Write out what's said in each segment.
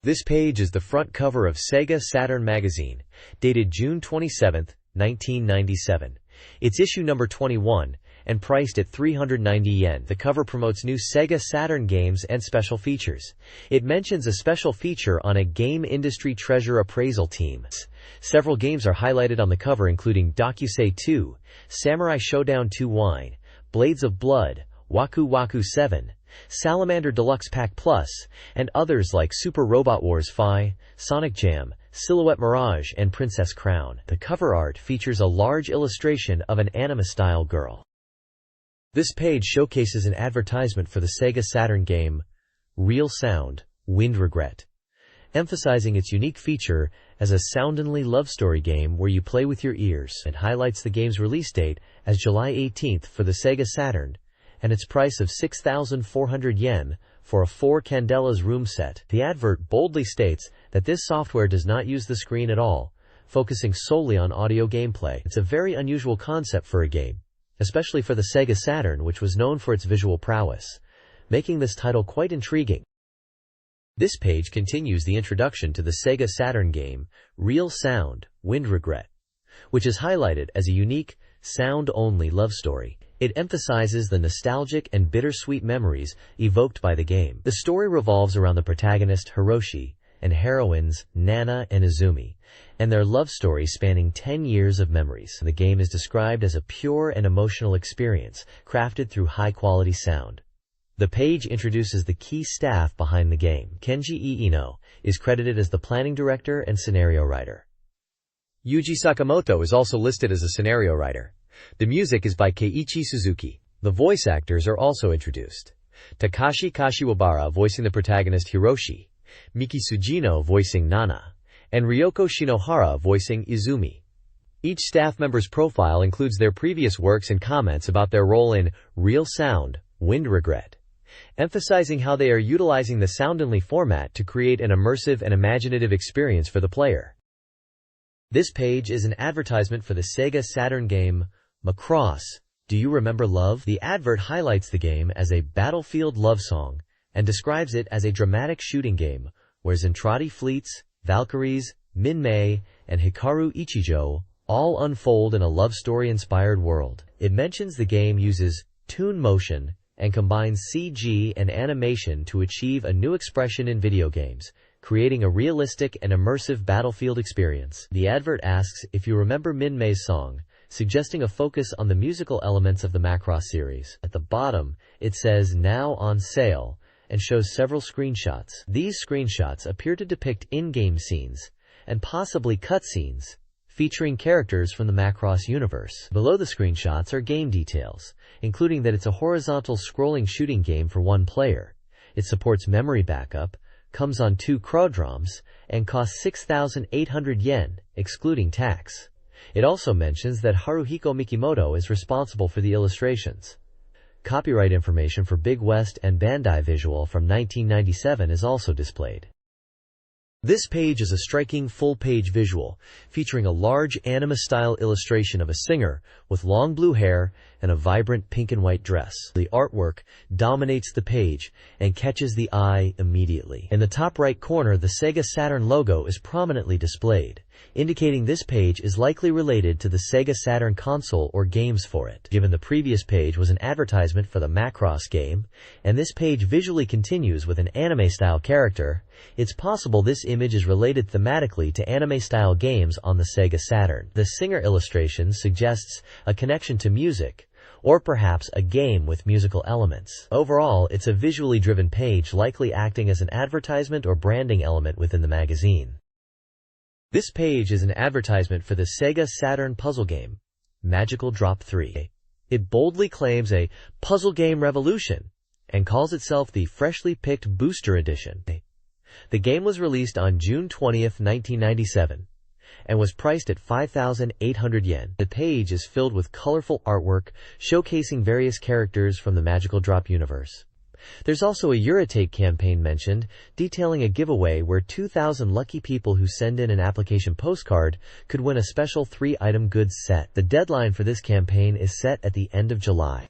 This page is the front cover of SEGA Saturn magazine, dated June 27, 1997. It's issue number 21, and priced at 390 yen. The cover promotes new SEGA Saturn games and special features. It mentions a special feature on a game industry treasure appraisal team. Several games are highlighted on the cover, including Dokusei 2, Samurai Showdown 2 Wine, Blades of Blood, Waku Waku 7, Salamander Deluxe Pack Plus, and others like Super Robot Wars Phi, Sonic Jam, Silhouette Mirage, and Princess Crown. The cover art features a large illustration of an anime-style girl. This page showcases an advertisement for the SEGA Saturn game, Real Sound, Wind Regret, emphasizing its unique feature as a soundinly love story game where you play with your ears. It highlights the game's release date as July 18th for the SEGA Saturn, and its price of 6,400 yen for a 4 candelas room set. The advert boldly states that this software does not use the screen at all, focusing solely on audio gameplay. It's a very unusual concept for a game, especially for the SEGA Saturn, which was known for its visual prowess, making this title quite intriguing. This page continues the introduction to the SEGA Saturn game, Real Sound, Wind Regret, which is highlighted as a unique, sound-only love story. It emphasizes the nostalgic and bittersweet memories evoked by the game. The story revolves around the protagonist Hiroshi and heroines Nana and Izumi, and their love story spanning 10 years of memories. The game is described as a pure and emotional experience, crafted through high-quality sound. The page introduces the key staff behind the game. Kenji Iino is credited as the planning director and scenario writer. Yuji Sakamoto is also listed as a scenario writer. The music is by Keiichi Suzuki. The voice actors are also introduced. Takashi Kashiwabara voicing the protagonist Hiroshi, Miki Sugino voicing Nana, and Ryoko Shinohara voicing Izumi. Each staff member's profile includes their previous works and comments about their role in Real Sound, Wind Regret, emphasizing how they are utilizing the sound-only format to create an immersive and imaginative experience for the player. This page is an advertisement for the SEGA Saturn game, Macross, Do You Remember Love? The advert highlights the game as a battlefield love song and describes it as a dramatic shooting game where Zentradi fleets, Valkyries, Minmay, and Hikaru Ichijo all unfold in a love story-inspired world. It mentions the game uses toon motion and combines CG and animation to achieve a new expression in video games, creating a realistic and immersive battlefield experience. The advert asks if you remember Minmay's song, suggesting a focus on the musical elements of the Macross series. At the bottom, it says "Now on Sale" and shows several screenshots. These screenshots appear to depict in-game scenes, and possibly cutscenes, featuring characters from the Macross universe. Below the screenshots are game details, including that it's a horizontal scrolling shooting game for one player. It supports memory backup, comes on 2 Crodroms, and costs 6,800 yen, excluding tax. It also mentions that Haruhiko Mikimoto is responsible for the illustrations. Copyright information for Big West and Bandai Visual from 1997 is also displayed. This page is a striking full-page visual, featuring a large anime-style illustration of a singer with long blue hair and a vibrant pink and white dress. The artwork dominates the page and catches the eye immediately. In the top right corner, the SEGA Saturn logo is prominently displayed, indicating this page is likely related to the SEGA Saturn console or games for it. Given the previous page was an advertisement for the Macross game, and this page visually continues with an anime-style character, it's possible this image is related thematically to anime-style games on the SEGA Saturn. The singer illustration suggests a connection to music, or perhaps a game with musical elements. Overall, it's a visually driven page, likely acting as an advertisement or branding element within the magazine. This page is an advertisement for the SEGA Saturn puzzle game, Magical Drop 3. It boldly claims a puzzle game revolution and calls itself the freshly picked Booster Edition. The game was released on June 20, 1997, and was priced at 5,800 yen. The page is filled with colorful artwork showcasing various characters from the Magical Drop universe. There's also a Eurotape campaign mentioned, detailing a giveaway where 2,000 lucky people who send in an application postcard could win a special 3-item goods set. The deadline for this campaign is set at the end of July.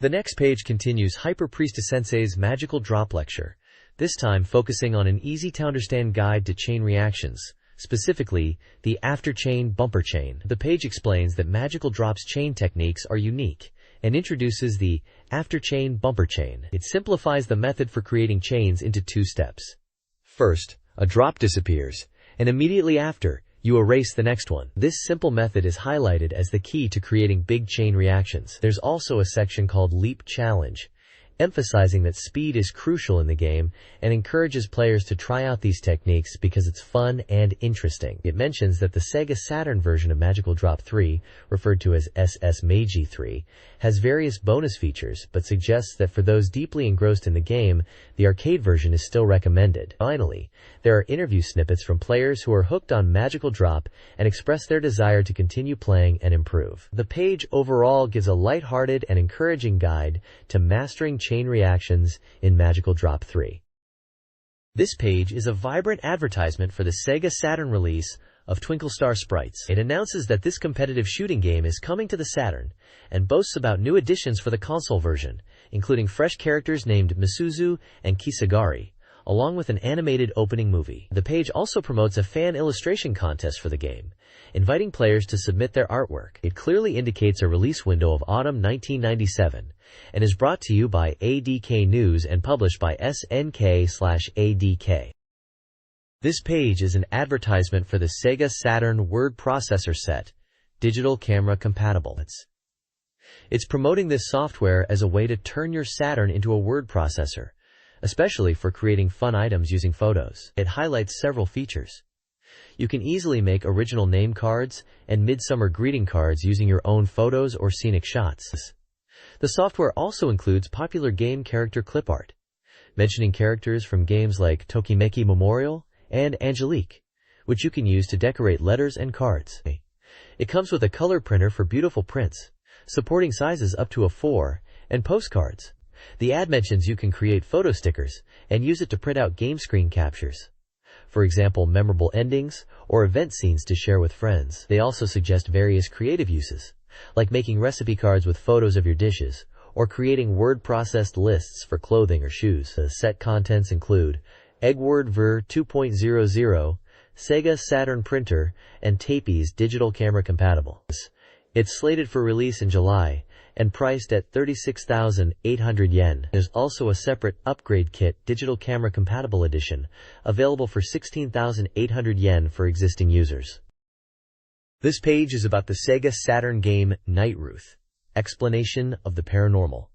The next page continues Hyper Priestess Sensei's Magical Drop Lecture, this time focusing on an easy-to-understand guide to chain reactions, specifically the after-chain bumper chain. The page explains that Magical Drop's chain techniques are unique and introduces the after-chain bumper chain. It simplifies the method for creating chains into 2 steps. First, a drop disappears, and immediately after, you erase the next one. This simple method is highlighted as the key to creating big chain reactions. There's also a section called Leap Challenge, emphasizing that speed is crucial in the game and encourages players to try out these techniques because it's fun and interesting. It mentions that the SEGA Saturn version of Magical Drop 3, referred to as SS Magi 3, has various bonus features, but suggests that for those deeply engrossed in the game, the arcade version is still recommended. Finally, there are interview snippets from players who are hooked on Magical Drop and express their desire to continue playing and improve. The page overall gives a lighthearted and encouraging guide to mastering chain reactions in Magical Drop 3. This page is a vibrant advertisement for the SEGA Saturn release of Twinkle Star Sprites. It announces that this competitive shooting game is coming to the Saturn and boasts about new additions for the console version, including fresh characters named Misuzu and Kisagari, along with an animated opening movie. The page also promotes a fan illustration contest for the game, inviting players to submit their artwork. It clearly indicates a release window of autumn 1997 and is brought to you by ADK News and published by SNK/ADK. This page is an advertisement for the SEGA Saturn word processor set, digital camera compatible. It's promoting this software as a way to turn your Saturn into a word processor, especially for creating fun items using photos. It highlights several features. You can easily make original name cards and midsummer greeting cards using your own photos or scenic shots. The software also includes popular game character clip art, mentioning characters from games like Tokimeki Memorial and Angelique, which you can use to decorate letters and cards. It comes with a color printer for beautiful prints, supporting sizes up to A4, and postcards. The ad mentions you can create photo stickers and use it to print out game screen captures, for example, memorable endings or event scenes to share with friends. They also suggest various creative uses, like making recipe cards with photos of your dishes, or creating word-processed lists for clothing or shoes. The set contents include Eggword Ver 2.00, SEGA Saturn printer, and Tapies digital camera compatible. It's slated for release in July and priced at 36,800 yen. There's also a separate upgrade kit digital camera compatible edition available for 16,800 yen for existing users. This page is about the SEGA Saturn game Nightruth, Explanation of the Paranormal.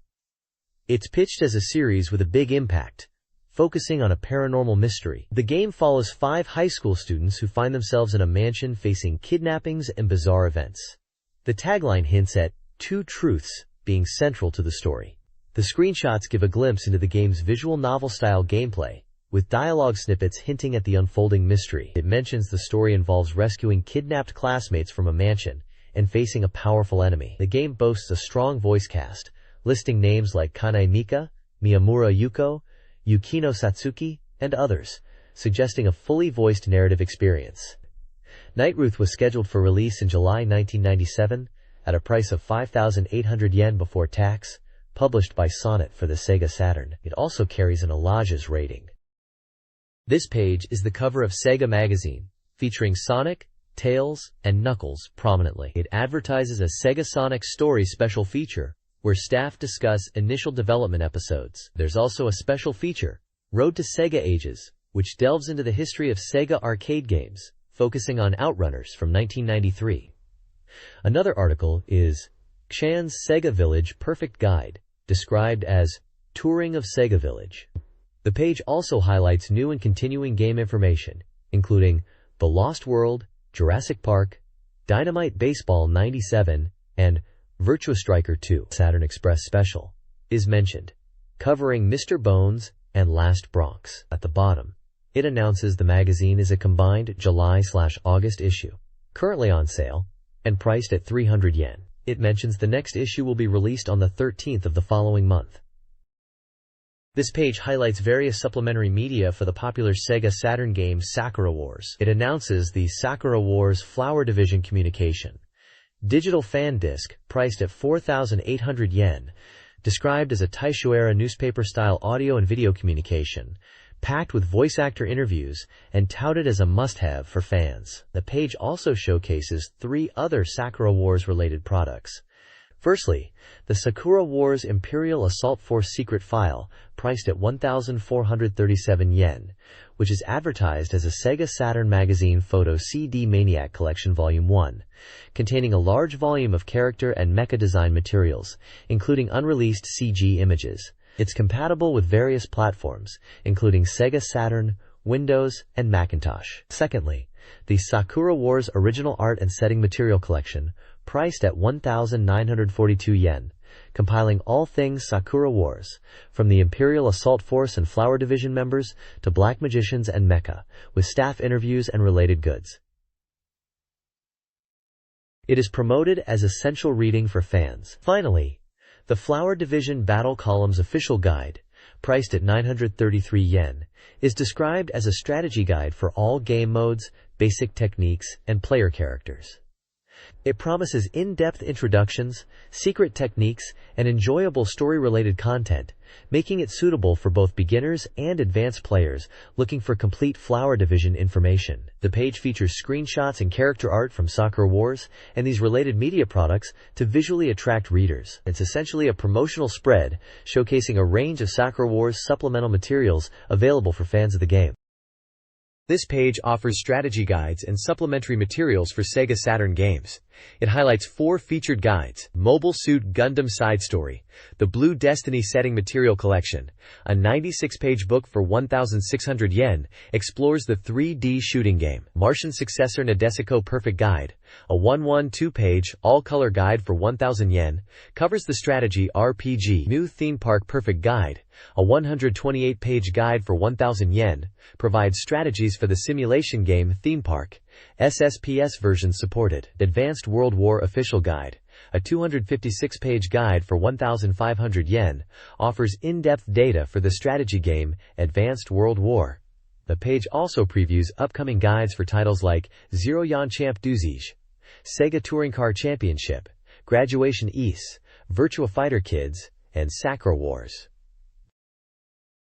It's pitched as a series with a big impact, focusing on a paranormal mystery. The game follows 5 high school students who find themselves in a mansion facing kidnappings and bizarre events. The tagline hints at 2 truths being central to the story. The screenshots give a glimpse into the game's visual novel-style gameplay, with dialogue snippets hinting at the unfolding mystery. It mentions the story involves rescuing kidnapped classmates from a mansion and facing a powerful enemy. The game boasts a strong voice cast, listing names like Kanae Mika, Miyamura Yuko, Yukino Satsuki, and others, suggesting a fully voiced narrative experience. Nightruth was scheduled for release in July 1997 at a price of 5,800 yen before tax, published by Sonnet for the Sega Saturn. It also carries an Elijah's rating. This page is the cover of SEGA Magazine, featuring Sonic, Tails, and Knuckles prominently. It advertises a Sega Sonic Story special feature, where staff discuss initial development episodes. There's also a special feature, Road to Sega Ages, which delves into the history of Sega arcade games, focusing on Outrunners from 1993. Another article is Kshan's Sega Village Perfect Guide, described as Touring of Sega Village. The page also highlights new and continuing game information, including The Lost World, Jurassic Park, Dynamite Baseball 97, and Virtua Striker 2. Saturn Express Special is mentioned, covering Mr. Bones and Last Bronx. At the bottom, it announces the magazine is a combined July/August issue, currently on sale, and priced at 300 yen. It mentions the next issue will be released on the 13th of the following month. This page highlights various supplementary media for the popular Sega Saturn game Sakura Wars. It announces the Sakura Wars Flower Division communication, digital fan disc, priced at 4,800 yen, described as a Taisho-era newspaper-style audio and video communication, packed with voice actor interviews and touted as a must-have for fans. The page also showcases 3 other Sakura Wars-related products. Firstly, the Sakura Wars Imperial Assault Force Secret File, priced at 1,437 yen, which is advertised as a SEGA Saturn Magazine Photo CD Maniac Collection Volume 1, containing a large volume of character and mecha design materials, including unreleased CG images. It's compatible with various platforms, including SEGA Saturn, Windows, and Macintosh. Secondly, the Sakura Wars Original Art and Setting Material Collection, priced at 1,942 yen, compiling all things Sakura Wars, from the Imperial Assault Force and Flower Division members to Black Magicians and Mecha, with staff interviews and related goods. It is promoted as essential reading for fans. Finally, the Flower Division Battle Columns Official Guide, priced at 933 yen, is described as a strategy guide for all game modes, basic techniques, and player characters. It promises in-depth introductions, secret techniques, and enjoyable story-related content, making it suitable for both beginners and advanced players looking for complete Flower Division information. The page features screenshots and character art from Sakura Wars and these related media products to visually attract readers. It's essentially a promotional spread showcasing a range of Sakura Wars supplemental materials available for fans of the game. This page offers strategy guides and supplementary materials for SEGA Saturn games. It highlights 4 featured guides: Mobile Suit Gundam Side Story, the Blue Destiny Setting Material Collection, a 96-page book for 1,600 yen, explores the 3D shooting game. Martian Successor Nadesico Perfect Guide, a 112-page, all-color guide for 1,000 yen, covers the strategy RPG. New Theme Park Perfect Guide, a 128-page guide for 1,000 yen, provides strategies for the simulation game Theme Park. SSPS version supported. Advanced World War Official Guide, a 256-page guide for 1,500 yen, offers in-depth data for the strategy game Advanced World War. The page also previews upcoming guides for titles like Zero Yan Champ Duzige, Sega Touring Car Championship, Graduation East, Virtua Fighter Kids, and Sakura Wars.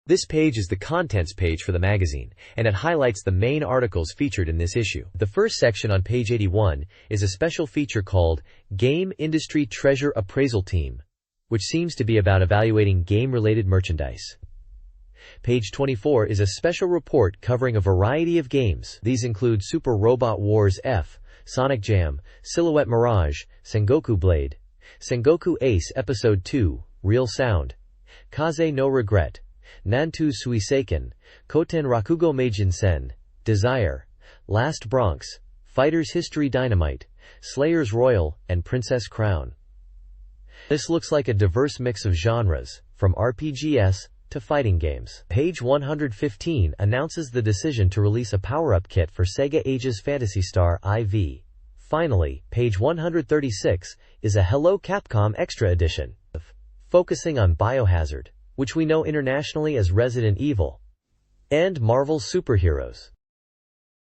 This page is the contents page for the magazine, and it highlights the main articles featured in this issue. The first section on page 81 is a special feature called Game Industry Treasure Appraisal Team, which seems to be about evaluating game-related merchandise. Page 24 is a special report covering a variety of games. These include Super Robot Wars F, Sonic Jam, Silhouette Mirage, Sengoku Blade, Sengoku Ace Episode 2, Real Sound, Kaze no Regret, Nantu Suiseiken, Koten Rakugo Meijin Sen, Desire, Last Bronx, Fighters History Dynamite, Slayers Royal, and Princess Crown. This looks like a diverse mix of genres, from RPGs to fighting games. Page 115 announces the decision to release a power-up kit for Sega Ages Phantasy Star IV. Finally, page 136 is a Hello Capcom Extra Edition, focusing on Biohazard, which we know internationally as Resident Evil, and Marvel's superheroes.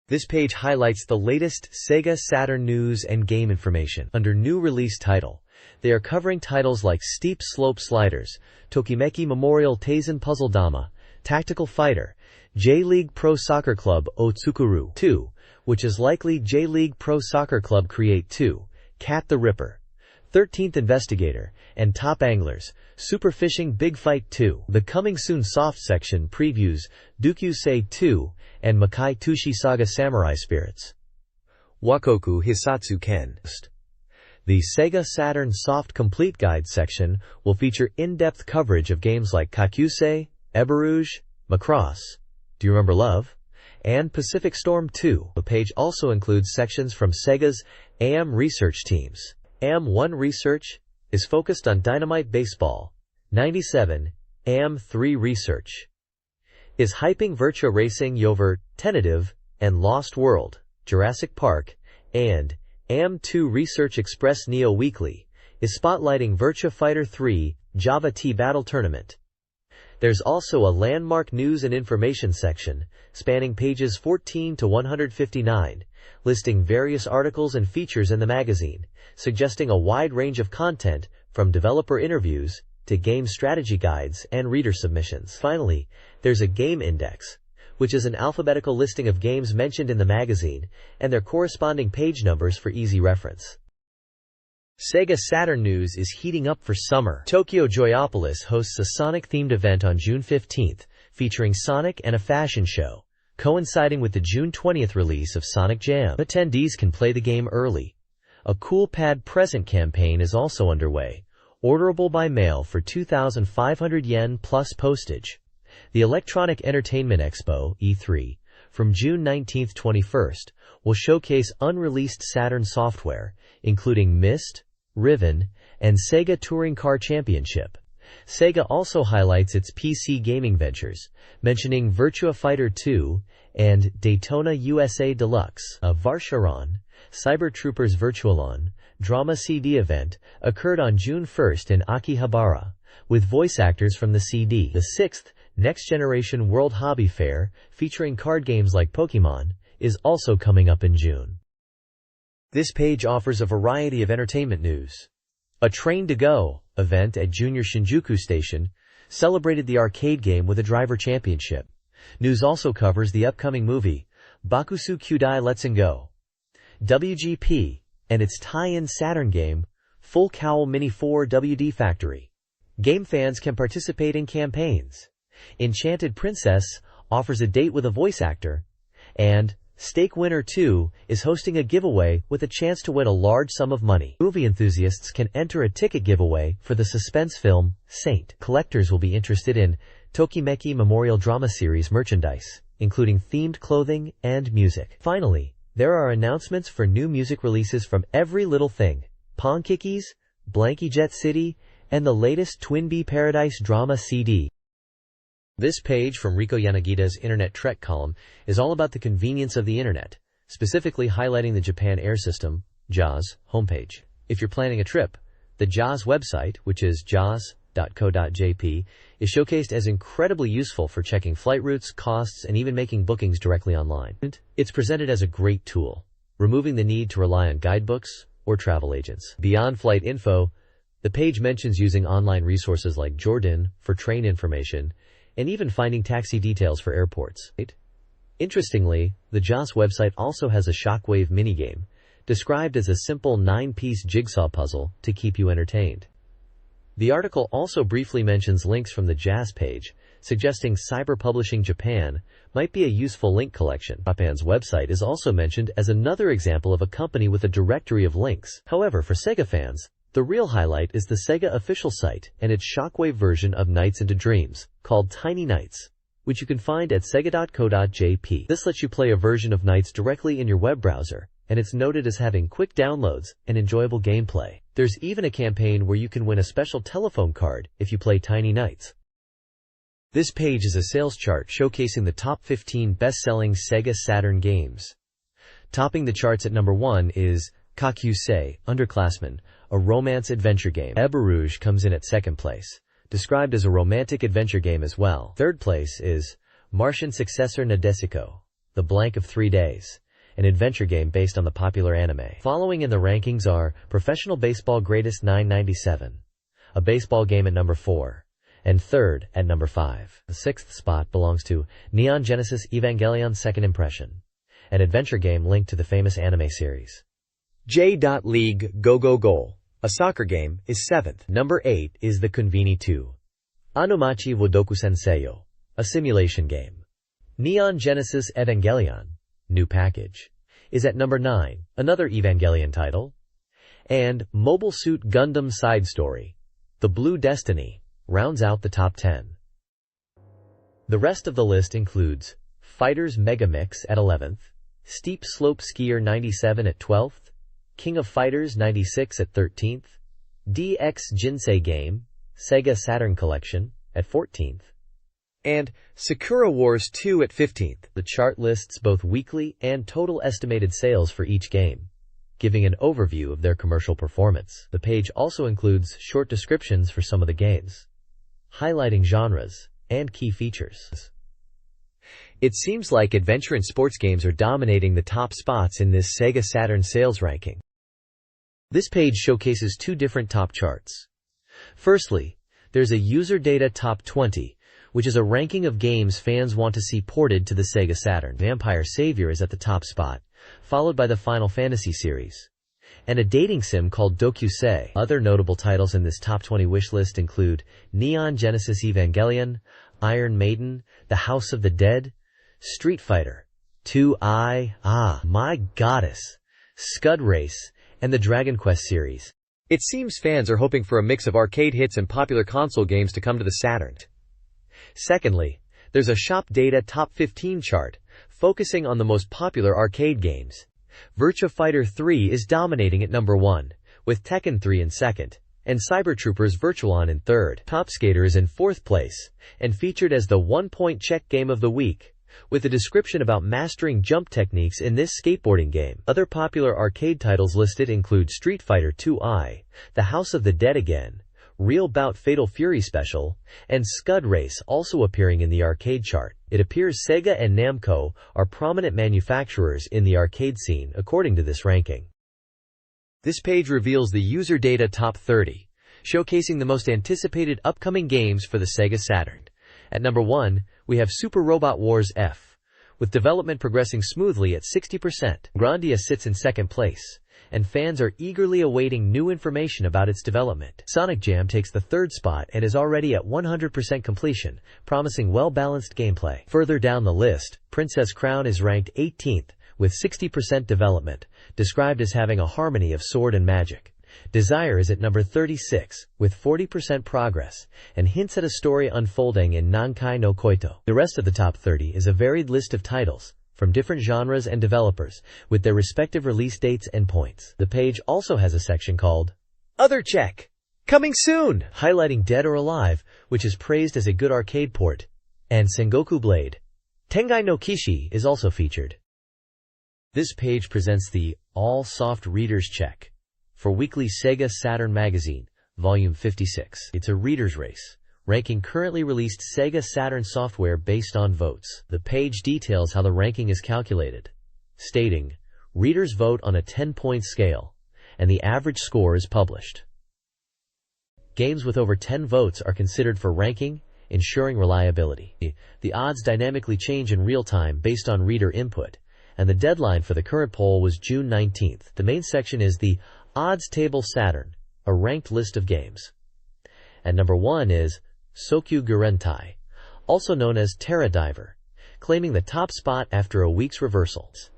This page highlights the latest SEGA Saturn news and game information. Under New Release Title, they are covering titles like Steep Slope Sliders, Tokimeki Memorial Taisen Puzzle Dama, Tactical Fighter, J-League Pro Soccer Club Otsukuru 2, which is likely J-League Pro Soccer Club Create 2, Cat the Ripper, 13th Investigator, and Top Anglers, Super Fishing Big Fight 2. The Coming Soon Soft section previews Dukyusei 2 and Makai Tushi Saga Samurai Spirits. Wakoku Hisatsu Ken. The Sega Saturn Soft Complete Guide section will feature in-depth coverage of games like Kakusei, Eberouge, Macross, Do You Remember Love? And Pacific Storm 2. The page also includes sections from Sega's AM research teams. AM1 Research is focused on Dynamite Baseball. 97, AM3 Research is hyping Virtua Racing Yover, Tentative, and Lost World, Jurassic Park, and AM2 Research Express Neo Weekly is spotlighting Virtua Fighter 3, Java T Battle Tournament. There's also a landmark news and information section, spanning pages 14 to 159, listing various articles and features in the magazine, suggesting a wide range of content, from developer interviews to game strategy guides and reader submissions. Finally, There's a game index, which is an alphabetical listing of games mentioned in the magazine, and their corresponding page numbers for easy reference. SEGA Saturn news is heating up for summer. Tokyo Joyopolis hosts a Sonic-themed event on June 15th, featuring Sonic and a fashion show, coinciding with the June 20th release of Sonic Jam. Attendees can play the game early. A Cool Pad present campaign is also underway, orderable by mail for 2,500 yen plus postage. The Electronic Entertainment Expo, E3, from June 19th-21st, will showcase unreleased Saturn software, including Myst, Riven, and Sega Touring Car Championship. Sega also highlights its PC gaming ventures, mentioning Virtua Fighter 2 and Daytona USA Deluxe. A Varsharon, Cyber Troopers Virtualon, drama CD event, occurred on June 1st in Akihabara, with voice actors from the CD. The 6th Next Generation World Hobby Fair, featuring card games like Pokémon, is also coming up in June. This page offers a variety of entertainment news. A Train to Go event at Junior Shinjuku Station celebrated the arcade game with a driver championship. News also covers the upcoming movie, Bakusu Kyudai Let's Go, WGP, and its tie-in Saturn game, Full Cowl Mini 4 WD Factory. Game fans can participate in campaigns. Enchanted Princess offers a date with a voice actor, and Stake Winner 2 is hosting a giveaway with a chance to win a large sum of money. Movie enthusiasts can enter a ticket giveaway for the suspense film, Saint. Collectors will be interested in Tokimeki Memorial Drama Series merchandise, including themed clothing and music. Finally, there are announcements for new music releases from Every Little Thing, Ponkikis, Blanky Jet City, and the latest Twin Bee Paradise drama CD. This page from Riko Yanagita's Internet Trek column is all about the convenience of the Internet, specifically highlighting the Japan Air System, JAWS, homepage. If you're planning a trip, the JAWS website, which is jaws.co.jp, is showcased as incredibly useful for checking flight routes, costs, and even making bookings directly online. It's presented as a great tool, removing the need to rely on guidebooks or travel agents. Beyond flight info, the page mentions using online resources like Jordan for train information, and even finding taxi details for airports. Interestingly, the JAWS website also has a Shockwave minigame, described as a simple 9-piece jigsaw puzzle to keep you entertained. The article also briefly mentions links from the JAWS page, suggesting Cyber Publishing Japan might be a useful link collection. Japan's website is also mentioned as another example of a company with a directory of links. However, for Sega fans, the real highlight is the Sega official site and its Shockwave version of Nights into Dreams, called Tiny Nights, which you can find at sega.co.jp. This lets you play a version of Nights directly in your web browser, and it's noted as having quick downloads and enjoyable gameplay. There's even a campaign where you can win a special telephone card if you play Tiny Nights. This page is a sales chart showcasing the top 15 best-selling Sega Saturn games. Topping the charts at number 1 is Kakusei, Underclassmen, a romance-adventure game. Eberouge comes in at second place, described as a romantic adventure game as well. Third place is Martian Successor Nadesico, The Blank of 3 Days, an adventure game based on the popular anime. Following in the rankings are Professional Baseball Greatest 997, a baseball game at number 4, and third at number 5. The sixth spot belongs to Neon Genesis Evangelion Second Impression, an adventure game linked to the famous anime series. J.League Go Go Goal, a soccer game, is 7th. Number 8 is The Conveni 2, Anumachi Wodoku Senseyo, a simulation game. Neon Genesis Evangelion, new package, is at number 9, another Evangelion title. And Mobile Suit Gundam Side Story, The Blue Destiny, rounds out the top 10. The rest of the list includes Fighters Megamix at 11th, Steep Slope Skier 97 at 12th, King of Fighters 96 at 13th, DX Jinsei Game, Sega Saturn Collection, at 14th, and Sakura Wars 2 at 15th. The chart lists both weekly and total estimated sales for each game, giving an overview of their commercial performance. The page also includes short descriptions for some of the games, highlighting genres and key features. It seems like adventure and sports games are dominating the top spots in this Sega Saturn sales ranking. This page showcases two different top charts. Firstly, there's a user data top 20, which is a ranking of games fans want to see ported to the Sega Saturn. Vampire Savior is at the top spot, followed by the Final Fantasy series, and a dating sim called Dokusei. Other notable titles in this top 20 wish list include Neon Genesis Evangelion, Iron Maiden, The House of the Dead, Street Fighter 2 My Goddess, Scud Race, and the Dragon Quest series. It seems fans are hoping for a mix of arcade hits and popular console games to come to the Saturn. Secondly, there's a Shop Data Top 15 chart, focusing on the most popular arcade games. Virtua Fighter 3 is dominating at number 1, with Tekken 3 in second, and Cybertroopers Virtuon in third. Top Skater is in fourth place, and featured as the one-point check game of the week, with a description about mastering jump techniques in this skateboarding game. Other popular arcade titles listed include Street Fighter 2 The House of the Dead Again, Real Bout Fatal Fury Special, and Scud Race also appearing in the arcade chart. It appears Sega and Namco are prominent manufacturers in the arcade scene according to this ranking. This page reveals the user data top 30, showcasing the most anticipated upcoming games for the Sega Saturn. At number 1, we have Super Robot Wars F, with development progressing smoothly at 60%. Grandia sits in second place, and fans are eagerly awaiting new information about its development. Sonic Jam takes the third spot and is already at 100% completion, promising well-balanced gameplay. Further down the list, Princess Crown is ranked 18th, with 60% development, described as having a harmony of sword and magic. Desire is at number 36, with 40% progress, and hints at a story unfolding in Nankai no Koito. The rest of the top 30 is a varied list of titles, from different genres and developers, with their respective release dates and points. The page also has a section called Other Check, Coming Soon, highlighting Dead or Alive, which is praised as a good arcade port, and Sengoku Blade Tengai no Kishi is also featured. This page presents the All Soft Readers Check for weekly Sega Saturn Magazine, Volume 56. It's a reader's race, ranking currently released Sega Saturn software based on votes. The page details how the ranking is calculated, stating, readers vote on a 10-point scale, and the average score is published. Games with over 10 votes are considered for ranking, ensuring reliability. The odds dynamically change in real time based on reader input, and the deadline for the current poll was June 19th. The main section is the Odds Table Saturn, a ranked list of games. At number 1 is Sokyu Gurentai, also known as Terra Diver, claiming the top spot after a week's reversals.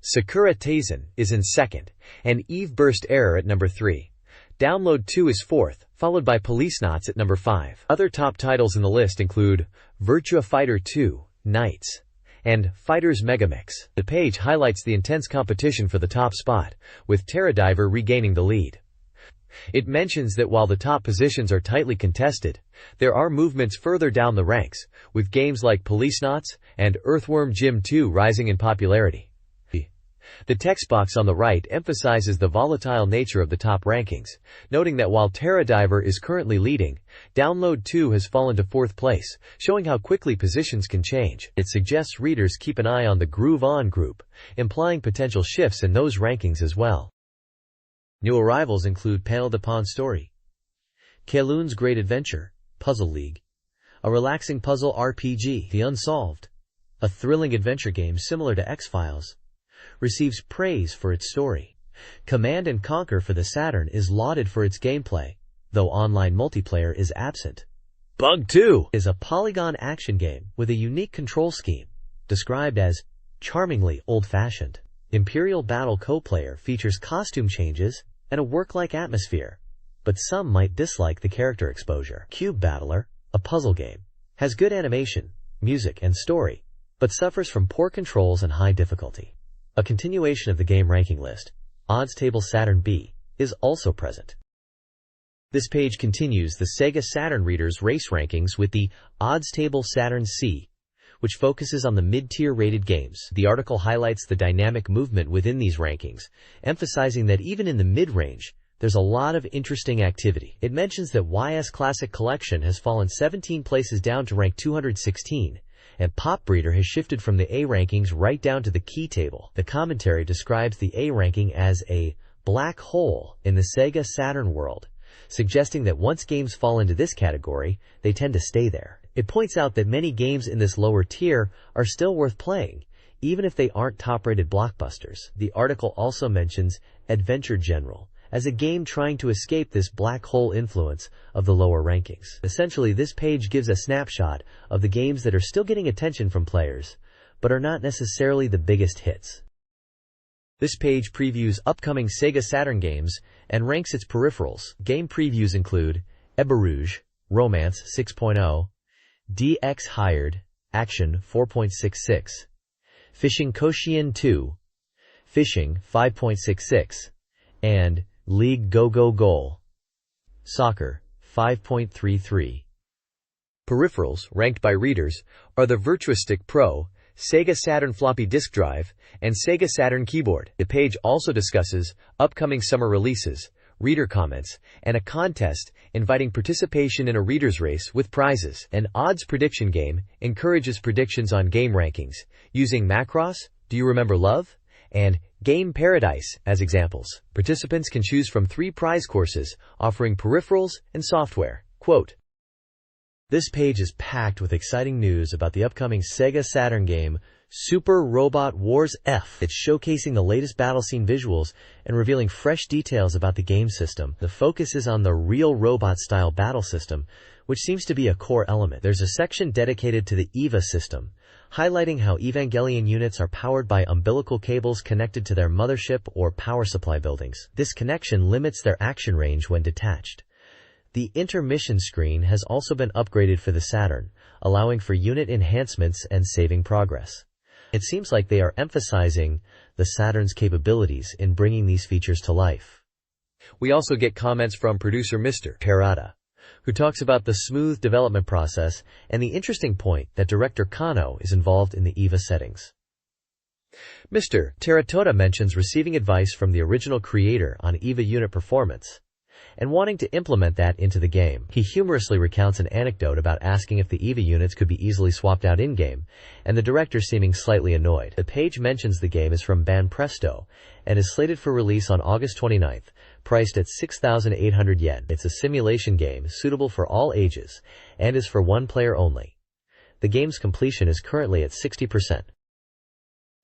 Sakura Taisen is in second, and Eve Burst Error at number 3. Download 2 is fourth, followed by Police Knots at number 5. Other top titles in the list include Virtua Fighter 2, Knights, and Fighters Megamix. The page highlights the intense competition for the top spot, with Terra Diver regaining the lead. It mentions that while the top positions are tightly contested, there are movements further down the ranks, with games like Police Knots and Earthworm Jim 2 rising in popularity. The text box on the right emphasizes the volatile nature of the top rankings, noting that while Terra Diver is currently leading, Download 2 has fallen to fourth place, showing how quickly positions can change. It suggests readers keep an eye on the Groove On group, implying potential shifts in those rankings as well. New arrivals include Panel de Pon Story, Keloon's Great Adventure, Puzzle League, a relaxing puzzle RPG, The Unsolved, a thrilling adventure game similar to X-Files, receives praise for its story. Command & Conquer for the Saturn is lauded for its gameplay, though online multiplayer is absent. Bug 2 is a polygon action game with a unique control scheme, described as charmingly old-fashioned. Imperial Battle Co-Player features costume changes and a work-like atmosphere, but some might dislike the character exposure. Cube Battler, a puzzle game, has good animation, music, and story, but suffers from poor controls and high difficulty. A continuation of the game ranking list, Odds Table Saturn B, is also present. This page continues the Sega Saturn Readers race rankings with the Odds Table Saturn C, which focuses on the mid-tier rated games. The article highlights the dynamic movement within these rankings, emphasizing that even in the mid-range, there's a lot of interesting activity. It mentions that YS Classic Collection has fallen 17 places down to rank 216, and Pop Breeder has shifted from the A rankings right down to the key table. The commentary describes the A ranking as a black hole in the Sega Saturn world, suggesting that once games fall into this category, they tend to stay there. It points out that many games in this lower tier are still worth playing, even if they aren't top-rated blockbusters. The article also mentions Adventure General as a game trying to escape this black hole influence of the lower rankings. Essentially, this page gives a snapshot of the games that are still getting attention from players, but are not necessarily the biggest hits. This page previews upcoming SEGA Saturn games and ranks its peripherals. Game previews include Eberouge, Romance 6.0, DX Hired, Action 4.66, Fishing Koshien 2, Fishing 5.66, and League Go Go Goal, Soccer 5.33. Peripherals, ranked by readers, are the VirtuaStick Pro, SEGA Saturn floppy disk drive, and SEGA Saturn keyboard. The page also discusses upcoming summer releases, reader comments, and a contest inviting participation in a reader's race with prizes. An odds prediction game encourages predictions on game rankings, using Macross, Do You Remember Love? And Game Paradise as examples. Participants can choose from 3 prize courses offering peripherals and software. Quote, "This page is packed with exciting news about the upcoming SEGA Saturn game, Super Robot Wars F. It's showcasing the latest battle scene visuals and revealing fresh details about the game system. The focus is on the real robot-style battle system, which seems to be a core element. There's a section dedicated to the EVA system, highlighting how Evangelion units are powered by umbilical cables connected to their mothership or power supply buildings. This connection limits their action range when detached. The intermission screen has also been upgraded for the Saturn, allowing for unit enhancements and saving progress. It seems like they are emphasizing the Saturn's capabilities in bringing these features to life." We also get comments from producer Mr. Terada, who talks about the smooth development process and the interesting point that director Kano is involved in the EVA settings. Mr. Teratoda mentions receiving advice from the original creator on EVA unit performance and wanting to implement that into the game. He humorously recounts an anecdote about asking if the EVA units could be easily swapped out in-game, and the director seeming slightly annoyed. The page mentions the game is from Banpresto and is slated for release on August 29th, priced at 6,800 yen. It's a simulation game suitable for all ages and is for one player only. The game's completion is currently at 60%.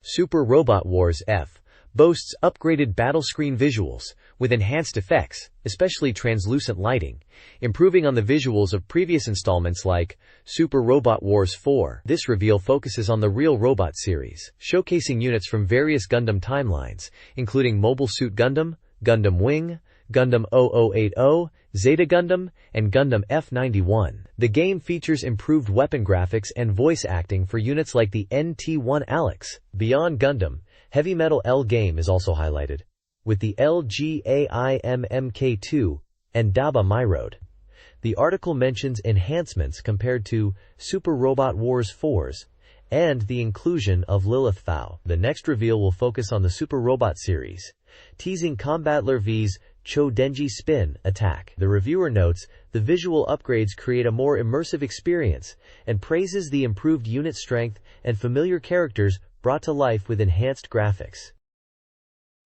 Super Robot Wars F boasts upgraded battle screen visuals with enhanced effects, especially translucent lighting, improving on the visuals of previous installments like Super Robot Wars 4. This reveal focuses on the Real Robot series, showcasing units from various Gundam timelines, including Mobile Suit Gundam, Gundam Wing, Gundam 0080, Zeta Gundam, and Gundam F91. The game features improved weapon graphics and voice acting for units like the NT-1 Alex. Beyond Gundam, Heavy Metal L game is also highlighted, with the LGAIMMK2 and Daba Myroad. The article mentions enhancements compared to Super Robot Wars 4's and the inclusion of Lilith Thau. The next reveal will focus on the Super Robot series, teasing Combattler V's Cho Denji Spin attack. The reviewer notes the visual upgrades create a more immersive experience and praises the improved unit strength and familiar characters brought to life with enhanced graphics.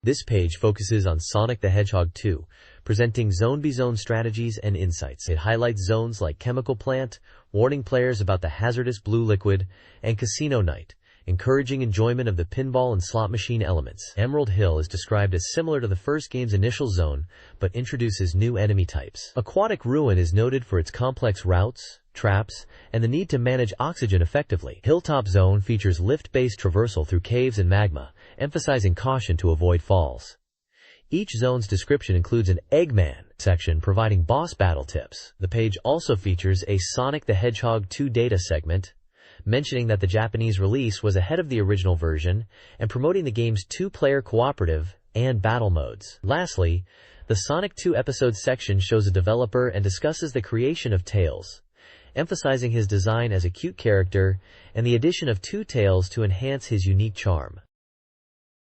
This page focuses on Sonic the Hedgehog 2, presenting zone-by-zone strategies and insights. It highlights zones like Chemical Plant, warning players about the hazardous blue liquid, and Casino Night, encouraging enjoyment of the pinball and slot machine elements. Emerald Hill is described as similar to the first game's initial zone, but introduces new enemy types. Aquatic Ruin is noted for its complex routes, traps, and the need to manage oxygen effectively. Hilltop Zone features lift-based traversal through caves and magma, emphasizing caution to avoid falls. Each zone's description includes an Eggman section providing boss battle tips. The page also features a Sonic the Hedgehog 2 data segment, mentioning that the Japanese release was ahead of the original version and promoting the game's 2-player cooperative and battle modes. Lastly, the Sonic 2 episodes section shows a developer and discusses the creation of Tails, emphasizing his design as a cute character and the addition of 2 tails to enhance his unique charm.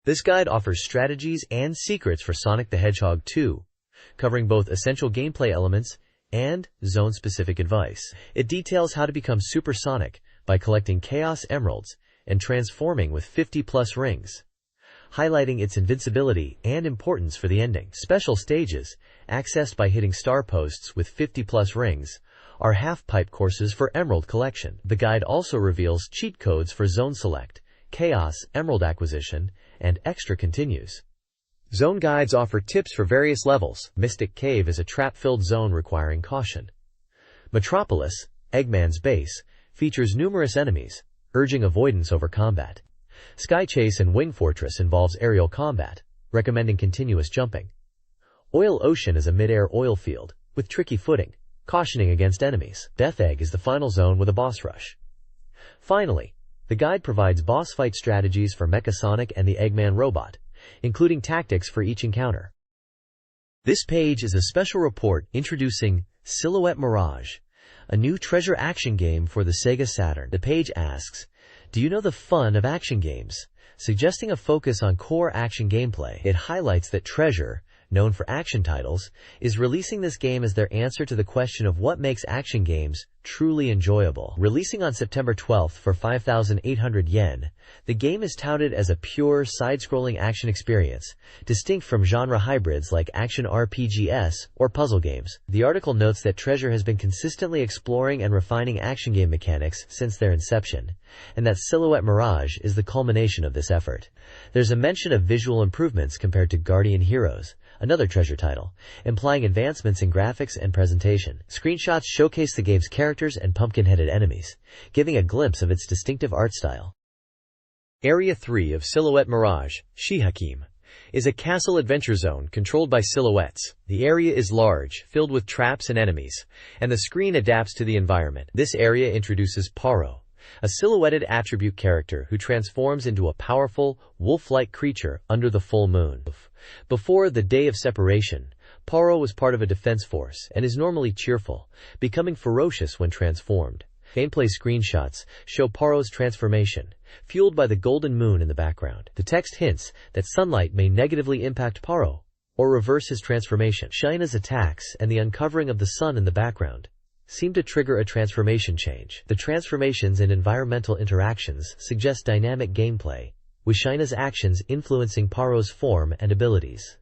This guide offers strategies and secrets for Sonic the Hedgehog 2, covering both essential gameplay elements and zone-specific advice. It details how to become supersonic by collecting Chaos Emeralds and transforming with 50+ rings, highlighting its invincibility and importance for the ending. Special stages, accessed by hitting star posts with 50+ rings, are half-pipe courses for Emerald collection. The guide also reveals cheat codes for Zone Select, Chaos, Emerald Acquisition, and Extra Continues. Zone guides offer tips for various levels. Mystic Cave is a trap-filled zone requiring caution. Metropolis, Eggman's base, features numerous enemies, urging avoidance over combat. Sky Chase and Wing Fortress involves aerial combat, recommending continuous jumping. Oil Ocean is a mid-air oil field, with tricky footing, cautioning against enemies. Death Egg is the final zone with a boss rush. Finally, the guide provides boss fight strategies for Mecha Sonic and the Eggman robot, including tactics for each encounter. This page is a special report introducing Silhouette Mirage, a new treasure action game for the SEGA Saturn. The page asks, "Do you know the fun of action games?" Suggesting a focus on core action gameplay. It highlights that Treasure, known for action titles, is releasing this game as their answer to the question of what makes action games truly enjoyable. Releasing on September 12th for 5,800 yen, the game is touted as a pure, side-scrolling action experience, distinct from genre hybrids like action RPGs or puzzle games. The article notes that Treasure has been consistently exploring and refining action game mechanics since their inception, and that Silhouette Mirage is the culmination of this effort. There's a mention of visual improvements compared to Guardian Heroes, another Treasure title, implying advancements in graphics and presentation. Screenshots showcase the game's characters and pumpkin-headed enemies, giving a glimpse of its distinctive art style. Area 3 of Silhouette Mirage, Shihakim, is a castle adventure zone controlled by silhouettes. The area is large, filled with traps and enemies, and the screen adapts to the environment. This area introduces Paro, a silhouetted attribute character who transforms into a powerful, wolf-like creature under the full moon. Before the Day of Separation, Paro was part of a defense force and is normally cheerful, becoming ferocious when transformed. Gameplay screenshots show Paro's transformation, fueled by the golden moon in the background. The text hints that sunlight may negatively impact Paro, or reverse his transformation. Shina's attacks and the uncovering of the sun in the background seem to trigger a transformation change. The transformations and environmental interactions suggest dynamic gameplay, with Shina's actions influencing Paro's form and abilities.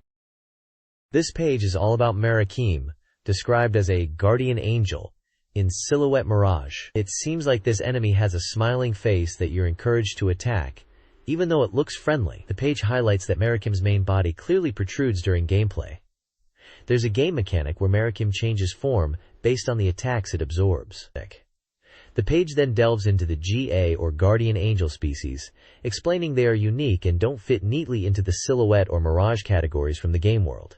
This page is all about Marakim, described as a guardian angel in Silhouette Mirage. It seems like this enemy has a smiling face that you're encouraged to attack, even though it looks friendly. The page highlights that Marakim's main body clearly protrudes during gameplay. There's a game mechanic where Marakim changes form based on the attacks it absorbs. The page then delves into the GA or Guardian Angel species, explaining they are unique and don't fit neatly into the Silhouette or Mirage categories from the game world.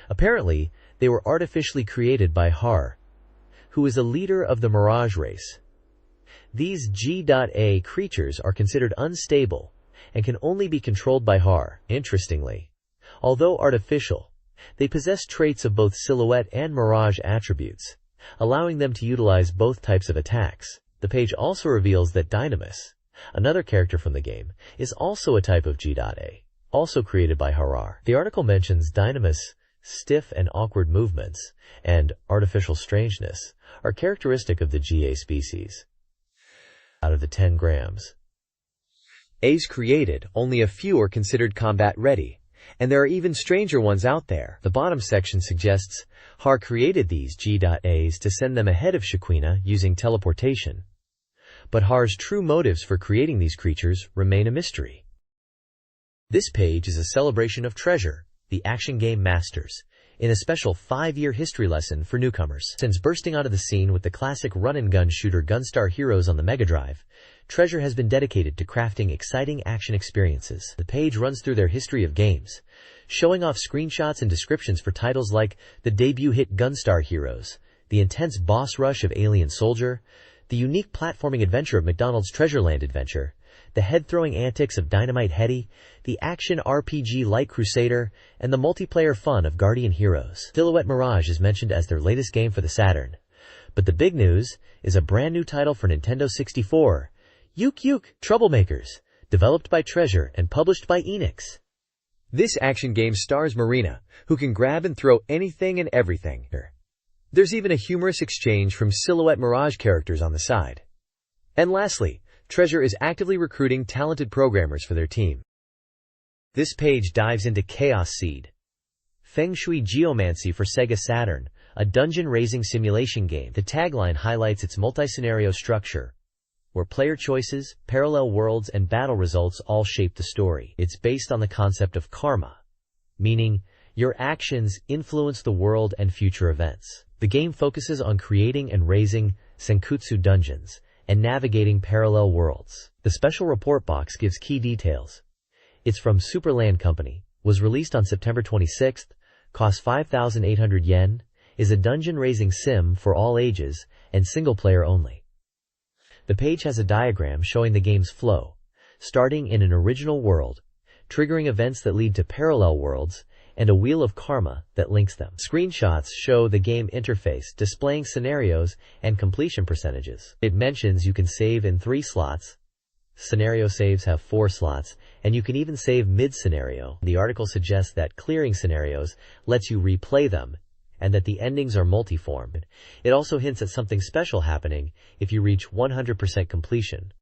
Apparently, they were artificially created by Har, who is a leader of the Mirage race. These G.A creatures are considered unstable and can only be controlled by Har. Interestingly, although artificial, they possess traits of both Silhouette and Mirage attributes, allowing them to utilize both types of attacks. The page also reveals that Dynamis, another character from the game, is also a type of G.A, also created by Harar. The article mentions Dynamis' stiff and awkward movements and artificial strangeness are characteristic of the GA species. Out of the 10 grams A's created, only a few are considered combat ready, and there are even stranger ones out there. The bottom section suggests Har created these G.A's to send them ahead of Shaquina using teleportation. But Har's true motives for creating these creatures remain a mystery. This page is a celebration of Treasure, the action game masters, in a special 5-year history lesson for newcomers. Since bursting onto the scene with the classic run-and-gun shooter Gunstar Heroes on the Mega Drive, Treasure has been dedicated to crafting exciting action experiences. The page runs through their history of games, showing off screenshots and descriptions for titles like the debut hit Gunstar Heroes, the intense boss rush of Alien Soldier, the unique platforming adventure of McDonald's Treasureland Adventure, the head-throwing antics of Dynamite Heady, the action RPG Light Crusader, and the multiplayer fun of Guardian Heroes. Silhouette Mirage is mentioned as their latest game for the Saturn. But the big news is a brand new title for Nintendo 64, Yuk Yuk Troublemakers, developed by Treasure and published by Enix. This action game stars Marina, who can grab and throw anything and everything. There's even a humorous exchange from Silhouette Mirage characters on the side. And lastly, Treasure is actively recruiting talented programmers for their team. This page dives into Chaos Seed, Feng Shui Geomancy for SEGA Saturn, a dungeon-raising simulation game. The tagline highlights its multi-scenario structure, where player choices, parallel worlds, and battle results all shape the story. It's based on the concept of karma, meaning your actions influence the world and future events. The game focuses on creating and raising senkutsu dungeons and navigating parallel worlds. The special report box gives key details. It's from Superland Company, was released on September 26th, costs 5,800 yen, is a dungeon-raising sim for all ages, and single-player only. The page has a diagram showing the game's flow, starting in an original world, triggering events that lead to parallel worlds, and a wheel of karma that links them. Screenshots show the game interface displaying scenarios and completion percentages. It mentions you can save in 3 slots, scenario saves have 4 slots, and you can even save mid-scenario. The article suggests that clearing scenarios lets you replay them, and that the endings are multiform. It also hints at something special happening if you reach 100% completion.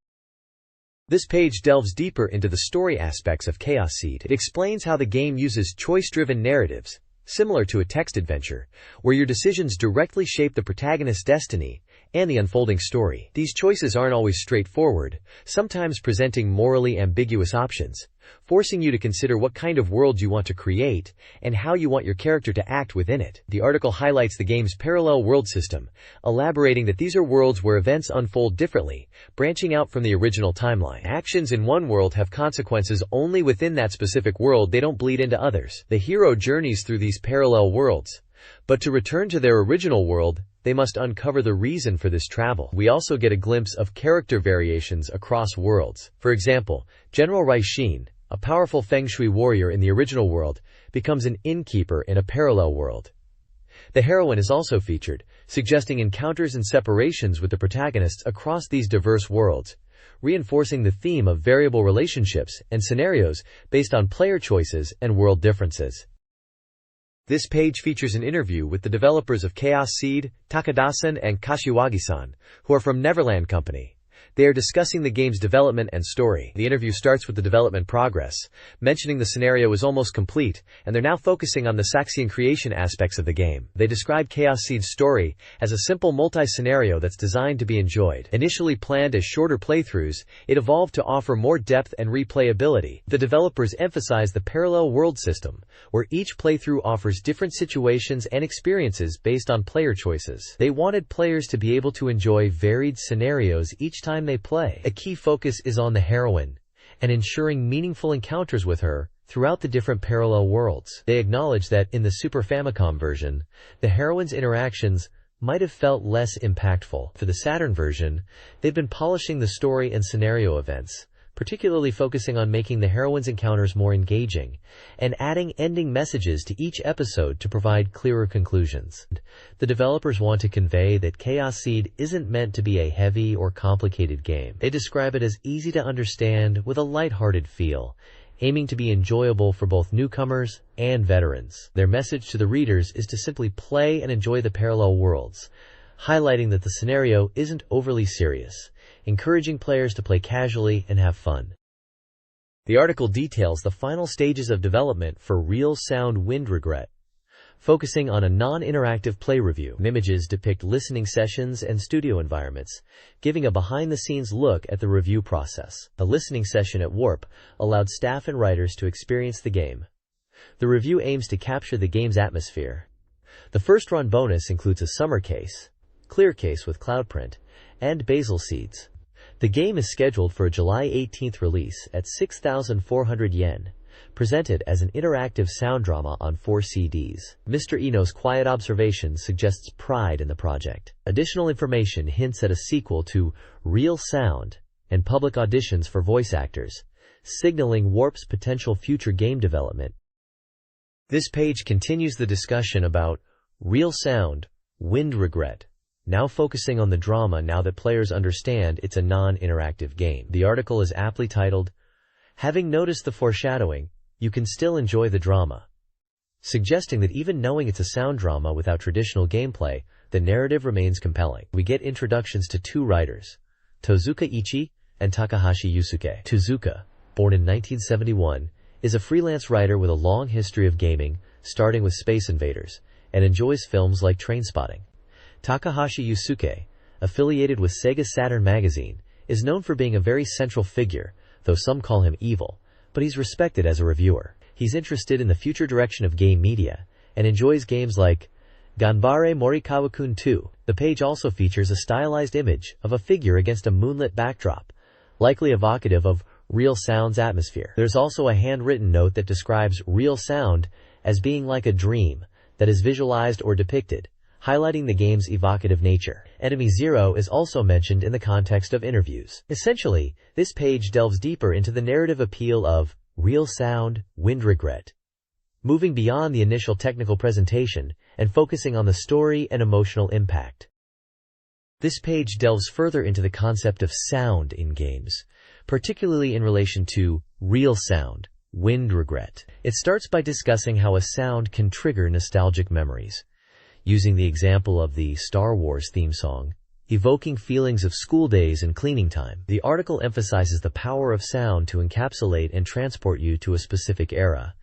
This page delves deeper into the story aspects of Chaos Seed. It explains how the game uses choice-driven narratives, similar to a text adventure, where your decisions directly shape the protagonist's destiny and the unfolding story. These choices aren't always straightforward, sometimes presenting morally ambiguous options, forcing you to consider what kind of world you want to create and how you want your character to act within it. The article highlights the game's parallel world system, elaborating that these are worlds where events unfold differently, branching out from the original timeline. Actions in one world have consequences only within that specific world, they don't bleed into others. The hero journeys through these parallel worlds, but to return to their original world, they must uncover the reason for this travel. We also get a glimpse of character variations across worlds. For example, General Raishin, a powerful feng shui warrior in the original world, becomes an innkeeper in a parallel world. The heroine is also featured, suggesting encounters and separations with the protagonists across these diverse worlds, reinforcing the theme of variable relationships and scenarios based on player choices and world differences. This page features an interview with the developers of Chaos Seed, Takada-san and Kashiwagi-san, who are from Neverland Company. They are discussing the game's development and story. The interview starts with the development progress, mentioning the scenario is almost complete, and they're now focusing on the Saxion creation aspects of the game. They describe Chaos Seed's story as a simple multi-scenario that's designed to be enjoyed. Initially planned as shorter playthroughs, it evolved to offer more depth and replayability. The developers emphasize the parallel world system, where each playthrough offers different situations and experiences based on player choices. They wanted players to be able to enjoy varied scenarios each time they play. A key focus is on the heroine, and ensuring meaningful encounters with her throughout the different parallel worlds. They acknowledge that in the Super Famicom version, the heroine's interactions might have felt less impactful. For the Saturn version, they've been polishing the story and scenario events, particularly focusing on making the heroine's encounters more engaging, and adding ending messages to each episode to provide clearer conclusions. The developers want to convey that Chaos Seed isn't meant to be a heavy or complicated game. They describe it as easy to understand with a lighthearted feel, aiming to be enjoyable for both newcomers and veterans. Their message to the readers is to simply play and enjoy the parallel worlds, highlighting that the scenario isn't overly serious, encouraging players to play casually and have fun. The article details the final stages of development for Real Sound Wind Regret, focusing on a non-interactive play review. Images depict listening sessions and studio environments, giving a behind-the-scenes look at the review process. A listening session at Warp allowed staff and writers to experience the game. The review aims to capture the game's atmosphere. The first-run bonus includes a summer case, clear case with cloud print, and basil seeds. The game is scheduled for a July 18th release at 6,400 yen, presented as an interactive sound drama on 4 CDs. Mr. Eno's quiet observation suggests pride in the project. Additional information hints at a sequel to Real Sound and public auditions for voice actors, signaling Warp's potential future game development. This page continues the discussion about Real Sound, Wind Regret, now focusing on the drama now that players understand it's a non-interactive game. The article is aptly titled, "Having noticed the foreshadowing, you can still enjoy the drama," suggesting that even knowing it's a sound drama without traditional gameplay, the narrative remains compelling. We get introductions to 2 writers, Tozuka Ichi and Takahashi Yusuke. Tozuka, born in 1971, is a freelance writer with a long history of gaming, starting with Space Invaders, and enjoys films like Trainspotting. Takahashi Yusuke, affiliated with SEGA Saturn magazine, is known for being a very central figure, though some call him evil, but he's respected as a reviewer. He's interested in the future direction of game media, and enjoys games like Ganbare Morikawa-kun 2. The page also features a stylized image of a figure against a moonlit backdrop, likely evocative of Real Sound's atmosphere. There's also a handwritten note that describes Real Sound as being like a dream that is visualized or depicted, highlighting the game's evocative nature. Enemy Zero is also mentioned in the context of interviews. Essentially, this page delves deeper into the narrative appeal of Real Sound, Wind Regret, moving beyond the initial technical presentation and focusing on the story and emotional impact. This page delves further into the concept of sound in games, particularly in relation to Real Sound, Wind Regret. It starts by discussing how a sound can trigger nostalgic memories, using the example of the Star Wars theme song, evoking feelings of school days and cleaning time. The article emphasizes the power of sound to encapsulate and transport you to a specific era,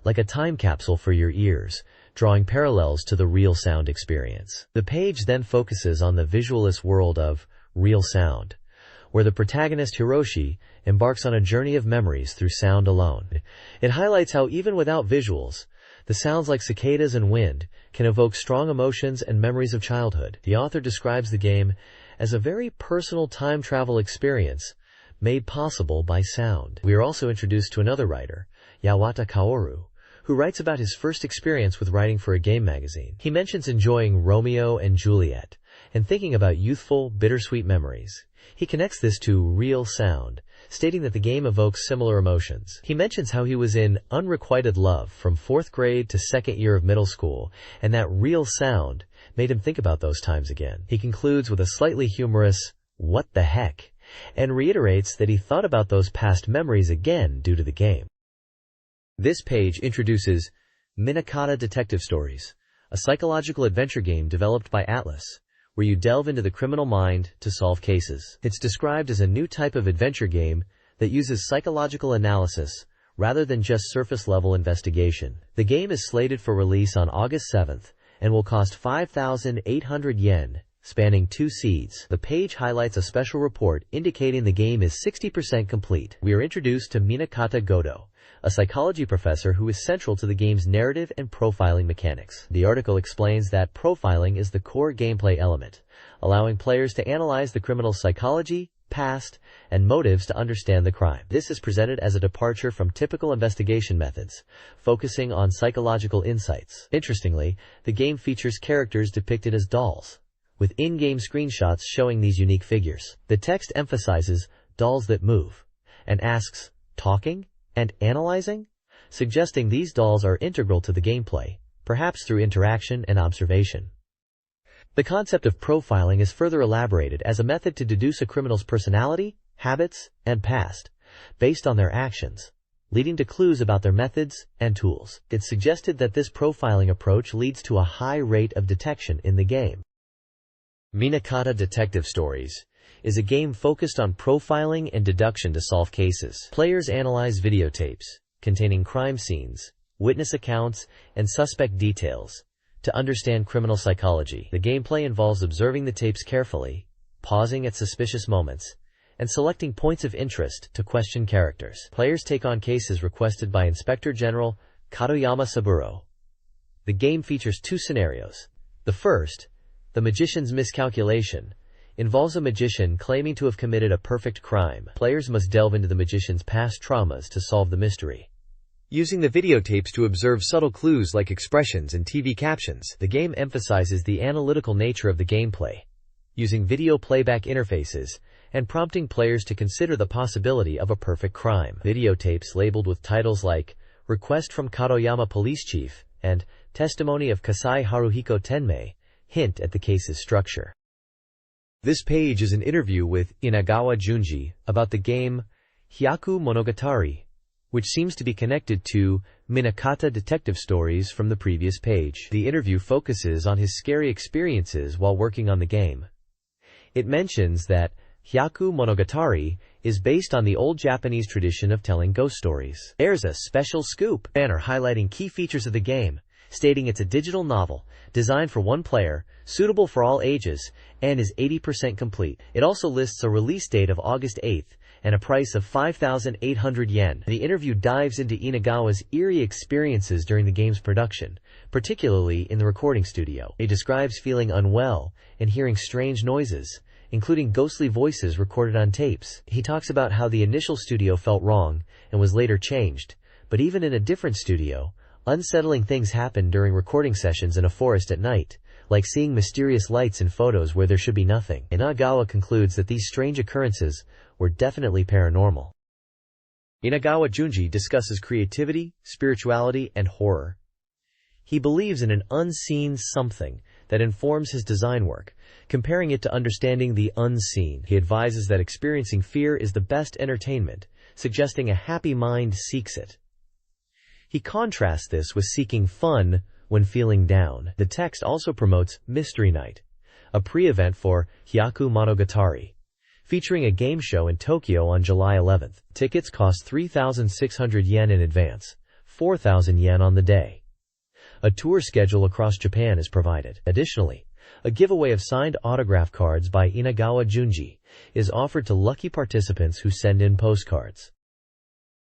like a time capsule for your ears, drawing parallels to the Real Sound experience. The page then focuses on the visualist world of Real Sound, where the protagonist Hiroshi embarks on a journey of memories through sound alone. It highlights how even without visuals, the sounds like cicadas and wind can evoke strong emotions and memories of childhood. The author describes the game as a very personal time travel experience made possible by sound. We are also introduced to another writer, Yawata Kaoru, who writes about his first experience with writing for a game magazine. He mentions enjoying Romeo and Juliet and thinking about youthful, bittersweet memories. He connects this to Real Sound, stating that the game evokes similar emotions. He mentions how he was in unrequited love from 4th grade to 2nd year of middle school, and that Real Sound made him think about those times again. He concludes with a slightly humorous, "What the heck?" and reiterates that he thought about those past memories again due to the game. This page introduces Minakata Detective Stories, a psychological adventure game developed by Atlas, where you delve into the criminal mind to solve cases. It's described as a new type of adventure game that uses psychological analysis rather than just surface-level investigation. The game is slated for release on August 7th and will cost 5,800 yen, spanning 2 seeds. The page highlights a special report indicating the game is 60% complete. We are introduced to Minakata Goto, a psychology professor who is central to the game's narrative and profiling mechanics. The article explains that profiling is the core gameplay element, allowing players to analyze the criminal's psychology, past, and motives to understand the crime. This is presented as a departure from typical investigation methods, focusing on psychological insights. Interestingly, the game features characters depicted as dolls, with in-game screenshots showing these unique figures. The text emphasizes dolls that move, and asks, talking and analyzing, suggesting these dolls are integral to the gameplay, perhaps through interaction and observation. The concept of profiling is further elaborated as a method to deduce a criminal's personality, habits, and past, based on their actions, leading to clues about their methods and tools. It's suggested that this profiling approach leads to a high rate of detection in the game. Minakata Detective Stories is a game focused on profiling and deduction to solve cases. Players analyze videotapes containing crime scenes, witness accounts, and suspect details to understand criminal psychology. The gameplay involves observing the tapes carefully, pausing at suspicious moments, and selecting points of interest to question characters. Players take on cases requested by Inspector General Katoyama Saburo. The game features 2 scenarios. The first, the magician's miscalculation, involves a magician claiming to have committed a perfect crime. Players must delve into the magician's past traumas to solve the mystery, using the videotapes to observe subtle clues like expressions and TV captions. The game emphasizes the analytical nature of the gameplay, using video playback interfaces and prompting players to consider the possibility of a perfect crime. Videotapes labeled with titles like Request from Katoyama Police Chief and Testimony of Kasai Haruhiko Tenmei hint at the case's structure. This page is an interview with Inagawa Junji about the game Hyaku Monogatari, which seems to be connected to Minakata Detective Stories from the previous page. The interview focuses on his scary experiences while working on the game. It mentions that Hyaku Monogatari is based on the old Japanese tradition of telling ghost stories. There's a special scoop banner highlighting key features of the game, stating it's a digital novel, designed for one player, suitable for all ages, and is 80% complete. It also lists a release date of August 8th, and a price of 5,800 yen. The interview dives into Inagawa's eerie experiences during the game's production, particularly in the recording studio. He describes feeling unwell and hearing strange noises, including ghostly voices recorded on tapes. He talks about how the initial studio felt wrong and was later changed, but even in a different studio, unsettling things happened during recording sessions in a forest at night, like seeing mysterious lights in photos where there should be nothing. Inagawa concludes that these strange occurrences were definitely paranormal. Inagawa Junji discusses creativity, spirituality, and horror. He believes in an unseen something that informs his design work, comparing it to understanding the unseen. He advises that experiencing fear is the best entertainment, suggesting a happy mind seeks it. He contrasts this with seeking fun when feeling down. The text also promotes Mystery Night, a pre-event for Hyaku Monogatari, featuring a game show in Tokyo on July 11th. Tickets cost 3,600 yen in advance, 4,000 yen on the day. A tour schedule across Japan is provided. Additionally, a giveaway of signed autograph cards by Inagawa Junji is offered to lucky participants who send in postcards.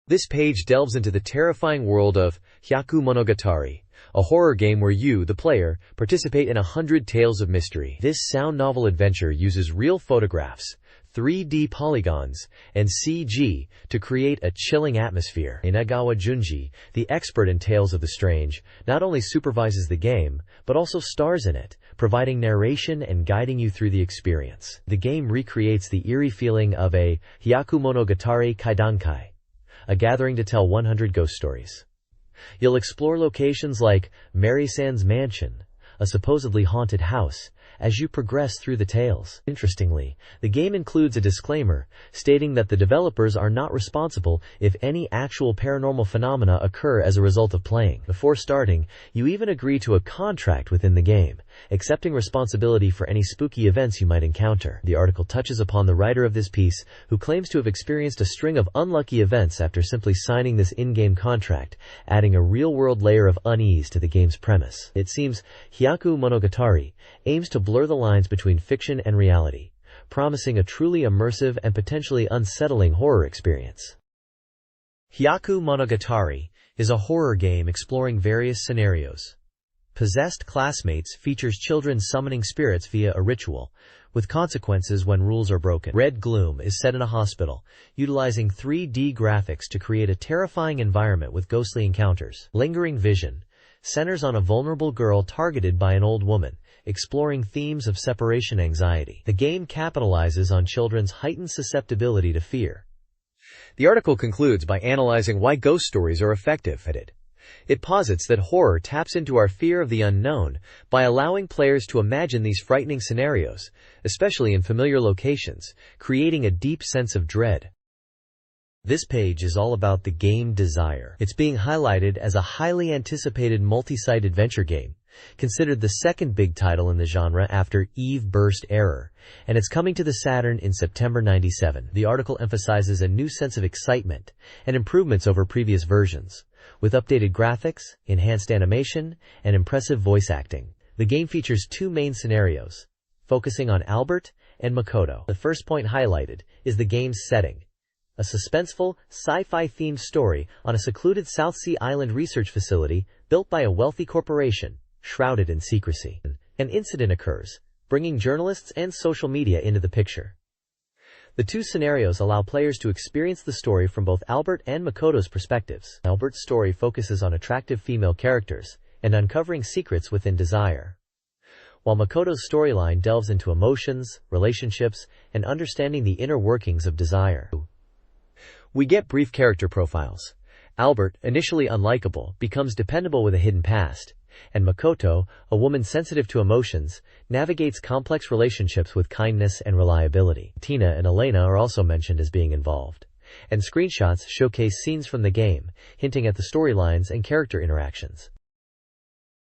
This page delves into the terrifying world of Hyaku Monogatari, a horror game where you, the player, participate in 100 tales of mystery. This sound novel adventure uses real photographs, 3D polygons, and CG to create a chilling atmosphere. Inagawa Junji, the expert in tales of the strange, not only supervises the game, but also stars in it, providing narration and guiding you through the experience. The game recreates the eerie feeling of a Hyaku Monogatari Kaidankai, a gathering to tell 100 ghost stories. You'll explore locations like Mary-san's mansion, a supposedly haunted house, as you progress through the tales. Interestingly, the game includes a disclaimer stating that the developers are not responsible if any actual paranormal phenomena occur as a result of playing. Before starting, you even agree to a contract within the game, accepting responsibility for any spooky events you might encounter. The article touches upon the writer of this piece, who claims to have experienced a string of unlucky events after simply signing this in-game contract, adding a real-world layer of unease to the game's premise. It seems Hyaku Monogatari aims to blur the lines between fiction and reality, promising a truly immersive and potentially unsettling horror experience. Hyaku Monogatari is a horror game exploring various scenarios. Possessed Classmates features children summoning spirits via a ritual, with consequences when rules are broken. Red Gloom is set in a hospital, utilizing 3D graphics to create a terrifying environment with ghostly encounters. Lingering Vision centers on a vulnerable girl targeted by an old woman, exploring themes of separation anxiety. The game capitalizes on children's heightened susceptibility to fear. The article concludes by analyzing why ghost stories are effective. It posits that horror taps into our fear of the unknown by allowing players to imagine these frightening scenarios, especially in familiar locations, creating a deep sense of dread. This page is all about the game Desire. It's being highlighted as a highly anticipated multi-site adventure game, considered the second big title in the genre after Eve Burst Error, and it's coming to the Saturn in September '97. The article emphasizes a new sense of excitement and improvements over previous versions, with updated graphics, enhanced animation, and impressive voice acting. The game features two main scenarios, focusing on Albert and Makoto. The first point highlighted is the game's setting, a suspenseful, sci-fi themed story on a secluded South Sea Island research facility built by a wealthy corporation, shrouded in secrecy. An incident occurs, bringing journalists and social media into the picture. The two scenarios allow players to experience the story from both Albert and Makoto's perspectives. Albert's story focuses on attractive female characters and uncovering secrets within Desire, while Makoto's storyline delves into emotions, relationships, and understanding the inner workings of Desire. We get brief character profiles. Albert, initially unlikable, becomes dependable with a hidden past, and Makoto, a woman sensitive to emotions, navigates complex relationships with kindness and reliability. Tina and Elena are also mentioned as being involved, and screenshots showcase scenes from the game, hinting at the storylines and character interactions.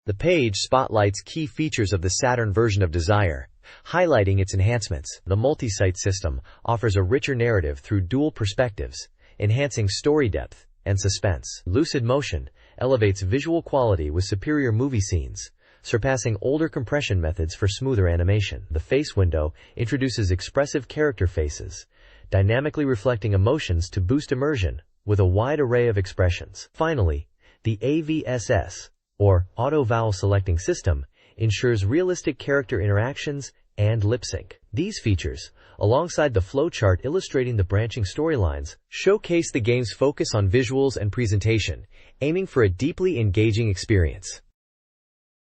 The page spotlights key features of the Saturn version of Desire, highlighting its enhancements. The multi-site system offers a richer narrative through dual perspectives, enhancing story depth and suspense. Lucid Motion, elevates visual quality with superior movie scenes, surpassing older compression methods for smoother animation. The face window introduces expressive character faces, dynamically reflecting emotions to boost immersion with a wide array of expressions. Finally, the AVSS, or Auto Vowel Selecting System, ensures realistic character interactions and lip sync. These features, alongside the flowchart illustrating the branching storylines, showcase the game's focus on visuals and presentation, aiming for a deeply engaging experience.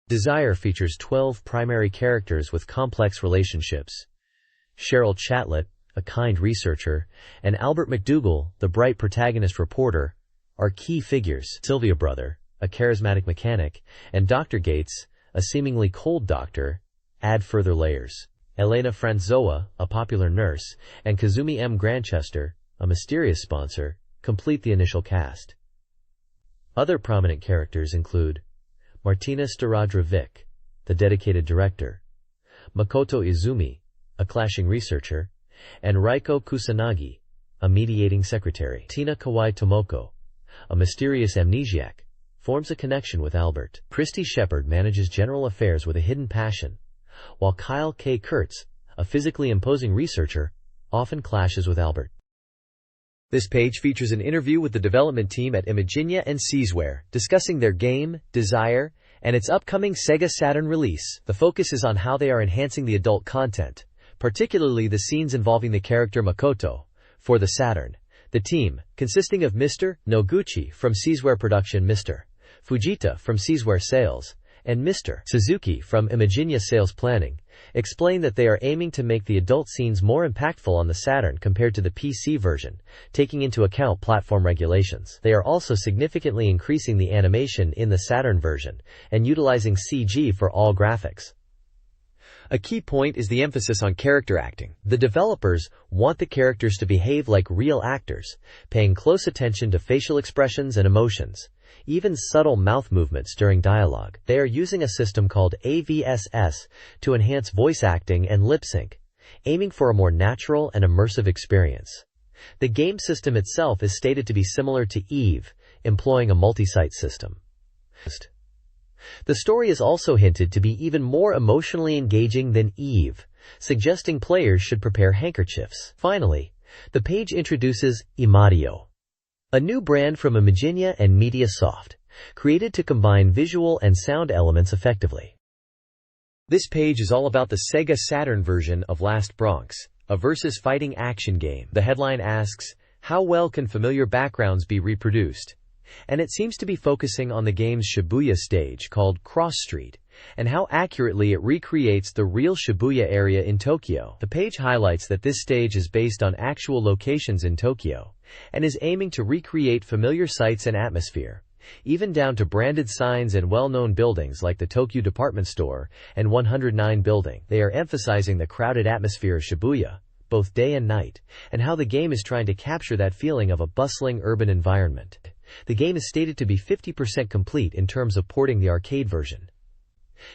Desire features 12 primary characters with complex relationships. Cheryl Chatlet, a kind researcher, and Albert McDougall, the bright protagonist reporter, are key figures. Sylvia Brother, a charismatic mechanic, and Dr. Gates, a seemingly cold doctor, add further layers. Elena Franzoa, a popular nurse, and Kazumi M. Grantchester, a mysterious sponsor, complete the initial cast. Other prominent characters include Martina Staradra-Vic, the dedicated director, Makoto Izumi, a clashing researcher, and Raiko Kusanagi, a mediating secretary. Tina Kawai Tomoko, a mysterious amnesiac, forms a connection with Albert. Christy Shepard manages general affairs with a hidden passion, while Kyle K. Kurtz, a physically imposing researcher, often clashes with Albert. This page features an interview with the development team at Imaginia and Seizware, discussing their game, Desire, and its upcoming SEGA Saturn release. The focus is on how they are enhancing the adult content, particularly the scenes involving the character Makoto. For the Saturn, the team, consisting of Mr. Noguchi from Seizware Production, Mr. Fujita from Seizware Sales, and Mr. Suzuki from Imaginia Sales Planning, explain that they are aiming to make the adult scenes more impactful on the Saturn compared to the PC version, taking into account platform regulations. They are also significantly increasing the animation in the Saturn version and utilizing CG for all graphics. A key point is the emphasis on character acting. The developers want the characters to behave like real actors, paying close attention to facial expressions and emotions, even subtle mouth movements during dialogue. They are using a system called AVSS to enhance voice acting and lip sync, aiming for a more natural and immersive experience. The game system itself is stated to be similar to Eve, employing a multi-site system. The story is also hinted to be even more emotionally engaging than Eve, suggesting players should prepare handkerchiefs. Finally, the page introduces Imadio, a new brand from Imaginia and Mediasoft, created to combine visual and sound elements effectively. This page is all about the SEGA Saturn version of Last Bronx, a versus fighting action game. The headline asks, how well can familiar backgrounds be reproduced? And it seems to be focusing on the game's Shibuya stage called Cross Street, and how accurately it recreates the real Shibuya area in Tokyo. The page highlights that this stage is based on actual locations in Tokyo, and is aiming to recreate familiar sights and atmosphere, even down to branded signs and well-known buildings like the Tokyo Department Store and 109 Building. They are emphasizing the crowded atmosphere of Shibuya, both day and night, and how the game is trying to capture that feeling of a bustling urban environment. The game is stated to be 50% complete in terms of porting the arcade version.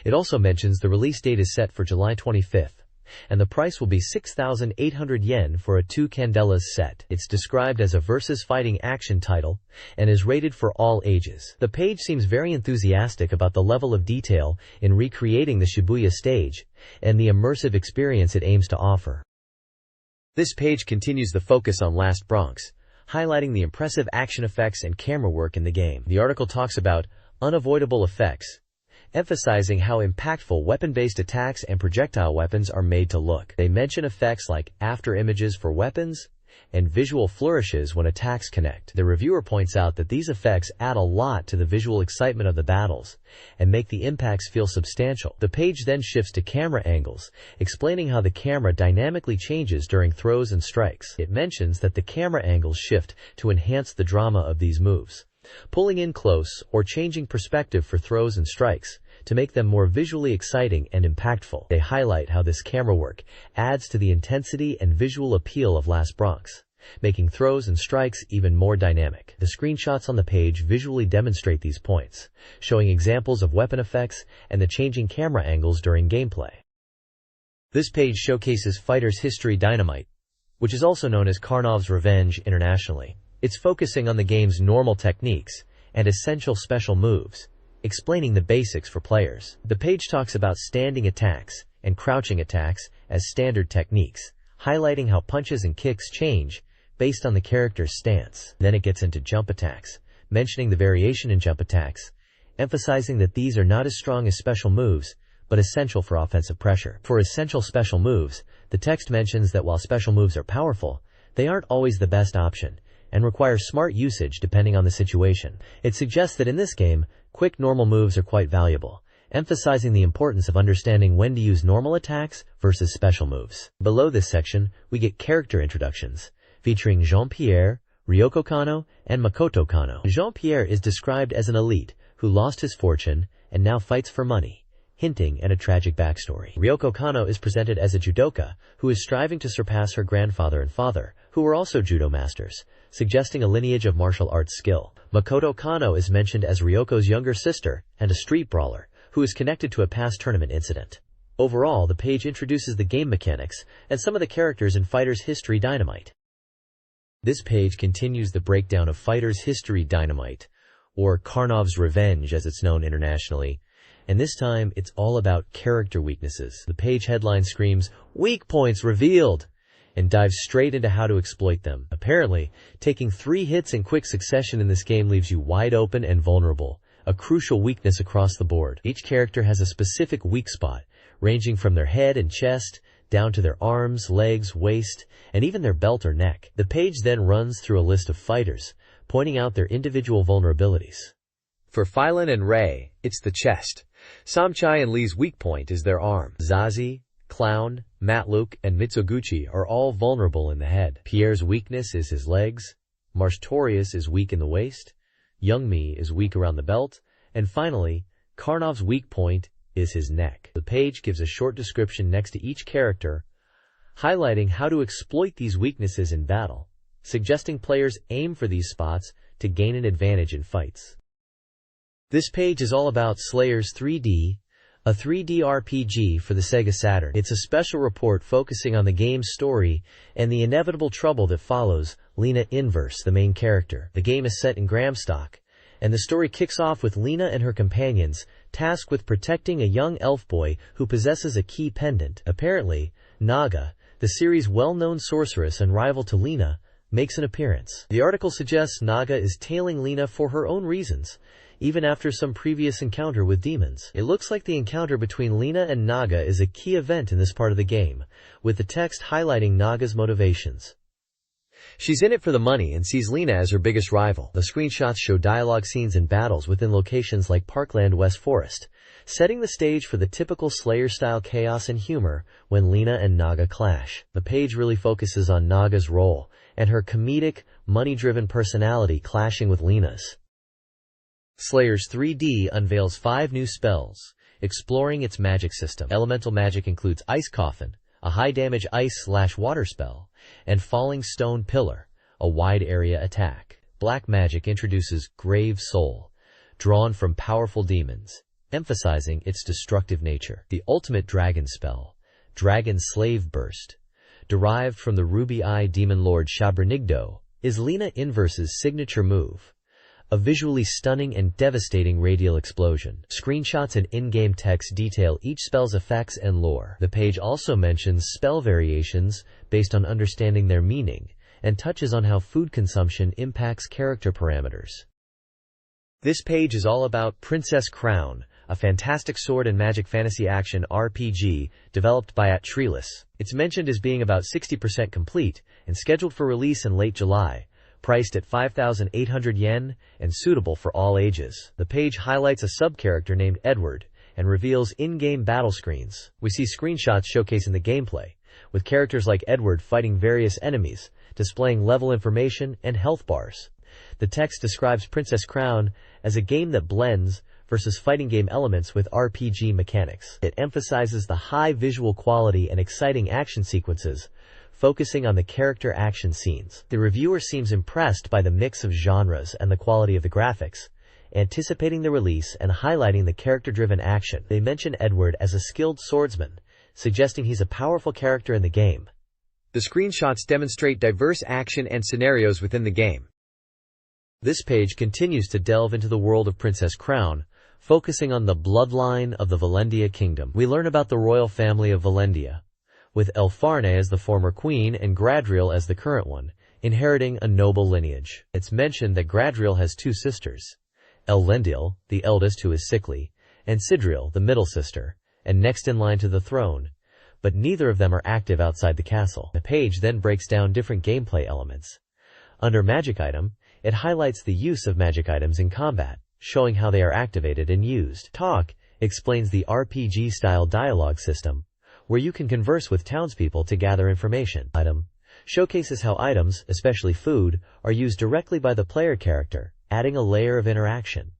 It also mentions the release date is set for July 25th, and the price will be 6,800 yen for a 2 Candelas set. It's described as a versus fighting action title, and is rated for all ages. The page seems very enthusiastic about the level of detail in recreating the Shibuya stage, and the immersive experience it aims to offer. This page continues the focus on Last Bronx, highlighting the impressive action effects and camera work in the game. The article talks about unavoidable effects, emphasizing how impactful weapon-based attacks and projectile weapons are made to look. They mention effects like after images for weapons and visual flourishes when attacks connect. The reviewer points out that these effects add a lot to the visual excitement of the battles and make the impacts feel substantial. The page then shifts to camera angles, explaining how the camera dynamically changes during throws and strikes. It mentions that the camera angles shift to enhance the drama of these moves, pulling in close or changing perspective for throws and strikes to make them more visually exciting and impactful. They highlight how this camera work adds to the intensity and visual appeal of Last Bronx, making throws and strikes even more dynamic. The screenshots on the page visually demonstrate these points, showing examples of weapon effects and the changing camera angles during gameplay. This page showcases Fighter's History Dynamite, which is also known as Karnov's Revenge internationally. It's focusing on the game's normal techniques and essential special moves, explaining the basics for players. The page talks about standing attacks and crouching attacks as standard techniques, highlighting how punches and kicks change based on the character's stance. Then it gets into jump attacks, mentioning the variation in jump attacks, emphasizing that these are not as strong as special moves, but essential for offensive pressure. For essential special moves, the text mentions that while special moves are powerful, they aren't always the best option, and require smart usage depending on the situation. It suggests that in this game, quick normal moves are quite valuable, emphasizing the importance of understanding when to use normal attacks versus special moves. Below this section, we get character introductions, featuring Jean-Pierre, Ryoko Kanno, and Makoto Kanno. Jean-Pierre is described as an elite who lost his fortune and now fights for money, hinting at a tragic backstory. Ryoko Kanno is presented as a judoka who is striving to surpass her grandfather and father, who were also judo masters, suggesting a lineage of martial arts skill. Makoto Kanno is mentioned as Ryoko's younger sister and a street brawler who is connected to a past tournament incident. Overall, the page introduces the game mechanics and some of the characters in Fighter's History Dynamite. This page continues the breakdown of Fighter's History Dynamite, or Karnov's Revenge as it's known internationally, and this time it's all about character weaknesses. The page headline screams, "Weak points revealed!" and dives straight into how to exploit them. Apparently, taking 3 hits in quick succession in this game leaves you wide open and vulnerable, a crucial weakness across the board. Each character has a specific weak spot, ranging from their head and chest, down to their arms, legs, waist, and even their belt or neck. The page then runs through a list of fighters, pointing out their individual vulnerabilities. For Phylon and Rei, it's the chest. Samchai and Lee's weak point is their arm. Zazie, Clown, Matluk, and Mitsuguchi are all vulnerable in the head. Pierre's weakness is his legs. Marstorius is weak in the waist. Youngmi is weak around the belt. And finally, Karnov's weak point is his neck. The page gives a short description next to each character, highlighting how to exploit these weaknesses in battle, suggesting players aim for these spots to gain an advantage in fights. This page is all about Slayers 3D, a 3D RPG for the SEGA Saturn. It's a special report focusing on the game's story and the inevitable trouble that follows Lena Inverse, the main character. The game is set in Gramstock, and the story kicks off with Lena and her companions tasked with protecting a young elf boy who possesses a key pendant. Apparently, Naga, the series' well-known sorceress and rival to Lena, makes an appearance. The article suggests Naga is tailing Lena for her own reasons, even after some previous encounter with demons. It looks like the encounter between Lena and Naga is a key event in this part of the game, with the text highlighting Naga's motivations. She's in it for the money and sees Lena as her biggest rival. The screenshots show dialogue scenes and battles within locations like Parkland West Forest, setting the stage for the typical Slayer-style chaos and humor when Lena and Naga clash. The page really focuses on Naga's role and her comedic, money-driven personality clashing with Lena's. Slayers 3D unveils 5 new spells, exploring its magic system. Elemental magic includes Ice Coffin, a high-damage ice/water spell, and Falling Stone Pillar, a wide-area attack. Black magic introduces Grave Soul, drawn from powerful demons, emphasizing its destructive nature. The ultimate dragon spell, Dragon Slave Burst, derived from the Ruby-Eye Demon Lord Shabranigdo, is Lena Inverse's signature move, a visually stunning and devastating radial explosion. Screenshots and in-game text detail each spell's effects and lore. The page also mentions spell variations based on understanding their meaning, and touches on how food consumption impacts character parameters. This page is all about Princess Crown, a fantastic sword and magic fantasy action RPG developed by Atreus. It's mentioned as being about 60% complete and scheduled for release in late July, priced at 5,800 yen and suitable for all ages. The page highlights a sub-character named Edward and reveals in-game battle screens. We see screenshots showcasing the gameplay, with characters like Edward fighting various enemies, displaying level information and health bars. The text describes Princess Crown as a game that blends versus fighting game elements with RPG mechanics. It emphasizes the high visual quality and exciting action sequences, focusing on the character action scenes. The reviewer seems impressed by the mix of genres and the quality of the graphics, anticipating the release and highlighting the character-driven action. They mention Edward as a skilled swordsman, suggesting he's a powerful character in the game. The screenshots demonstrate diverse action and scenarios within the game. This page continues to delve into the world of Princess Crown, focusing on the bloodline of the Valendia kingdom. We learn about the royal family of Valendia, with Elfarne as the former queen and Gradriel as the current one, inheriting a noble lineage. It's mentioned that Gradriel has two sisters, Elendil, the eldest who is sickly, and Sidriel, the middle sister, and next in line to the throne, but neither of them are active outside the castle. The page then breaks down different gameplay elements. Under Magic Item, it highlights the use of magic items in combat, showing how they are activated and used. Talk explains the RPG-style dialogue system, where you can converse with townspeople to gather information. Item showcases how items, especially food, are used directly by the player character, adding a layer of interaction.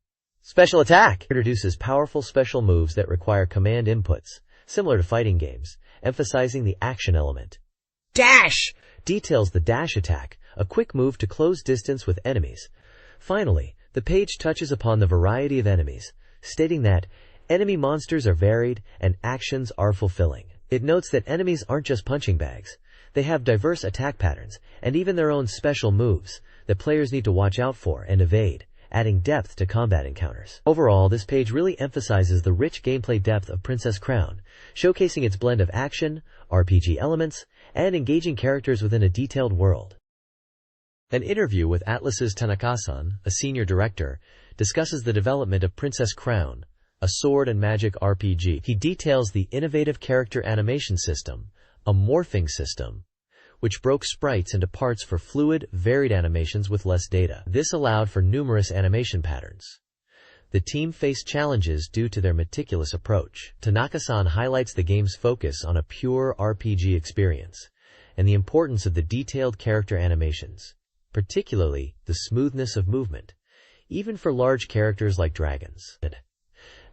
Special Attack introduces powerful special moves that require command inputs, similar to fighting games, emphasizing the action element. Dash details the dash attack, a quick move to close distance with enemies. Finally, the page touches upon the variety of enemies, stating that enemy monsters are varied and actions are fulfilling. It notes that enemies aren't just punching bags. They have diverse attack patterns and even their own special moves that players need to watch out for and evade, adding depth to combat encounters. Overall, this page really emphasizes the rich gameplay depth of Princess Crown, showcasing its blend of action, RPG elements, and engaging characters within a detailed world. An interview with Atlas's Tanaka-san, a senior director, discusses the development of Princess Crown, a sword and magic RPG. He details the innovative character animation system, a morphing system, which broke sprites into parts for fluid, varied animations with less data. This allowed for numerous animation patterns. The team faced challenges due to their meticulous approach. Tanaka-san highlights the game's focus on a pure RPG experience and the importance of the detailed character animations, particularly the smoothness of movement, even for large characters like dragons.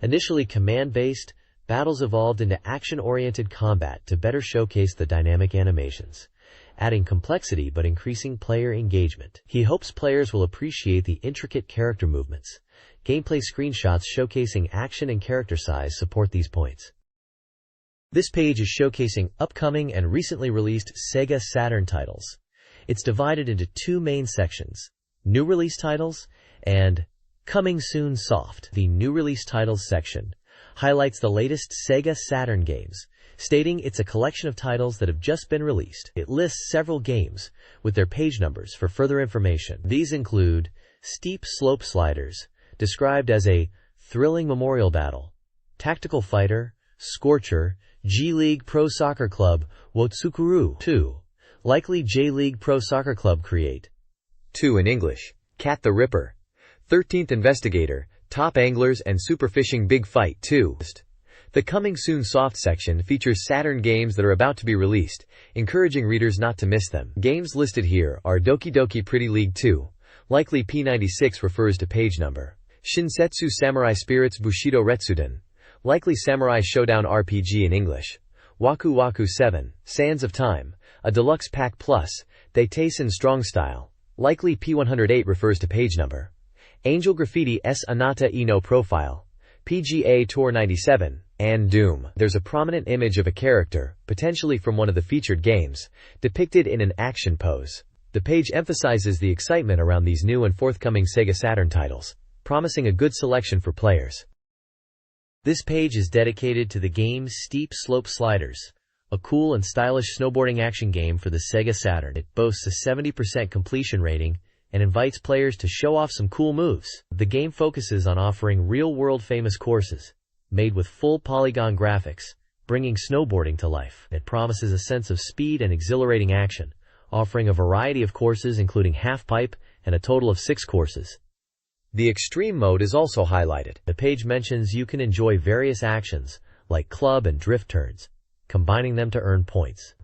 Initially command-based, battles evolved into action-oriented combat to better showcase the dynamic animations, adding complexity but increasing player engagement. He hopes players will appreciate the intricate character movements. Gameplay screenshots showcasing action and character size support these points. This page is showcasing upcoming and recently released SEGA Saturn titles. It's divided into two main sections, New Release Titles and Coming Soon Soft. The New Release Titles section highlights the latest SEGA Saturn games, stating it's a collection of titles that have just been released. It lists several games with their page numbers for further information. These include Steep Slope Sliders, described as a thrilling memorial battle, Tactical Fighter, Scorcher, G-League Pro Soccer Club, Wotsukuru 2, likely J-League Pro Soccer Club Create 2 in English, Cat the Ripper, 13th Investigator, Top Anglers and Superfishing Big Fight 2. The Coming Soon Soft section features Saturn games that are about to be released, encouraging readers not to miss them. Games listed here are Doki Doki Pretty League 2, likely P96 refers to page number, Shinsetsu Samurai Spirits Bushido Retsuden, likely Samurai Showdown RPG in English, Waku Waku 7, Sands of Time, a Deluxe Pack Plus, Daiteisen Strong Style, likely P108 refers to page number, Angel Graffiti S Anata Ino Profile, PGA Tour 97, and Doom. There's a prominent image of a character, potentially from one of the featured games, depicted in an action pose. The page emphasizes the excitement around these new and forthcoming SEGA Saturn titles, promising a good selection for players. This page is dedicated to the game Steep Slope Sliders, a cool and stylish snowboarding action game for the SEGA Saturn. It boasts a 70% completion rating and invites players to show off some cool moves. The game focuses on offering real-world famous courses, made with full polygon graphics, bringing snowboarding to life. It promises a sense of speed and exhilarating action, offering a variety of courses including halfpipe and a total of 6 courses. The Extreme mode is also highlighted. The page mentions you can enjoy various actions, like club and drift turns, combining them to earn points.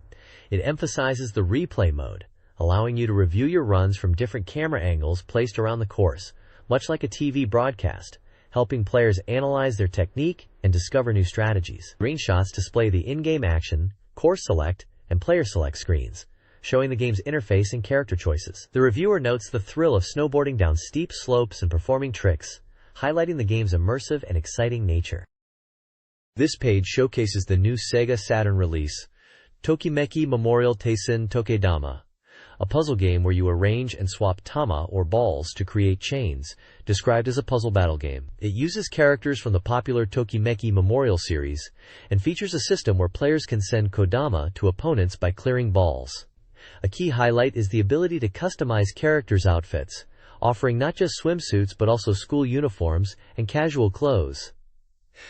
It emphasizes the replay mode, allowing you to review your runs from different camera angles placed around the course, much like a TV broadcast, helping players analyze their technique and discover new strategies. Screenshots display the in-game action, course select, and player select screens, showing the game's interface and character choices. The reviewer notes the thrill of snowboarding down steep slopes and performing tricks, highlighting the game's immersive and exciting nature. This page showcases the new SEGA Saturn release, Tokimeki Memorial Taisen Tokedama, a puzzle game where you arrange and swap tama or balls to create chains, described as a puzzle battle game. It uses characters from the popular Tokimeki Memorial series and features a system where players can send kodama to opponents by clearing balls. A key highlight is the ability to customize characters' outfits, offering not just swimsuits but also school uniforms and casual clothes.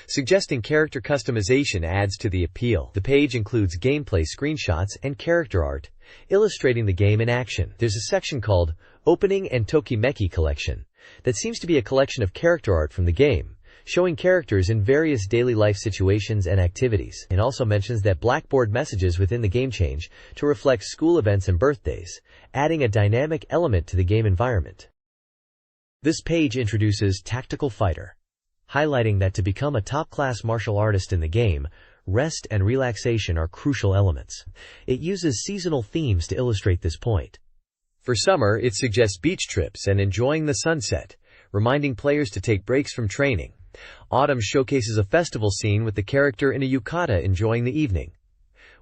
Suggesting character customization adds to the appeal. The page includes gameplay screenshots and character art, illustrating the game in action. There's a section called Opening and Tokimeki Collection that seems to be a collection of character art from the game, showing characters in various daily life situations and activities. It also mentions that Blackboard messages within the game change to reflect school events and birthdays, adding a dynamic element to the game environment. This page introduces Tactical Fighter, highlighting that to become a top-class martial artist in the game, rest and relaxation are crucial elements. It uses seasonal themes to illustrate this point. For summer, it suggests beach trips and enjoying the sunset, reminding players to take breaks from training. Autumn showcases a festival scene with the character in a yukata enjoying the evening.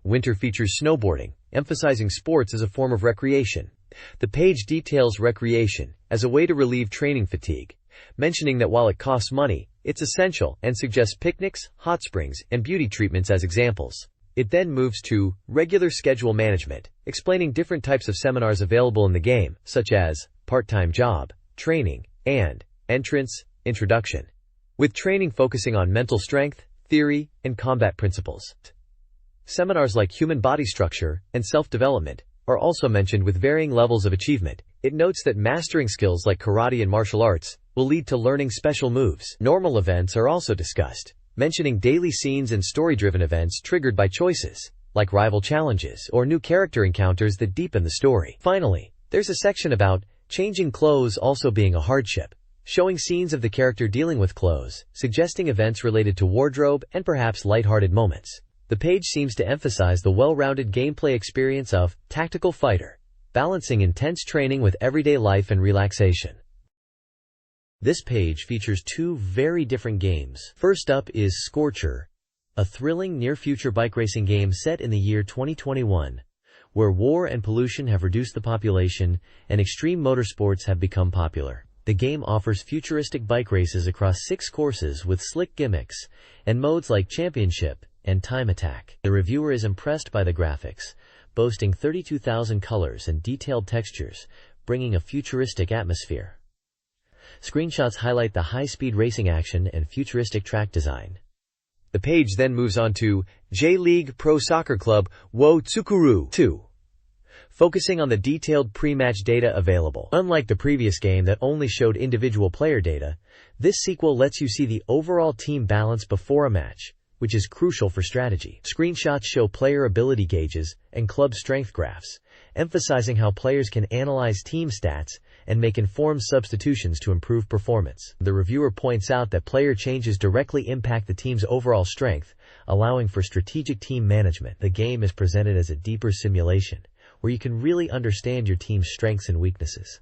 Winter features snowboarding, emphasizing sports as a form of recreation. The page details recreation as a way to relieve training fatigue, mentioning that while it costs money, it's essential, and suggests picnics, hot springs, and beauty treatments as examples. It then moves to regular schedule management, explaining different types of seminars available in the game, such as part-time job, training, and entrance, introduction, with training focusing on mental strength, theory, and combat principles. Seminars like human body structure and self-development are also mentioned with varying levels of achievement. It notes that mastering skills like karate and martial arts will lead to learning special moves. Normal events are also discussed, mentioning daily scenes and story-driven events triggered by choices, like rival challenges or new character encounters that deepen the story. Finally, there's a section about changing clothes also being a hardship, showing scenes of the character dealing with clothes, suggesting events related to wardrobe and perhaps lighthearted moments. The page seems to emphasize the well-rounded gameplay experience of Tactical Fighter, balancing intense training with everyday life and relaxation. This page features two very different games. First up is Scorcher, a thrilling near-future bike racing game set in the year 2021, where war and pollution have reduced the population and extreme motorsports have become popular. The game offers futuristic bike races across 6 courses with slick gimmicks and modes like Championship and Time Attack. The reviewer is impressed by the graphics, boasting 32,000 colors and detailed textures, bringing a futuristic atmosphere. Screenshots highlight the high-speed racing action and futuristic track design. The page then moves on to J-League Pro Soccer Club Wo Tsukuru 2, focusing on the detailed pre-match data available. Unlike the previous game that only showed individual player data, this sequel lets you see the overall team balance before a match, which is crucial for strategy. Screenshots show player ability gauges and club strength graphs, emphasizing how players can analyze team stats and make informed substitutions to improve performance. The reviewer points out that player changes directly impact the team's overall strength, allowing for strategic team management. The game is presented as a deeper simulation, where you can really understand your team's strengths and weaknesses.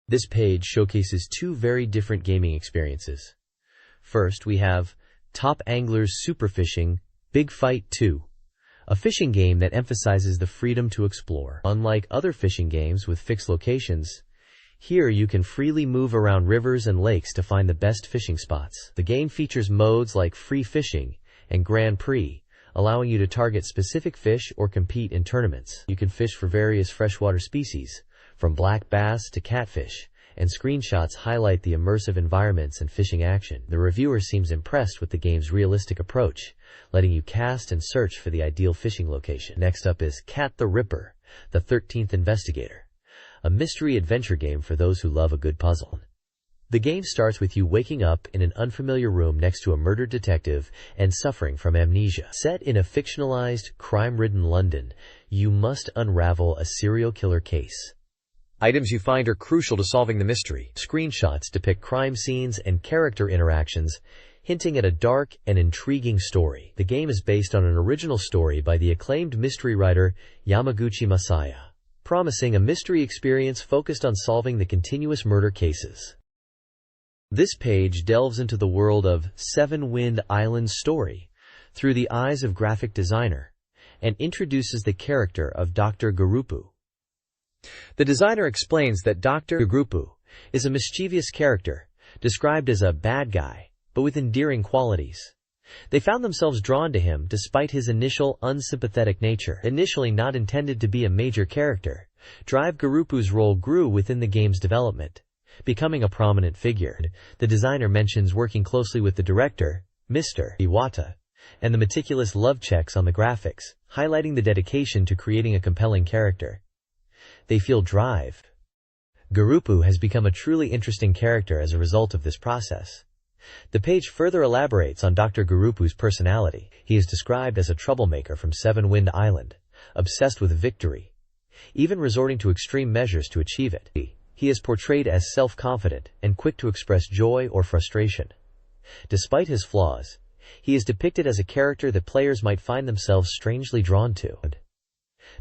This page showcases two very different gaming experiences. First, we have Top Anglers Superfishing Big Fight 2, a fishing game that emphasizes the freedom to explore. Unlike other fishing games with fixed locations, here you can freely move around rivers and lakes to find the best fishing spots. The game features modes like free fishing and Grand Prix, allowing you to target specific fish or compete in tournaments. You can fish for various freshwater species, from black bass to catfish, and screenshots highlight the immersive environments and fishing action. The reviewer seems impressed with the game's realistic approach, letting you cast and search for the ideal fishing location. Next up is Cat the Ripper, the 13th Investigator, a mystery adventure game for those who love a good puzzle. The game starts with you waking up in an unfamiliar room next to a murdered detective and suffering from amnesia. Set in a fictionalized, crime-ridden London, you must unravel a serial killer case. Items you find are crucial to solving the mystery. Screenshots depict crime scenes and character interactions, hinting at a dark and intriguing story. The game is based on an original story by the acclaimed mystery writer Yamaguchi Masaya, promising a mystery experience focused on solving the continuous murder cases. This page delves into the world of Seven Wind Island's story through the eyes of graphic designer and introduces the character of Dr. Garupu, The designer explains that Dr. Garupu is a mischievous character, described as a bad guy, but with endearing qualities. They found themselves drawn to him despite his initial unsympathetic nature. Initially not intended to be a major character, Drive Garupu's role grew within the game's development, becoming a prominent figure. The designer mentions working closely with the director, Mr. Iwata, and the meticulous love checks on the graphics, highlighting the dedication to creating a compelling character. They feel Drive Garupu has become a truly interesting character as a result of this process. The page further elaborates on Dr. Garupu's personality. He is described as a troublemaker from Seven Wind Island, obsessed with victory, even resorting to extreme measures to achieve it. He is portrayed as self-confident and quick to express joy or frustration. Despite his flaws, he is depicted as a character that players might find themselves strangely drawn to.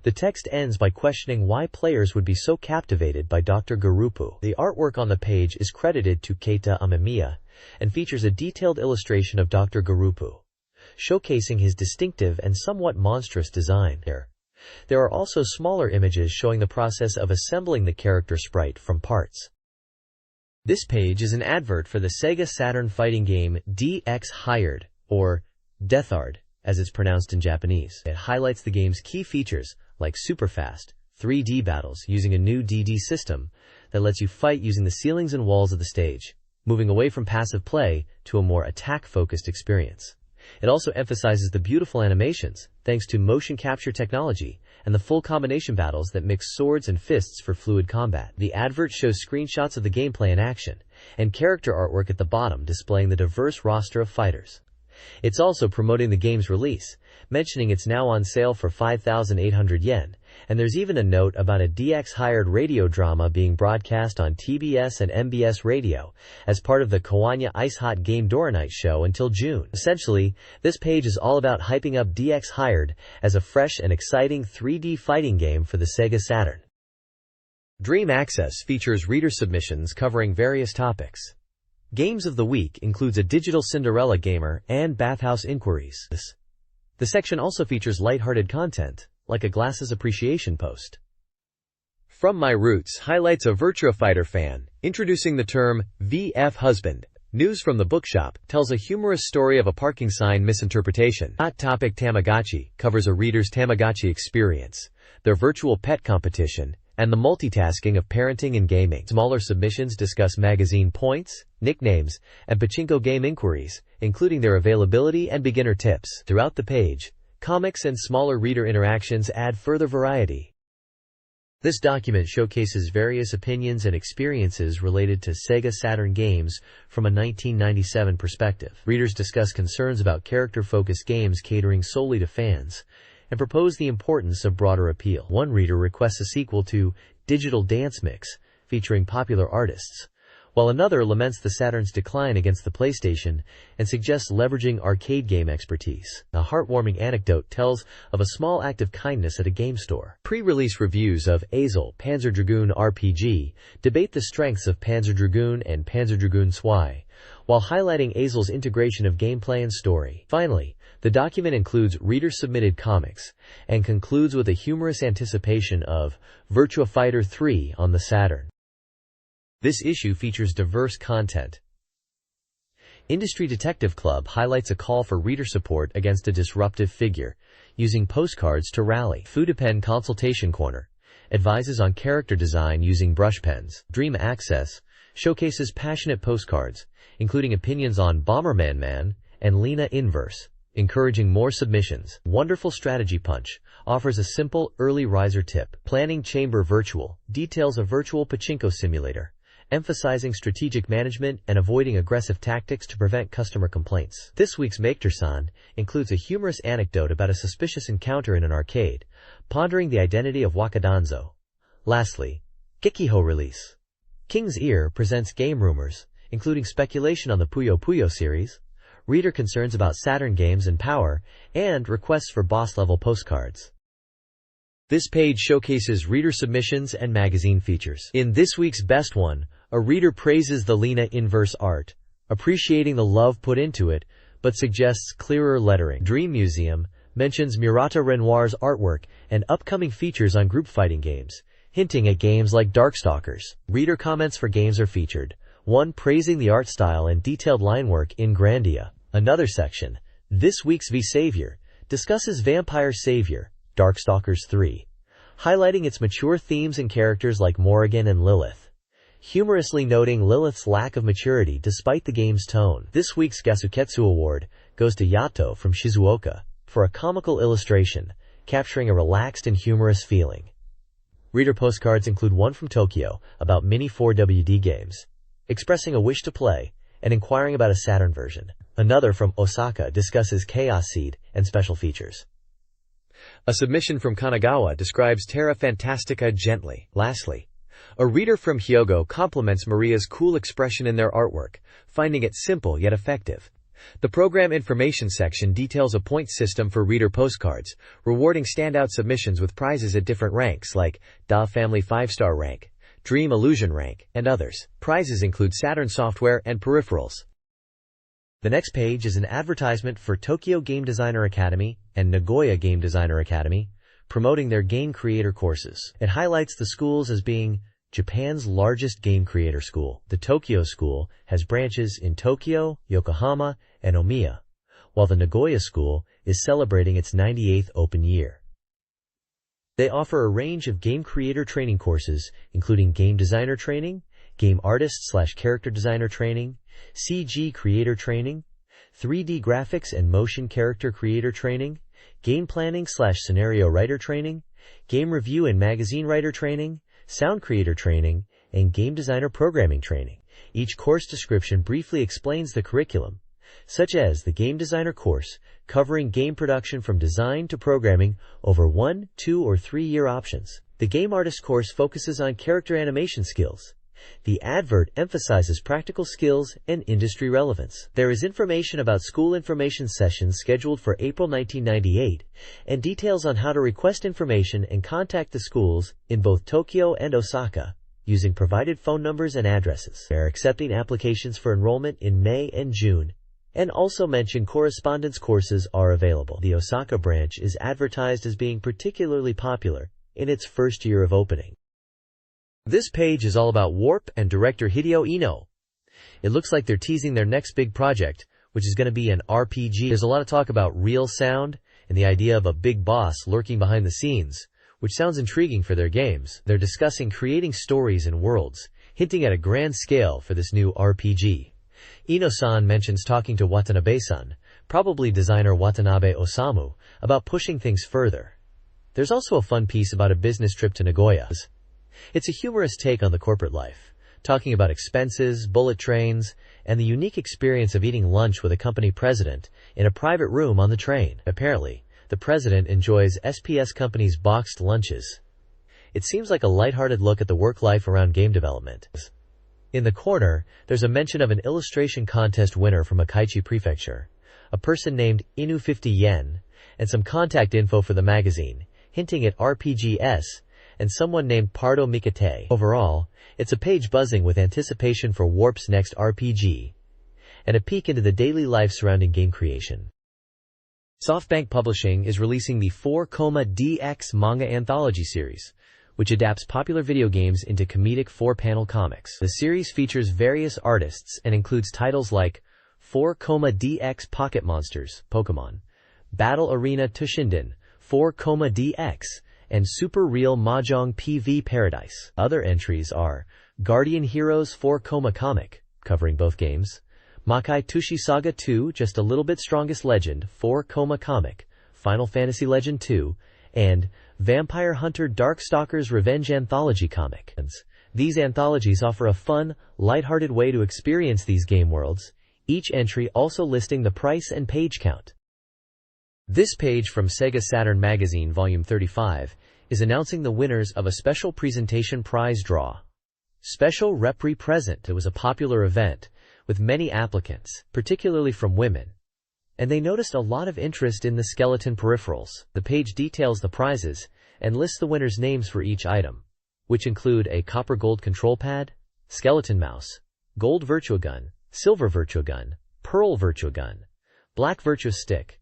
The text ends by questioning why players would be so captivated by Dr. Garupu. The artwork on the page is credited to Keita Amemiya and features a detailed illustration of Dr. Garupu, showcasing his distinctive and somewhat monstrous design. There are also smaller images showing the process of assembling the character sprite from parts. This page is an advert for the SEGA Saturn fighting game DX Hired, or Deathard, as it's pronounced in Japanese. It highlights the game's key features, like superfast 3D battles using a new DD system that lets you fight using the ceilings and walls of the stage, moving away from passive play to a more attack-focused experience. It also emphasizes the beautiful animations, thanks to motion capture technology, and the full combination battles that mix swords and fists for fluid combat. The advert shows screenshots of the gameplay in action, and character artwork at the bottom displaying the diverse roster of fighters. It's also promoting the game's release, mentioning it's now on sale for 5,800 yen, and there's even a note about a DX Hired radio drama being broadcast on TBS and MBS radio as part of the Kawanya Ice Hot Game Night show until June. Essentially, this page is all about hyping up DX Hired as a fresh and exciting 3D fighting game for the Sega Saturn. Dream Access features reader submissions covering various topics. Games of the Week includes a Digital Cinderella Gamer and Bathhouse Inquiries. The section also features lighthearted content, like a Glasses Appreciation post. From My Roots highlights a Virtua Fighter fan, introducing the term VF Husband. News from the Bookshop tells a humorous story of a parking sign misinterpretation. Hot Topic Tamagotchi covers a reader's Tamagotchi experience, their virtual pet competition, and the multitasking of parenting and gaming. Smaller submissions discuss magazine points, nicknames, and pachinko game inquiries, including their availability and beginner tips. Throughout the page, comics and smaller reader interactions add further variety. This document showcases various opinions and experiences related to Sega Saturn games from a 1997 perspective. Readers discuss concerns about character-focused games catering solely to fans, and propose the importance of broader appeal. One reader requests a sequel to Digital Dance Mix, featuring popular artists, while another laments the Saturn's decline against the PlayStation and suggests leveraging arcade game expertise. A heartwarming anecdote tells of a small act of kindness at a game store. Pre-release reviews of Azel Panzer Dragoon RPG debate the strengths of Panzer Dragoon and Panzer Dragoon Zwei, while highlighting Azel's integration of gameplay and story. Finally, the document includes reader-submitted comics and concludes with a humorous anticipation of Virtua Fighter 3 on the Saturn. This issue features diverse content. Industry Detective Club highlights a call for reader support against a disruptive figure, using postcards to rally. Fudapen Consultation Corner advises on character design using brush pens. Dream Access showcases passionate postcards, including opinions on Bomberman Man and Lena Inverse, encouraging more submissions. Wonderful Strategy Punch offers a simple early riser tip. Planning Chamber Virtual details a virtual pachinko simulator, emphasizing strategic management and avoiding aggressive tactics to prevent customer complaints. This week's Maketersan includes a humorous anecdote about a suspicious encounter in an arcade, pondering the identity of Wakadanzo. Lastly, Gekiho Release. King's Ear presents game rumors, including speculation on the Puyo Puyo series, reader concerns about Saturn games and power, and requests for boss-level postcards. This page showcases reader submissions and magazine features. In this week's Best One, a reader praises the Lena Inverse art, appreciating the love put into it, but suggests clearer lettering. Dream Museum mentions Murata Renoir's artwork and upcoming features on group fighting games, hinting at games like Darkstalkers. Reader comments for games are featured, one praising the art style and detailed line work in Grandia. Another section, This Week's V-Savior, discusses Vampire Savior, Darkstalkers 3, highlighting its mature themes and characters like Morrigan and Lilith, humorously noting Lilith's lack of maturity despite the game's tone. This week's Gasuketsu Award goes to Yato from Shizuoka for a comical illustration, capturing a relaxed and humorous feeling. Reader postcards include one from Tokyo about mini 4WD games, expressing a wish to play and inquiring about a Saturn version. Another from Osaka discusses Chaos Seed and special features. A submission from Kanagawa describes Terra Fantastica gently. Lastly, a reader from Hyogo compliments Maria's cool expression in their artwork, finding it simple yet effective. The program information section details a point system for reader postcards, rewarding standout submissions with prizes at different ranks like Da Family 5-star rank, Dream Illusion rank, and others. Prizes include Saturn software and peripherals. The next page is an advertisement for Tokyo Game Designer Academy and Nagoya Game Designer Academy, promoting their game creator courses. It highlights the schools as being Japan's largest game creator school. The Tokyo School has branches in Tokyo, Yokohama, and Omiya, while the Nagoya School is celebrating its 98th open year. They offer a range of game creator training courses, including game designer training, game artist/character designer training, CG creator training, 3D graphics and motion character creator training, game planning/scenario writer training, game review and magazine writer training, sound creator training, and game designer programming training. Each course description briefly explains the curriculum, such as the game designer course, covering game production from design to programming over 1, 2, or 3-year options. The game artist course focuses on character animation skills. The advert emphasizes practical skills and industry relevance. There is information about school information sessions scheduled for April 1998 and details on how to request information and contact the schools in both Tokyo and Osaka using provided phone numbers and addresses. They are accepting applications for enrollment in May and June, and also mention correspondence courses are available. The Osaka branch is advertised as being particularly popular in its first year of opening. This page is all about Warp and director Hideo Ino. It looks like they're teasing their next big project, which is going to be an RPG. There's a lot of talk about real sound and the idea of a big boss lurking behind the scenes, which sounds intriguing for their games. They're discussing creating stories and worlds, hinting at a grand scale for this new RPG. Ino-san mentions talking to Watanabe-san, probably designer Watanabe Osamu, about pushing things further. There's also a fun piece about a business trip to Nagoya. It's a humorous take on the corporate life, talking about expenses, bullet trains, and the unique experience of eating lunch with a company president in a private room on the train. Apparently, the president enjoys SPS Company's boxed lunches. It seems like a lighthearted look at the work life around game development. In the corner, there's a mention of an illustration contest winner from Akaichi Prefecture, a person named Inu 50 yen, and some contact info for the magazine, hinting at RPGs, and someone named Pardo Mikate. Overall, it's a page buzzing with anticipation for Warp's next RPG, and a peek into the daily life surrounding game creation. SoftBank Publishing is releasing the 4,DX manga anthology series, which adapts popular video games into comedic 4-panel comics. The series features various artists and includes titles like 4,DX Pocket Monsters, Pokemon, Battle Arena Toshinden, 4,DX, and Super Real Mahjong PV Paradise. Other entries are Guardian Heroes 4, Comic, covering both games, Makai Tushi Saga 2, Just a Little Bit Strongest Legend 4, Comic, Final Fantasy Legend 2, and Vampire Hunter Darkstalkers Revenge Anthology Comic. These anthologies offer a fun, lighthearted way to experience these game worlds, each entry also listing the price and page count. This page from SEGA Saturn Magazine Volume 35 is announcing the winners of a special presentation prize draw. Special Repri Present. It was a popular event with many applicants, particularly from women, and they noticed a lot of interest in the skeleton peripherals. The page details the prizes and lists the winners' names for each item, which include a copper gold control pad, skeleton mouse, gold Virtua Gun, silver Virtua Gun, pearl Virtua Gun, black Virtua Stick,